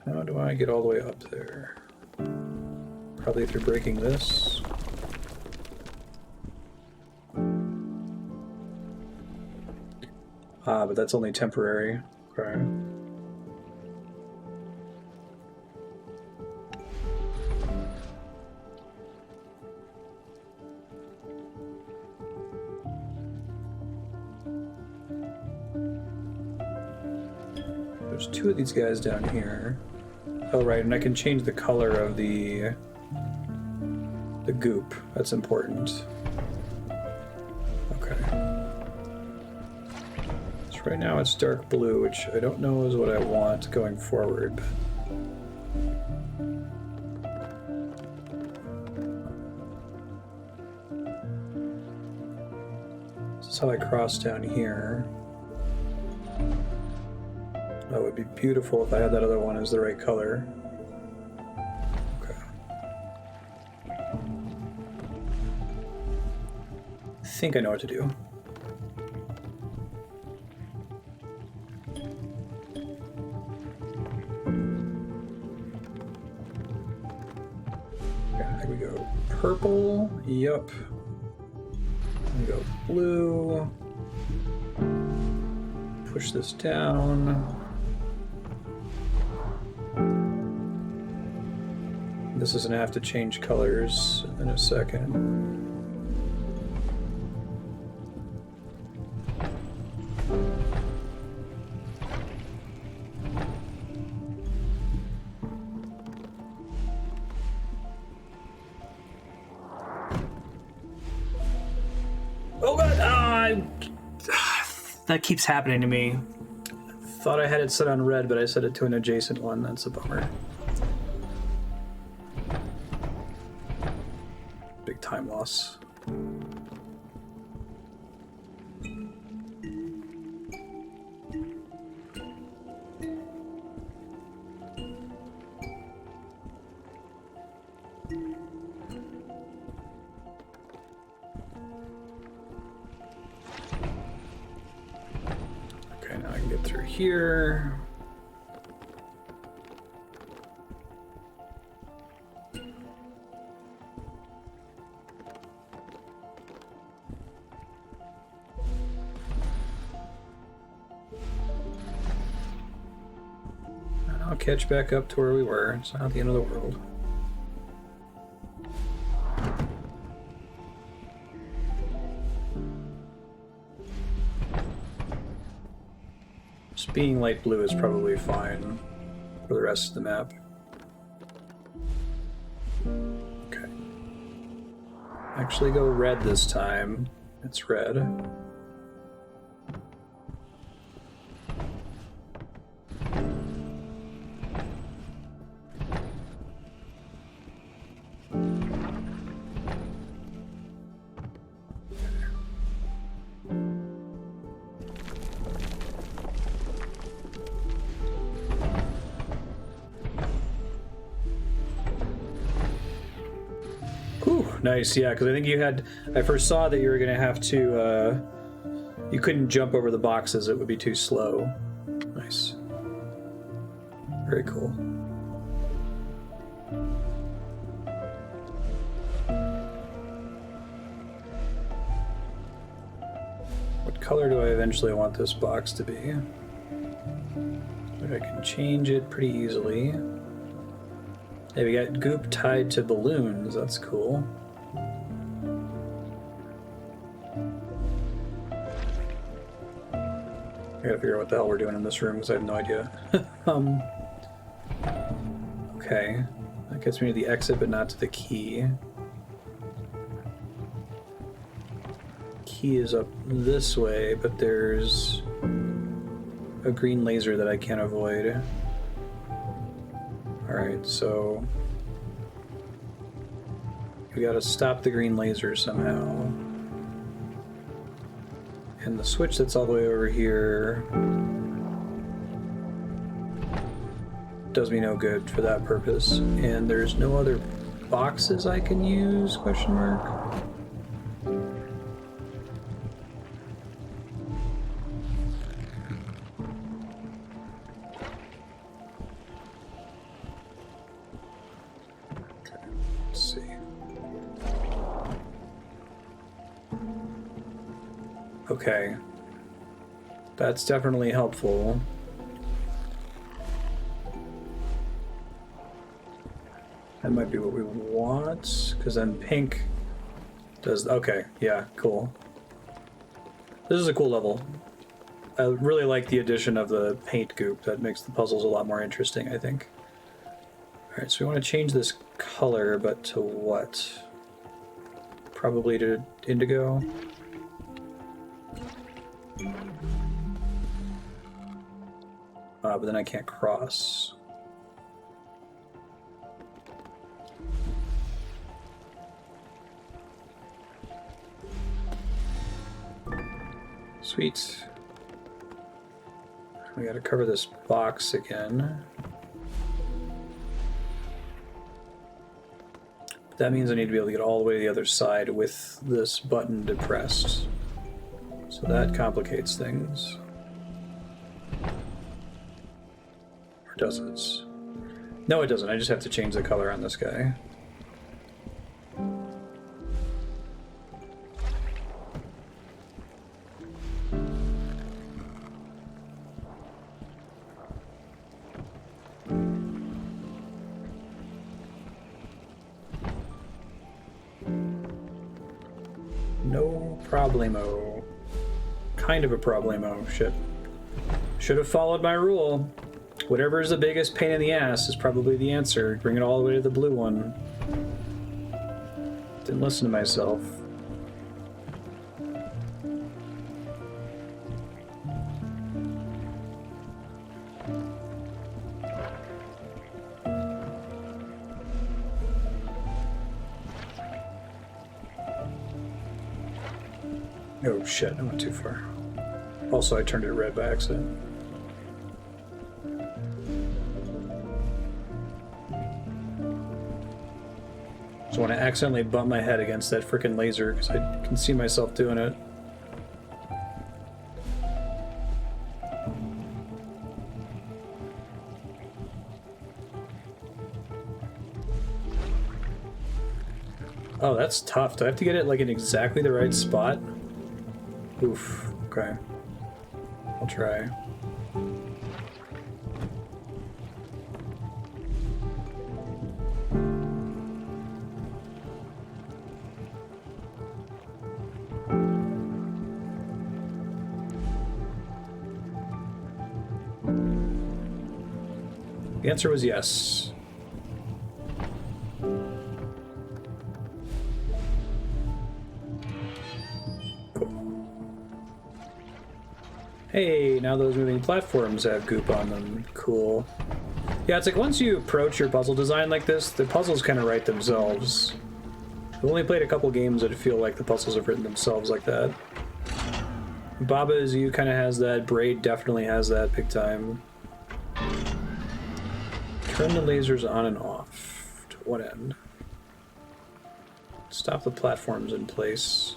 How do I get all the way up there? Probably through breaking this. Ah, but that's only temporary. Okay. There's 2 of these guys down here. Oh, right, and I can change the color of the goop. That's important. Okay. So right now it's dark blue, which I don't know is what I want going forward. This is how I cross down here. That would be beautiful if I had that other one as the right color. Okay. I think I know what to do. Okay, I think we go purple. Yup. We go blue. push this down. This is gonna have to change colors in a second. Oh god! That keeps happening to me. Thought I had it set on red, but I set it to an adjacent one. That's a bummer. Big time loss. Okay, now I can get through here. I'll catch back up to where we were. It's not the end of the world. Just being light blue is probably fine for the rest of the map. Okay. Actually go red this time. It's red. Nice, yeah, because I think you had... I first saw that you were going to have to... you couldn't jump over the boxes, it would be too slow. Nice. Very cool. What color do I eventually want this box to be? I can change it pretty easily. Hey, we got goop tied to balloons, that's cool. I gotta figure out what the hell we're doing in this room because I have no idea. Okay. That gets me to the exit, but not to the key. Key is up this way, but there's a green laser that I can't avoid. Alright, so we gotta stop the green laser somehow. And the switch that's all the way over here does me no good for that purpose. And there's no other boxes I can use, question mark? Okay, let's see. Okay, that's definitely helpful. That might be what we want, because then pink does... Okay, yeah, cool. This is a cool level. I really like the addition of the paint goop. That makes the puzzles a lot more interesting, I think. Alright, so we want to change this color, but to what? Probably to indigo. But then I can't cross. Sweet. We gotta cover this box again. That means I need to be able to get all the way to the other side with this button depressed. So that complicates things. Or does it? No, it doesn't. I just have to change the color on this guy. Problemo. Kind of a problemo. Shit. Should have followed my rule. Whatever is the biggest pain in the ass is probably the answer. Bring it all the way to the blue one. Didn't listen to myself. Oh shit, I went too far. Also, I turned it red by accident. So when I accidentally bump my head against that frickin' laser, because I can see myself doing it. Oh, that's tough. Do I have to get it like in exactly the right spot? Oof. Okay. I'll try. The answer was yes. Hey, now those moving platforms have goop on them. Cool. Yeah, it's like once you approach your puzzle design like this, the puzzles kind of write themselves. I've only played a couple games that feel like the puzzles have written themselves like that. Baba Is You kind of has that. Braid definitely has that big time. Turn the lasers on and off. To what end? Stop the platforms in place.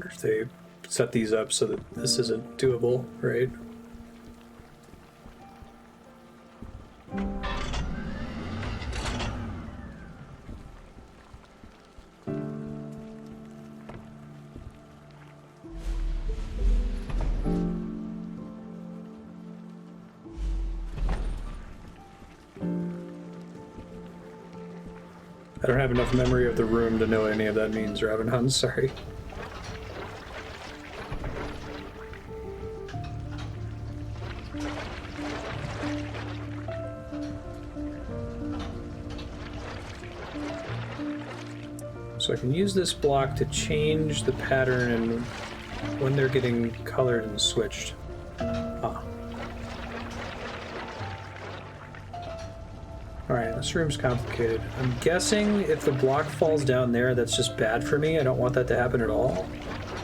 If they set these up so that this isn't doable, right? I don't have enough memory of the room to know what any of that means, Ravenhun, sorry. So I can use this block to change the pattern and when they're getting colored and switched. Ah. Alright, this room's complicated. I'm guessing if the block falls down there, that's just bad for me. I don't want that to happen at all.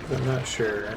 But I'm not sure.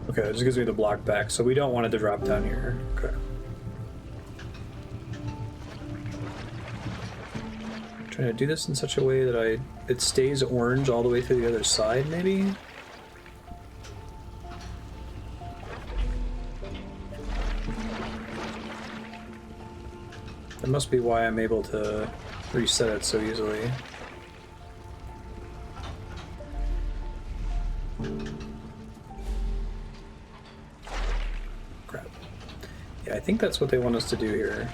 Okay, that just gives me the block back, so we don't want it to drop down here. Okay. I'm trying to do this in such a way that it stays orange all the way through the other side, maybe? That must be why I'm able to reset it so easily. Yeah, I think that's what they want us to do here.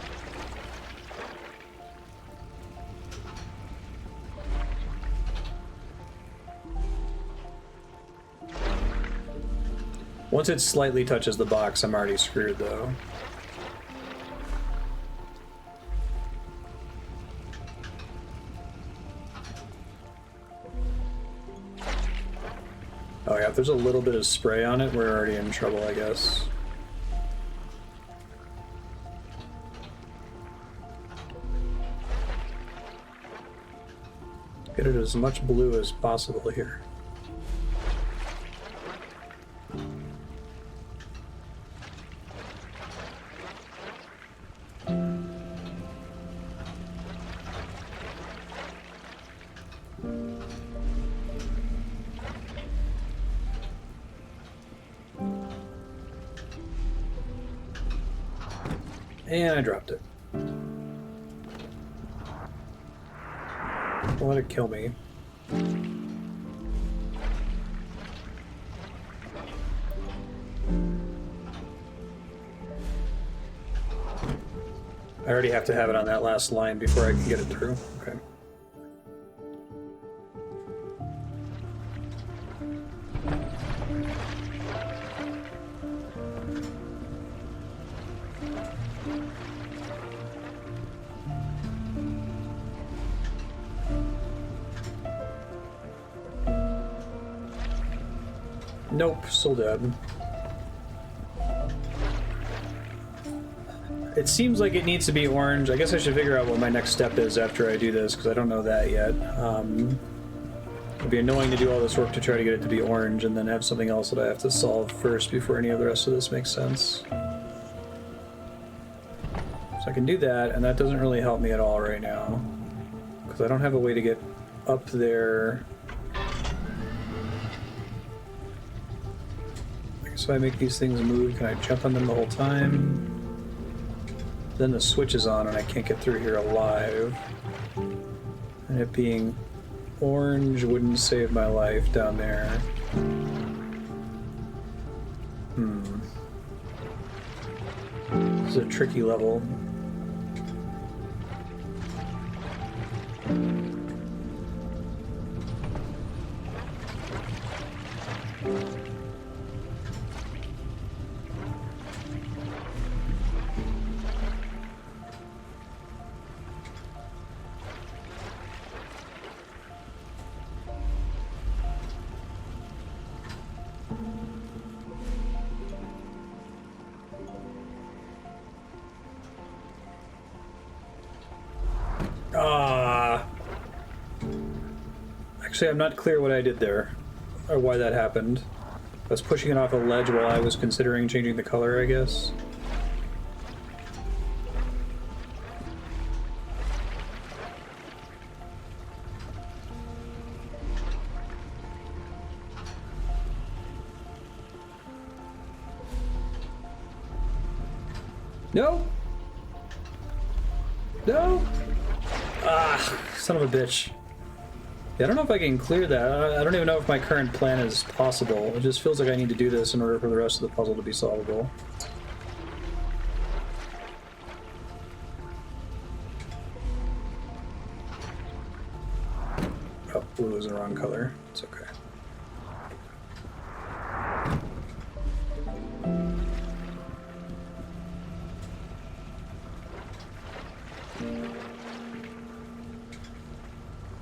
Once it slightly touches the box, I'm already screwed, though. Oh yeah, if there's a little bit of spray on it, we're already in trouble, I guess. Get it as much blue as possible here. And I dropped it. Don't let it kill me. I already have to have it on that last line before I can get it through. Okay. Nope, still dead. It seems like it needs to be orange. I guess I should figure out what my next step is after I do this, because I don't know that yet. It'd be annoying to do all this work to try to get it to be orange and then have something else that I have to solve first before any of the rest of this makes sense. So I can do that, and that doesn't really help me at all right now, because I don't have a way to get up there. So if I make these things move, can I jump on them the whole time? Then the switch is on and I can't get through here alive. And it being orange wouldn't save my life down there. This is a tricky level. Actually, I'm not clear what I did there, or why that happened. I was pushing it off a ledge while I was considering changing the color, I guess. No! No! Ah, son of a bitch. Yeah, I don't know if I can clear that. I don't even know if my current plan is possible. It just feels like I need to do this in order for the rest of the puzzle to be solvable. Oh, blue is the wrong color. It's okay.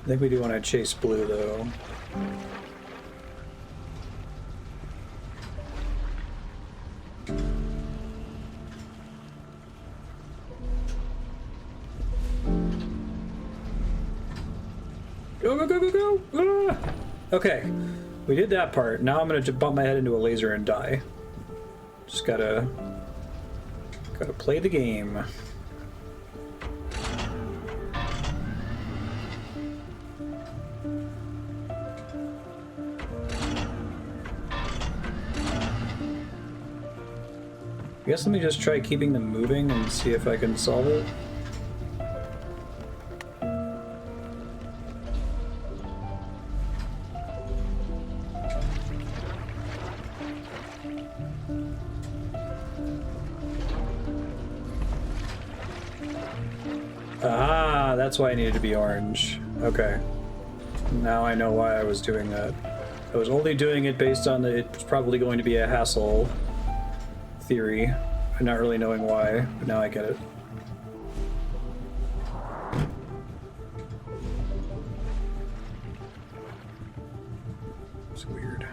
I think we do want to chase blue, though. Go, go, go, go, go! Ah! Okay, we did that part. Now I'm gonna bump my head into a laser and die. Just gotta play the game. I guess let me just try keeping them moving and see if I can solve it. Ah, that's why I needed to be orange. Okay. Now I know why I was doing that. I was only doing it based on it's probably going to be a hassle theory, and not really knowing why, but now I get it. It's weird.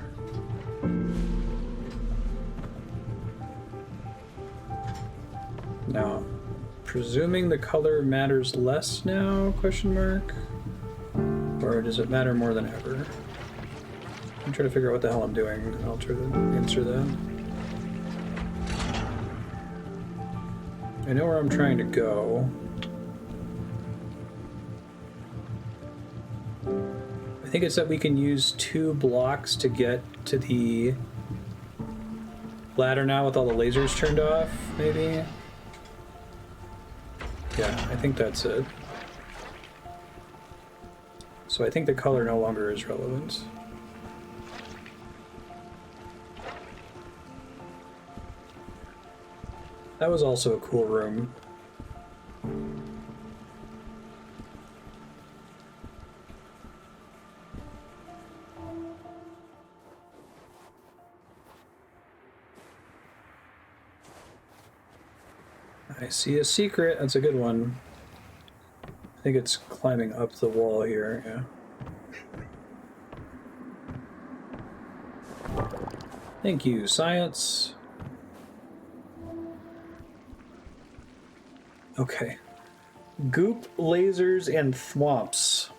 Now, presuming the color matters less now, question mark? Or does it matter more than ever? I'm trying to figure out what the hell I'm doing, and I'll try to answer that. I know where I'm trying to go. I think it's that we can use 2 blocks to get to the ladder now with all the lasers turned off, maybe? Yeah, I think that's it. So I think the color no longer is relevant. That was also a cool room. I see a secret. That's a good one. I think it's climbing up the wall here, yeah. Thank you, science. Okay. Goop, lasers, and thwomps.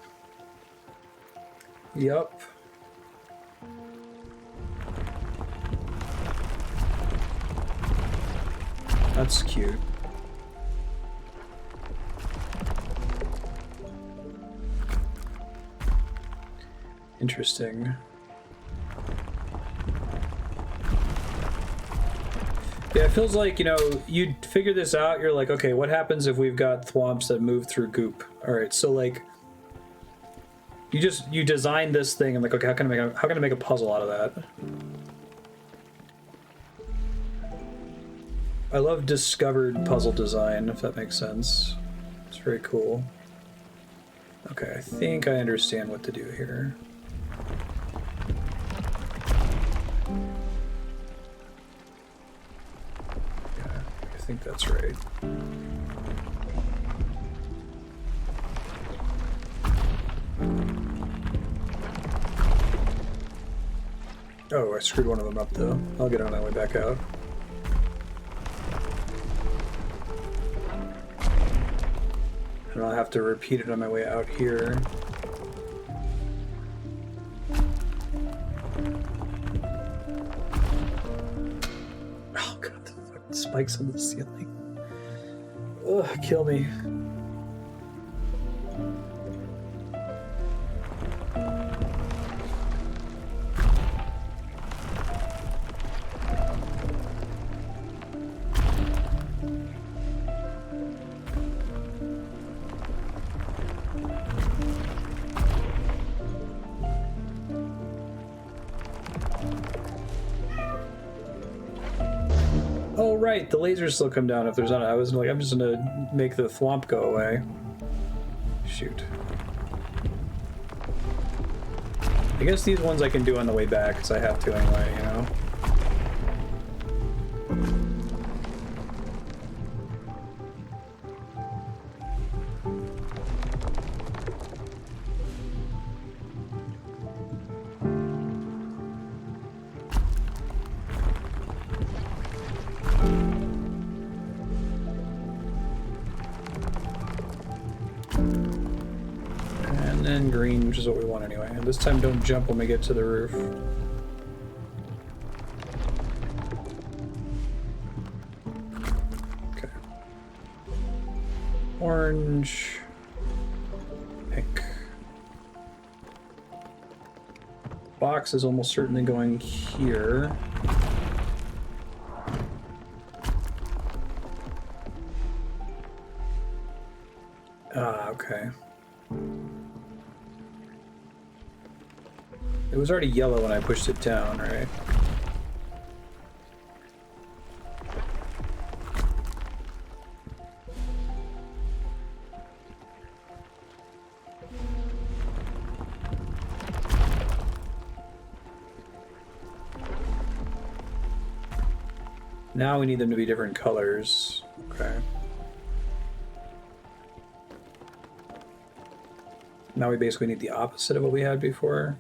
Yup. That's cute. Interesting. Yeah, it feels like, you know, you figure this out, you're like, okay, what happens if we've got thwomps that move through goop? Alright, so like you design this thing and like, okay, how can I make a puzzle out of that? I love discovered puzzle design, if that makes sense. It's very cool. Okay, I think I understand what to do here. I think that's right. Oh, I screwed one of them up though. I'll get on my way back out. And I'll have to repeat it on my way out here. Oh god, the fucking spikes on the ceiling. Ugh, kill me. Oh right, the lasers still come down if there's not. I was like, I'm just gonna make the thwomp go away. Shoot. I guess these ones I can do on the way back, because I have to anyway, you know? And green, which is what we want anyway. And this time don't jump when we get to the roof. Okay. Orange. Pink. Box is almost certainly going here. Ah, okay. It was already yellow when I pushed it down, right? Now we need them to be different colors. Okay. Now we basically need the opposite of what we had before.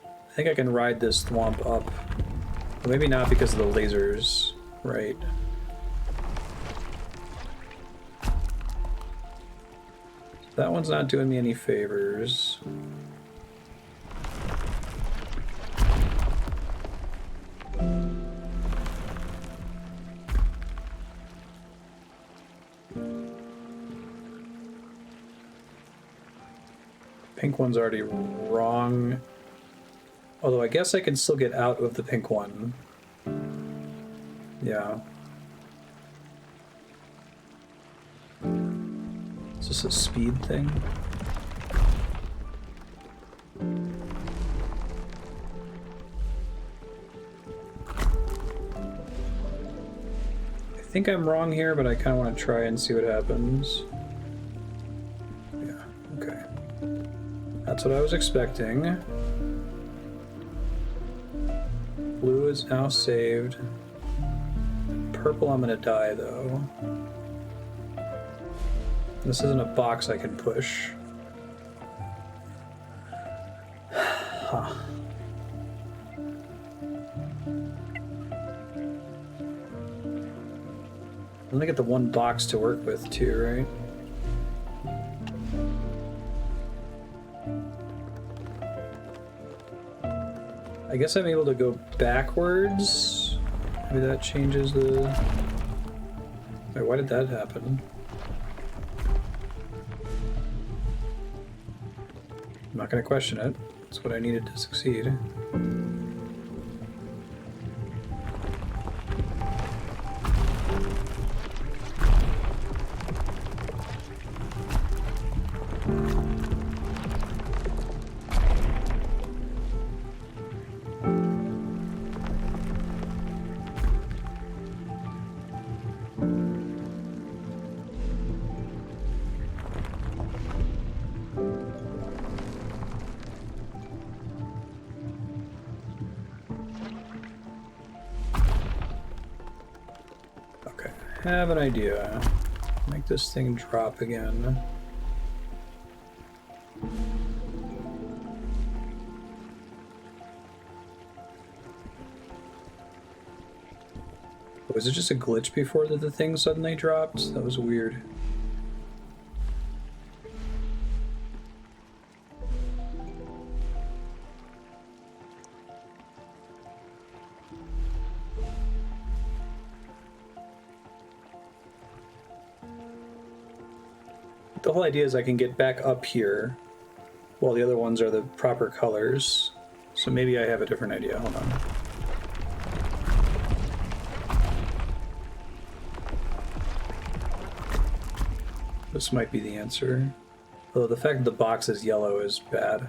I think I can ride this thwomp up. Well, maybe not because of the lasers, right? That one's not doing me any favors. Pink one's already wrong. Although I guess I can still get out of the pink one. Yeah. Is this a speed thing? I think I'm wrong here, but I kind of want to try and see what happens. Yeah, okay. That's what I was expecting. Blue is now saved. Purple, I'm gonna die though. This isn't a box I can push. Huh. I'm gonna get the one box to work with too, right? I guess I'm able to go backwards. Maybe that changes the... Wait, why did that happen? I'm not going to question it. That's what I needed to succeed. Have an idea. Make this thing drop again. Was it just a glitch before that the thing suddenly dropped? That was weird. The whole idea is I can get back up here while the other ones are the proper colors. So maybe I have a different idea. Hold on. This might be the answer. Although the fact that the box is yellow is bad.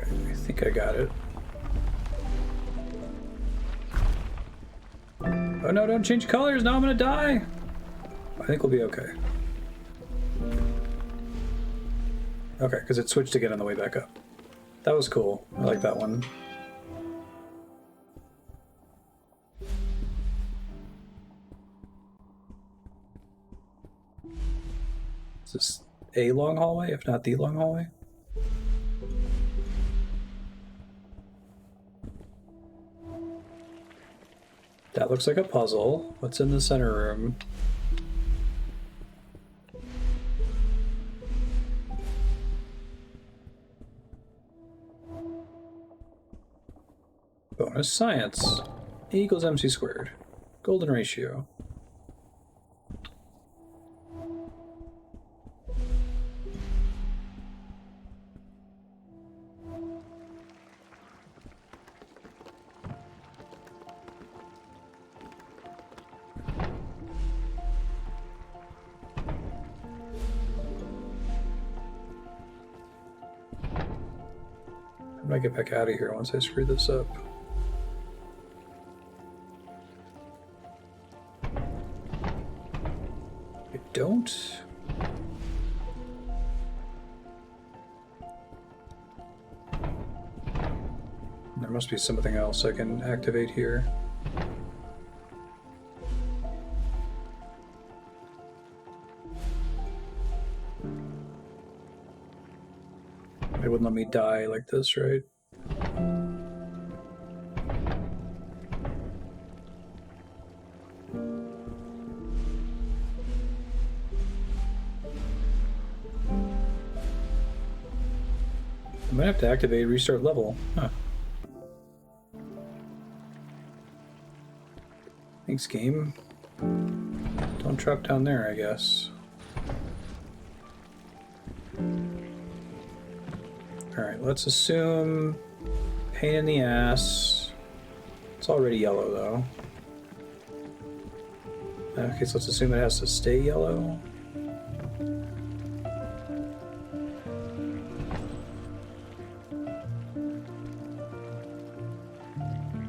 I think I got it. Oh no, don't change colors! Now I'm gonna die! I think we'll be okay. Okay, because it switched again on the way back up. That was cool. I like that one. Is this a long hallway, if not the long hallway? That looks like a puzzle. What's in the center room? Bonus science. A equals MC squared. Golden ratio. How do I get back out of here once I screw this up? I don't. There must be something else I can activate here. It wouldn't let me die like this, right? I might have to activate restart level. Huh. Thanks, game. Don't drop down there, I guess. Alright, let's assume pain in the ass. It's already yellow, though. Okay, so let's assume it has to stay yellow.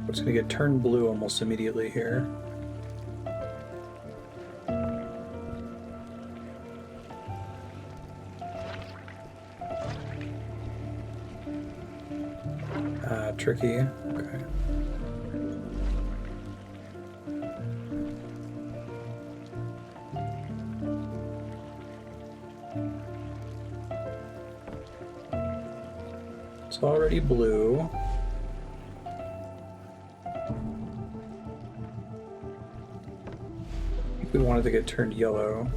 It's going to get turned blue almost immediately here. Tricky. Okay. It's already blue. We wanted to get turned yellow.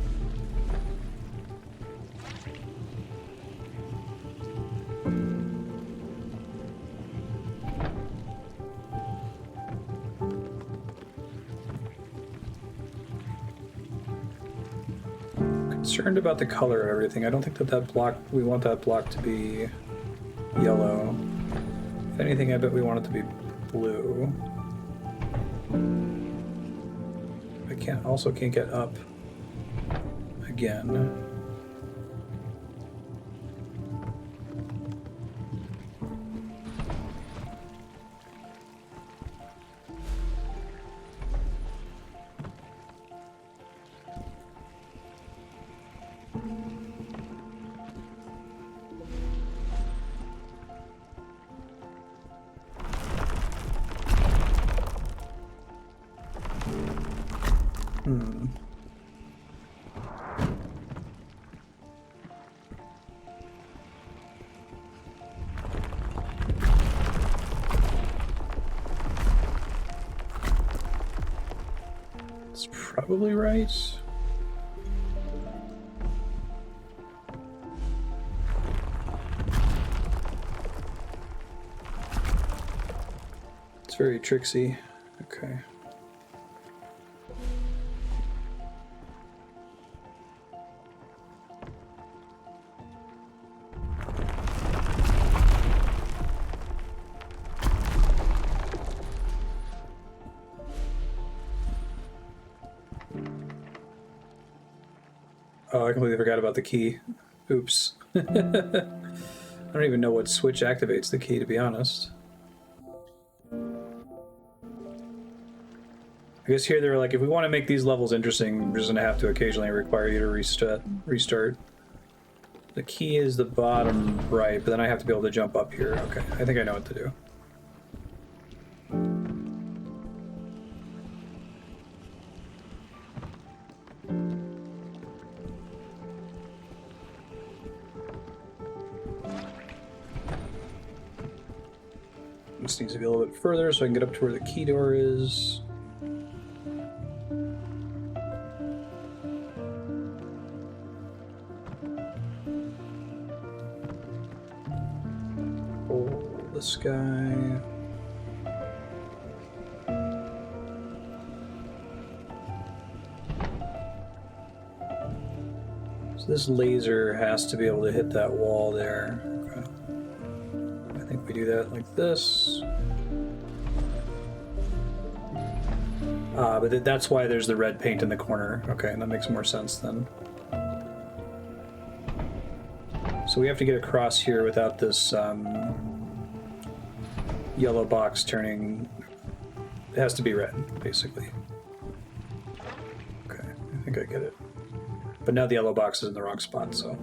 Concerned about the color of everything. I don't think that block, we want that block to be yellow. If anything, I bet we want it to be blue. Also can't get up again. It's probably right. It's very tricksy. Okay. Oh, I completely forgot about the key. Oops. I don't even know what switch activates the key, to be honest. I guess here they're like, if we want to make these levels interesting, we're just going to have to occasionally require you to restart. The key is the bottom right, but then I have to be able to jump up here. Okay, I think I know what to do. This needs to be a little bit further so I can get up to where the key door is. Pull this guy. So this laser has to be able to hit that wall there. Okay. I think we do that like this. But that's why there's the red paint in the corner. Okay, and that makes more sense then. So we have to get across here without this yellow box turning. It has to be red, basically. Okay, I think I get it. But now the yellow box is in the wrong spot, so.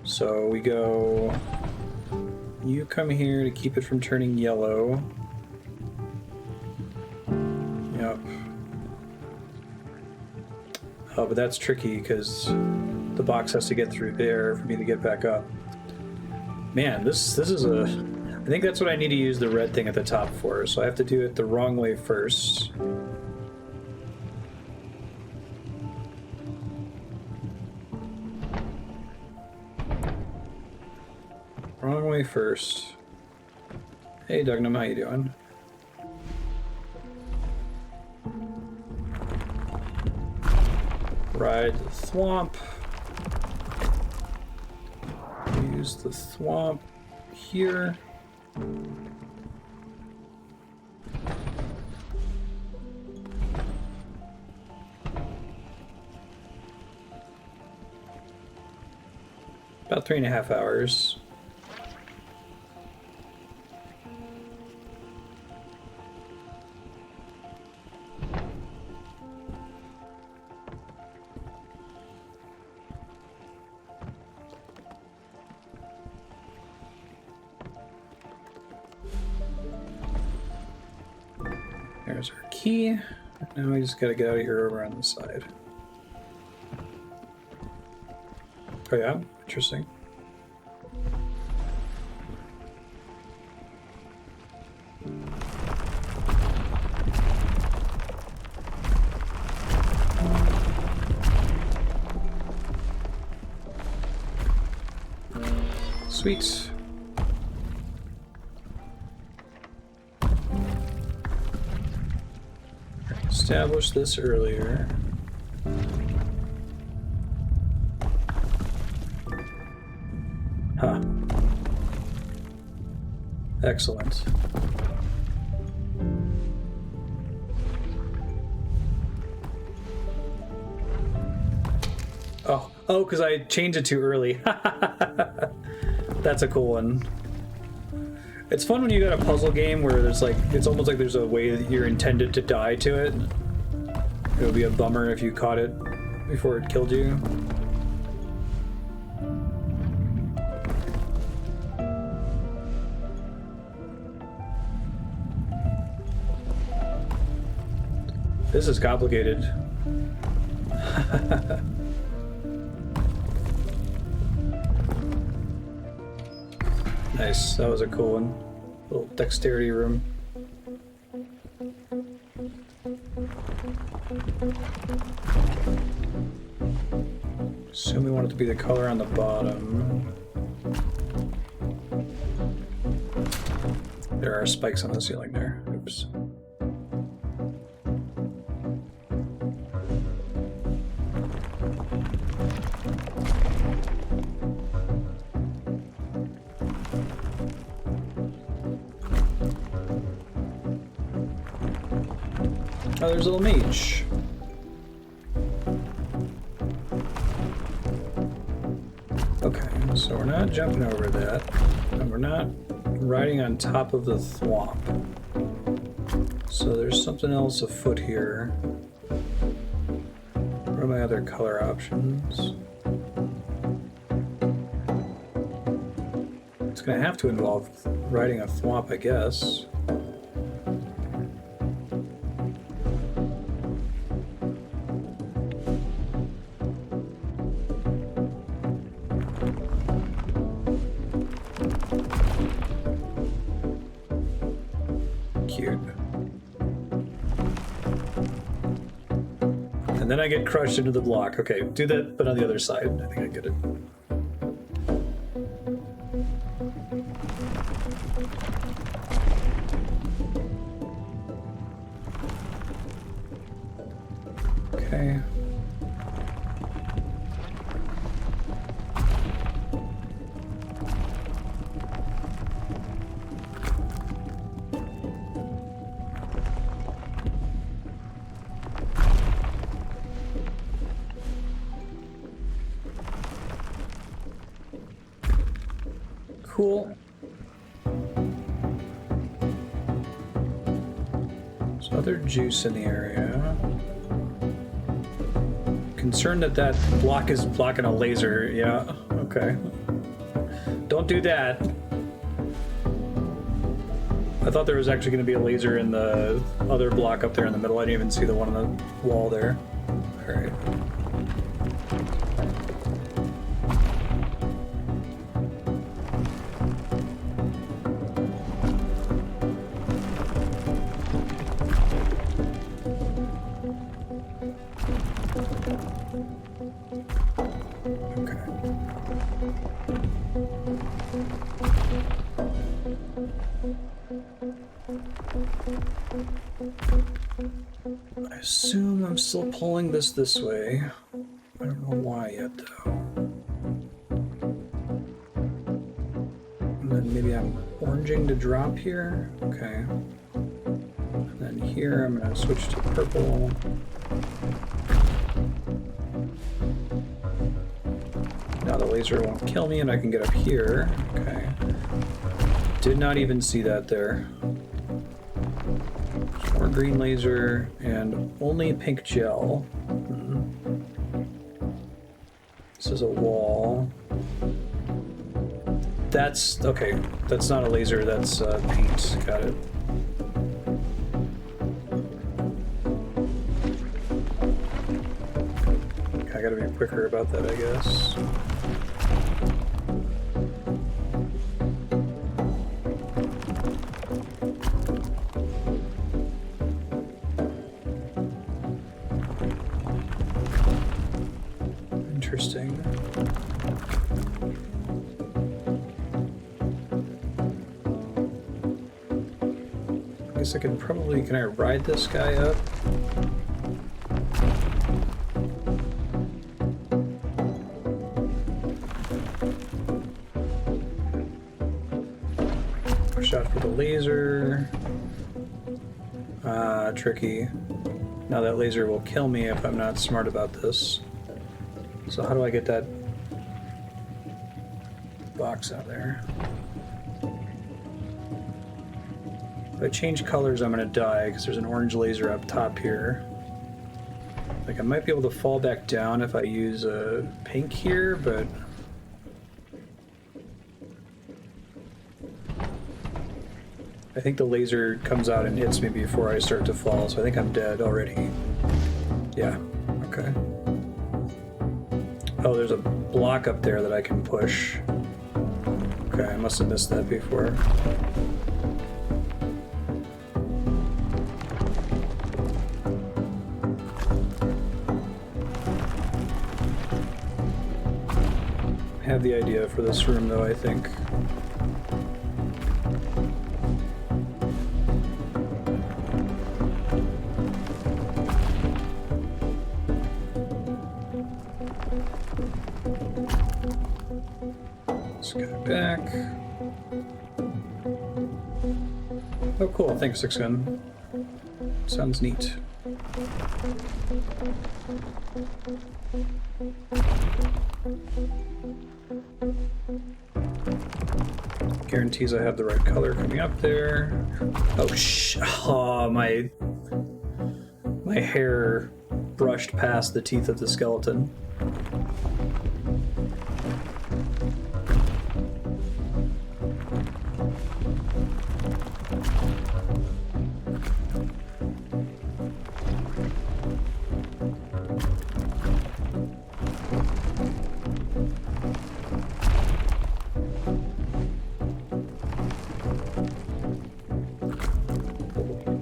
So we go You come here to keep it from turning yellow. Yep. Oh, but that's tricky because the box has to get through there for me to get back up. Man, this is a... I think that's what I need to use the red thing at the top for, so I have to do it the wrong way first. Wrong way first. Hey, Dugnum, how you doing? Ride the thwomp. Use the thwomp here. About 3.5 hours. There's our key. Now we just gotta get out of here over on the side. Oh yeah, interesting. Sweet. Established this earlier. Huh. Excellent. Oh, because I changed it too early. That's a cool one. It's fun when you got a puzzle game where there's like, it's almost like there's a way that you're intended to die to it. It would be a bummer if you caught it before it killed you. This is complicated. Nice, that was a cool one. Little dexterity room. Assume we want it to be the color on the bottom. There are spikes on the ceiling there. Oops. Oh, there's a little mage. Okay, so we're not jumping over that, and we're not riding on top of the thwomp. So there's something else afoot here. What are my other color options? It's gonna have to involve riding a thwomp, I guess. And then I get crushed into the block. Okay, do that, but on the other side. I think I get it. Okay. Cool. There's other juice in the area. Concerned that that block is blocking a laser. Yeah, okay. Don't do that. I thought there was actually going to be a laser in the other block up there in the middle. I didn't even see the one on the wall there. Alright. I assume I'm still pulling this way. I don't know why yet, though. And then maybe I'm oranging to drop here. Okay. And then here I'm going to switch to purple. Now the laser won't kill me and I can get up here. Okay. Did not even see that there. More green laser and only pink gel. This is a wall. That's okay. That's not a laser, that's paint. Got it. I gotta be quicker about that, I guess. Interesting. I guess I can probably, can I ride this guy up? Shot for the laser. Tricky. Now that laser will kill me if I'm not smart about this. So how do I get that box out there? If I change colors, I'm gonna die because there's an orange laser up top here. Like I might be able to fall back down if I use a pink here, but I think the laser comes out and hits me before I start to fall, so I think I'm dead already. Yeah, okay. Oh, there's a block up there that I can push. Okay, I must have missed that before. I have the idea for this room though, I think. Back. Oh, cool. Thanks, Six Gun. Sounds neat. Guarantees I have the right color coming up there. Oh, oh, my hair brushed past the teeth of the skeleton.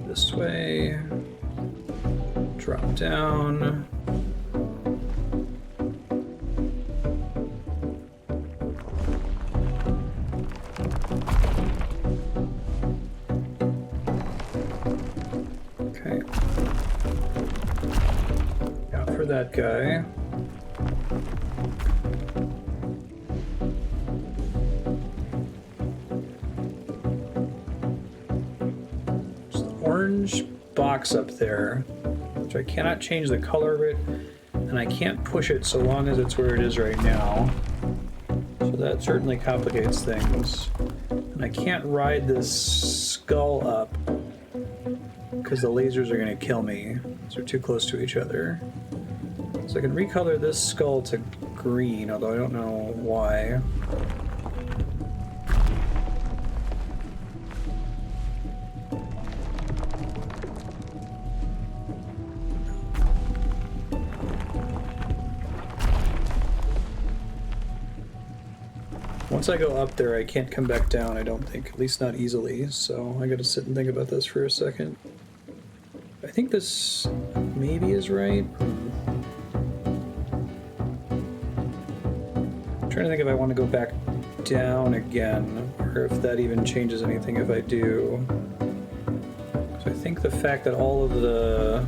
This way. Drop down. Okay. Out for that guy. Orange box up there, which I cannot change the color of it, and I can't push it so long as it's where it is right now. So that certainly complicates things. And I can't ride this skull up because the lasers are going to kill me. They're too close to each other. So I can recolor this skull to green, although I don't know why. Once I go up there, I can't come back down, I don't think. At least not easily, so I gotta sit and think about this for a second. I think this maybe is right. I'm trying to think if I want to go back down again, or if that even changes anything if I do. So I think the fact that all of the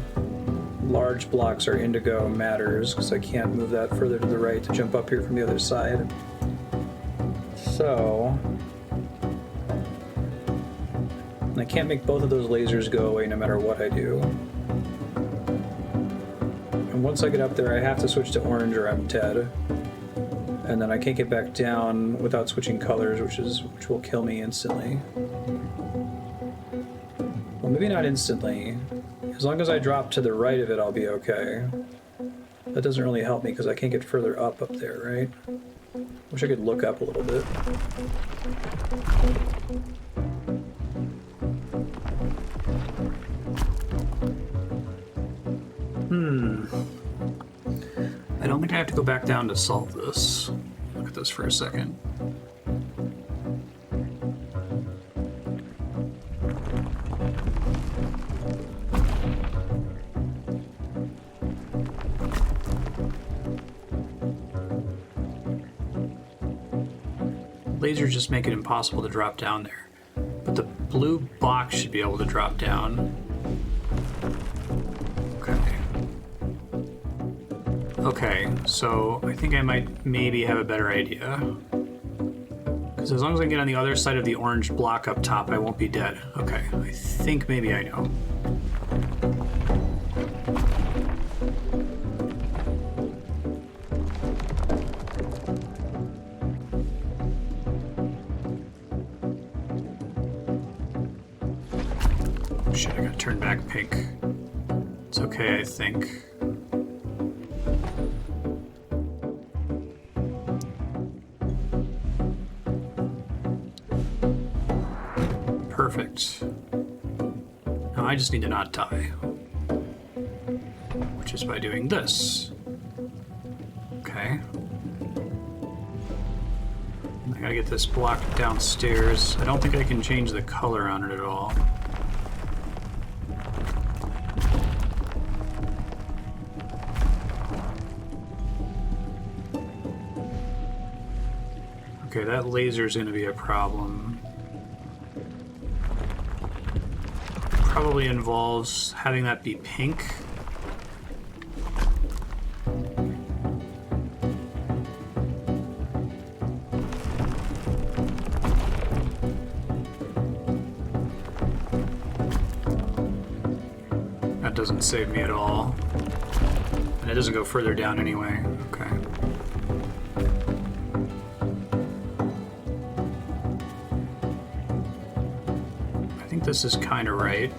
large blocks are indigo matters, because I can't move that further to the right to jump up here from the other side. So I can't make both of those lasers go away no matter what I do. And once I get up there, I have to switch to orange or I'm dead. And then I can't get back down without switching colors, which will kill me instantly. Well, maybe not instantly. As long as I drop to the right of it, I'll be okay. That doesn't really help me because I can't get further up there, right? Wish I could look up a little bit. I don't think I have to go back down to solve this. Look at this for a second. Lasers just make it impossible to drop down there. But the blue box should be able to drop down. Okay, so I think I might maybe have a better idea. Because as long as I can get on the other side of the orange block up top, I won't be dead. Okay, I think maybe I know. Shit, I gotta turn back pink. It's okay, I think. Perfect. Now I just need to not die. Which is by doing this. Okay. I gotta get this block downstairs. I don't think I can change the color on it at all. Okay, that laser is going to be a problem. Probably involves having that be pink. That doesn't save me at all. And it doesn't go further down anyway. Okay. This is kind of right.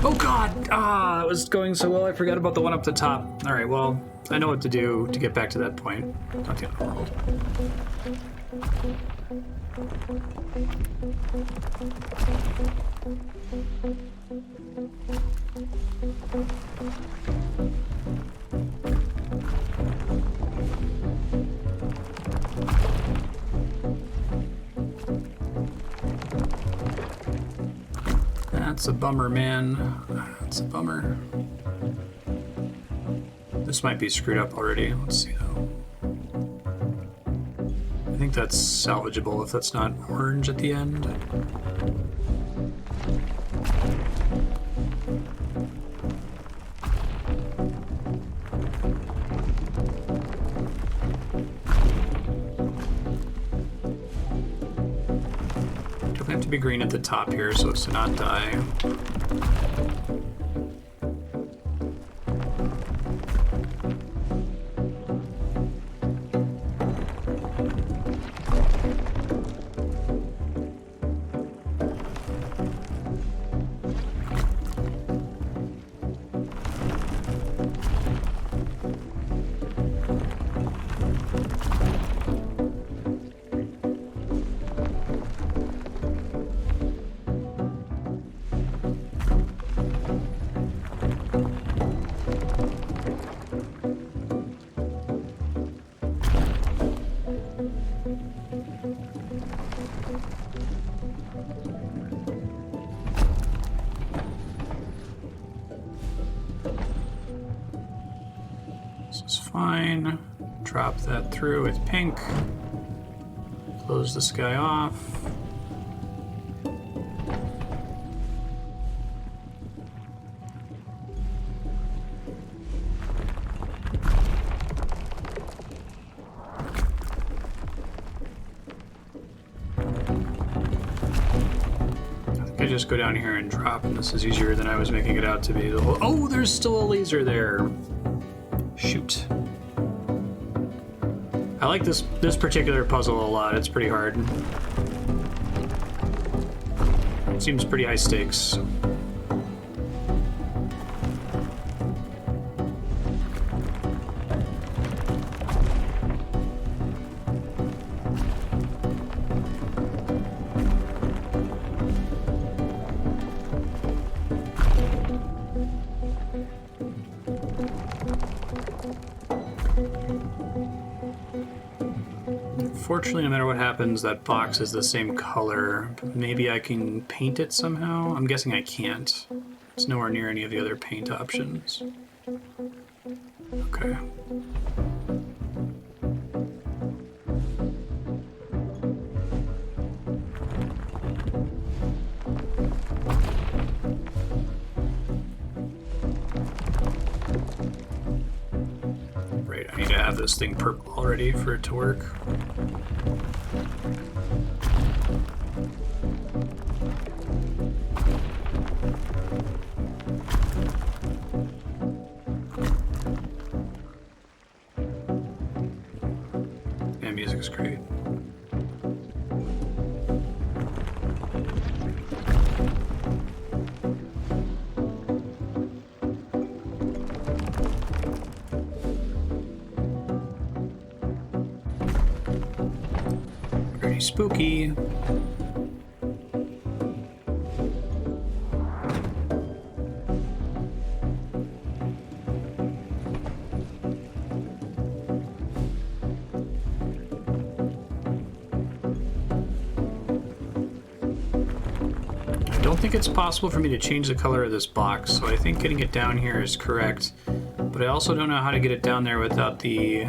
Oh god! Ah, that was going so well I forgot about the one up the top. Alright, well, I know what to do to get back to that point. Not the end of the world. That's a bummer, man. That's a bummer. This might be screwed up already. Let's see, though. I think that's salvageable if that's not orange at the end. Definitely have to be green at the top here so as to not die. fine. Drop that through with pink. Close this guy off. I just go down here and drop, and this is easier than I was making it out to be. Oh, there's still a laser there. Shoot. I like this particular puzzle a lot. It's pretty hard. It seems pretty high stakes. Fortunately, no matter what happens, that box is the same color. Maybe I can paint it somehow? I'm guessing I can't. It's nowhere near any of the other paint options. Okay. Right, I need to have this thing purple already for it to work. Yeah, music's great. Pretty spooky. I don't think it's possible for me to change the color of this box, so I think getting it down here is correct. But I also don't know how to get it down there without the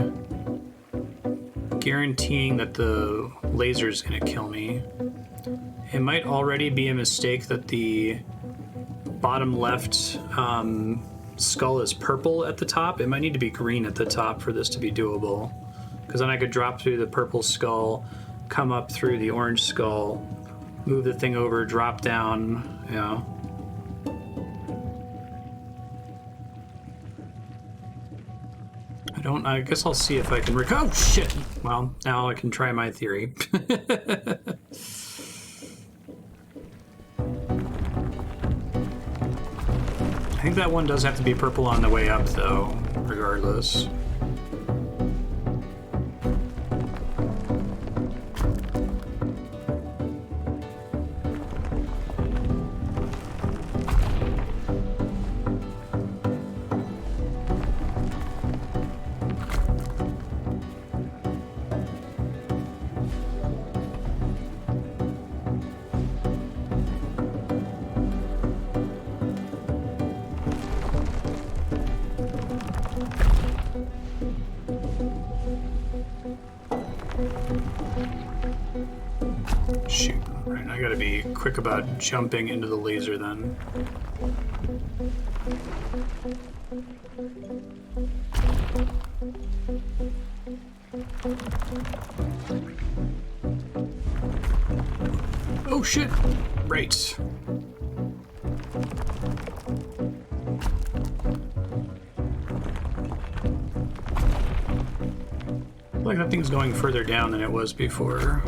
guaranteeing that the laser is going to kill me. It might already be a mistake that the bottom left skull is purple at the top. It might need to be green at the top for this to be doable. Because then I could drop through the purple skull, come up through the orange skull, move the thing over, drop down, you know. I guess I'll see if I can oh shit! Well, now I can try my theory. I think that one does have to be purple on the way up though, regardless. Shoot. Right, I gotta be quick about jumping into the laser then. Oh shit! Right. I feel like that thing's going further down than it was before.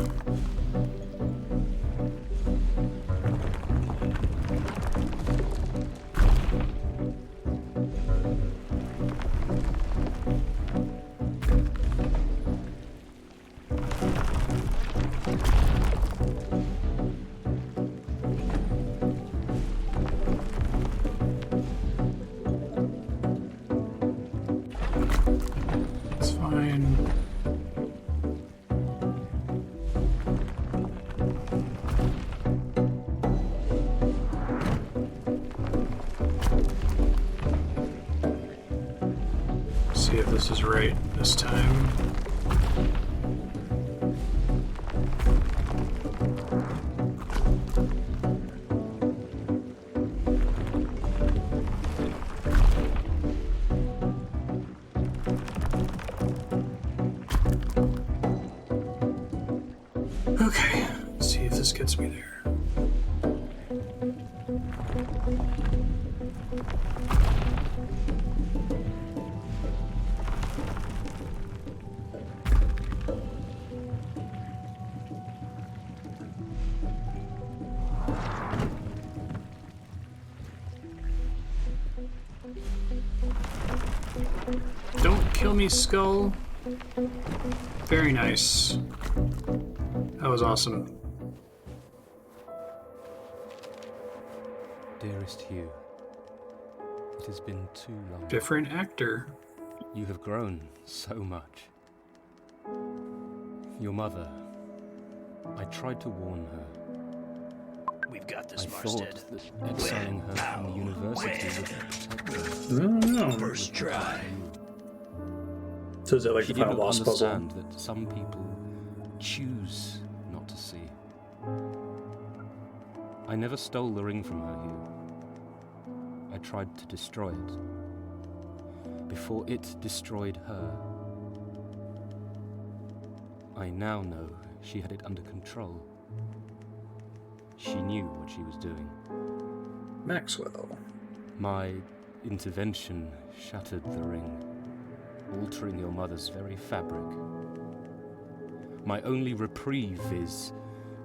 this is right this time. Okay, let's see if this gets me there. Don't kill me, skull. Very nice. That was awesome. Dearest Hugh, it has been too long. Different actor. You have grown so much. Your mother, I tried to warn her. We've got this, I Marstead. thought that exiling her from the university would protect her. No. First try. So is that like She the did final not boss puzzle? understand that some people choose not to see. I never stole the ring from her, Hugh. I tried to destroy it. Before it destroyed her. I now know she had it under control. She knew what she was doing. Maxwell. My intervention shattered the ring, altering your mother's very fabric. My only reprieve is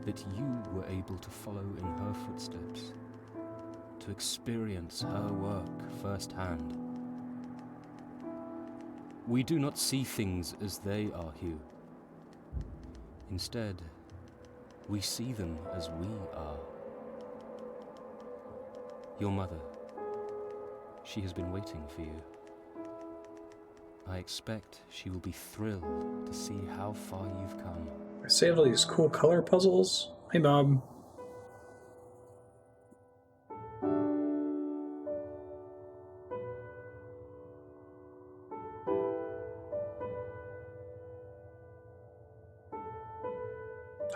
that you were able to follow in her footsteps, to experience her work firsthand. We do not see things as they are, Hugh. Instead, we see them as we are. Your mother, she has been waiting for you. I expect she will be thrilled to see how far you've come. I saved all these cool color puzzles. Hey, Mom.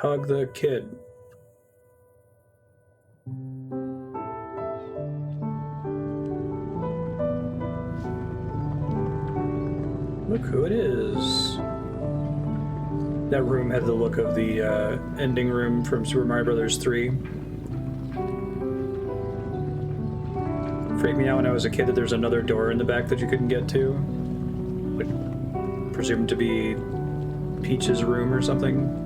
Hug the kid. Look who it is. That room had the look of the ending room from Super Mario Bros. 3. Freaked me out when I was a kid that there's another door in the back that you couldn't get to. Like, presumed to be Peach's room or something.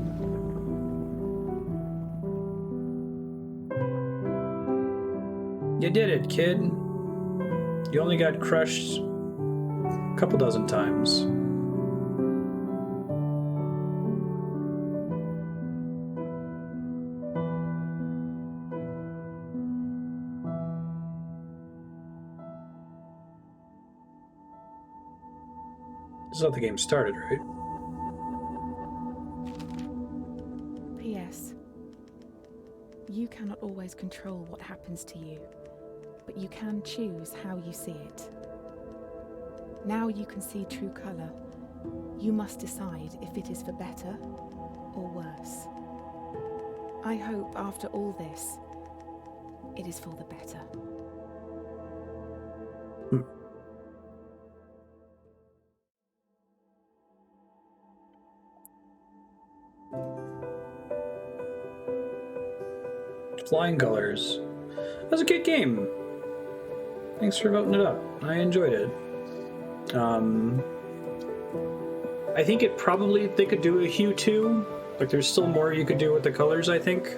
You did it, kid. You only got crushed a couple dozen times. This is how the game started, right? P.S. You cannot always control what happens to you, but you can choose how you see it. Now you can see true colour. You must decide if it is for better or worse. I hope after all this, it is for the better. Flying Colors. That was a good game. Thanks for voting it up. I enjoyed it. I think they could do a Hue 2. Like, there's still more you could do with the colors, I think.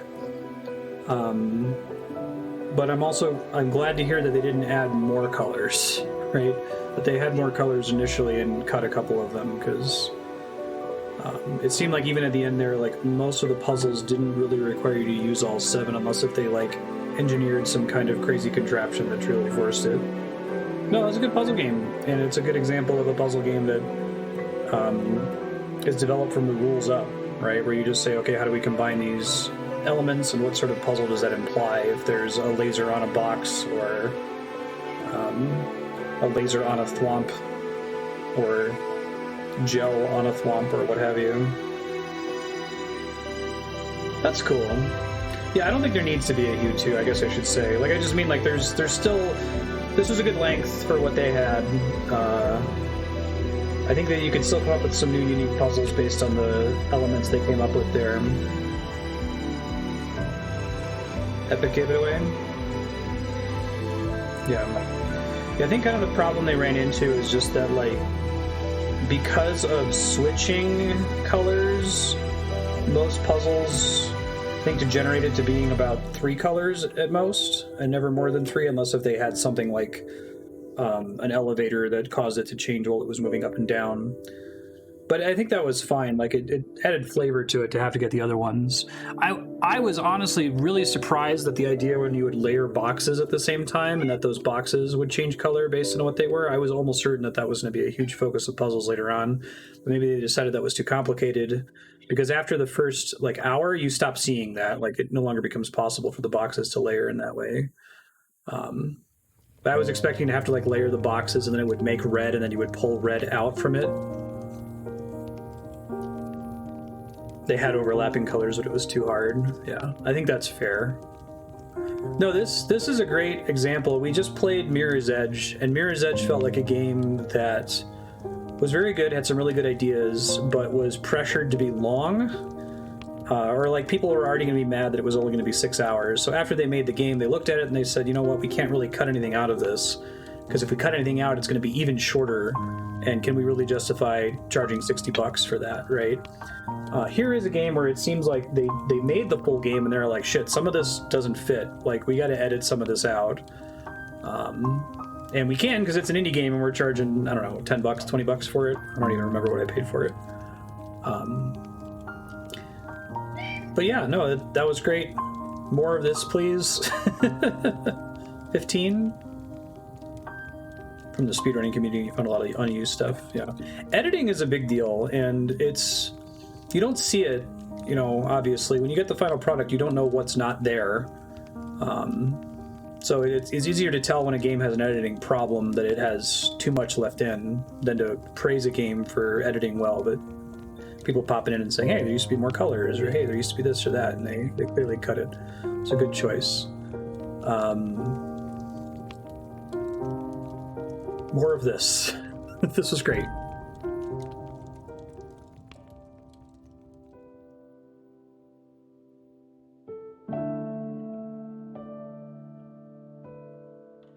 But I'm glad to hear that they didn't add more colors, right? That they had more colors initially and cut a couple of them, because it seemed like even at the end there, like, most of the puzzles didn't really require you to use all 7, unless if they, like, engineered some kind of crazy contraption that truly forced it. No, it's a good puzzle game, and it's a good example of a puzzle game that is developed from the rules up, right? Where you just say, okay, how do we combine these elements, and what sort of puzzle does that imply? If there's a laser on a box, or a laser on a thwomp, or gel on a thwomp or what have you. That's cool. Yeah, I don't think there needs to be a Hue 2, I guess I should say. Like, I just mean, like, there's still... This was a good length for what they had. I think that you could still come up with some new unique puzzles based on the elements they came up with there. Epic gave it away? Yeah. I think kind of the problem they ran into is just that, like, because of switching colors, most puzzles I think degenerated to being about 3 colors at most, and never more than 3, unless if they had something like an elevator that caused it to change while it was moving up and down. But I think that was fine. Like, it added flavor to it to have to get the other ones. I was honestly really surprised at the idea when you would layer boxes at the same time and that those boxes would change color based on what they were. I was almost certain that that was going to be a huge focus of puzzles later on. But maybe they decided that was too complicated, because after the first hour, you stop seeing that. Like, it no longer becomes possible for the boxes to layer in that way. But I was expecting to have to layer the boxes and then it would make red and then you would pull red out from it. They had overlapping colors, but it was too hard. Yeah, I think that's fair. No, this is a great example. We just played Mirror's Edge, and Mirror's Edge felt like a game that was very good, had some really good ideas, but was pressured to be long. Or people were already going to be mad that it was only going to be 6 hours. So after they made the game, they looked at it and they said, you know what, we can't really cut anything out of this, because if we cut anything out, it's going to be even shorter. And can we really justify charging $60 for that, right? Here is a game where it seems like they made the full game and they're like, shit, some of this doesn't fit. Like, we got to edit some of this out. And we can, because it's an indie game and we're charging, I don't know, $10, $20 for it. I don't even remember what I paid for it. But yeah, no, that was great. More of this, please. 15? From the speedrunning community, you found a lot of unused stuff. Yeah. Editing is a big deal, and it's... You don't see it, obviously. When you get the final product, you don't know what's not there. So it's easier to tell when a game has an editing problem that it has too much left in than to praise a game for editing well. But people popping in and saying, hey, there used to be more colors, or hey, there used to be this or that, and they clearly cut it. It's a good choice. More of this. This was great.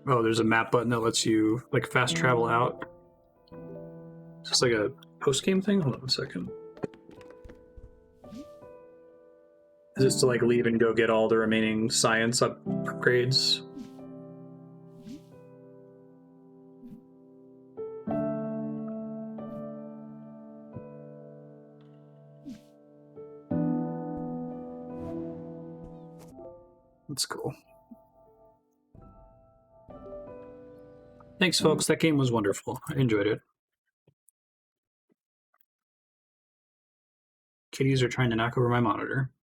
Oh, there's a map button that lets you fast travel out. Is this like a post-game thing? Hold on a second. Is this to leave and go get all the remaining science upgrades? That's cool. Thanks, folks. That game was wonderful. I enjoyed it. Kitties are trying to knock over my monitor.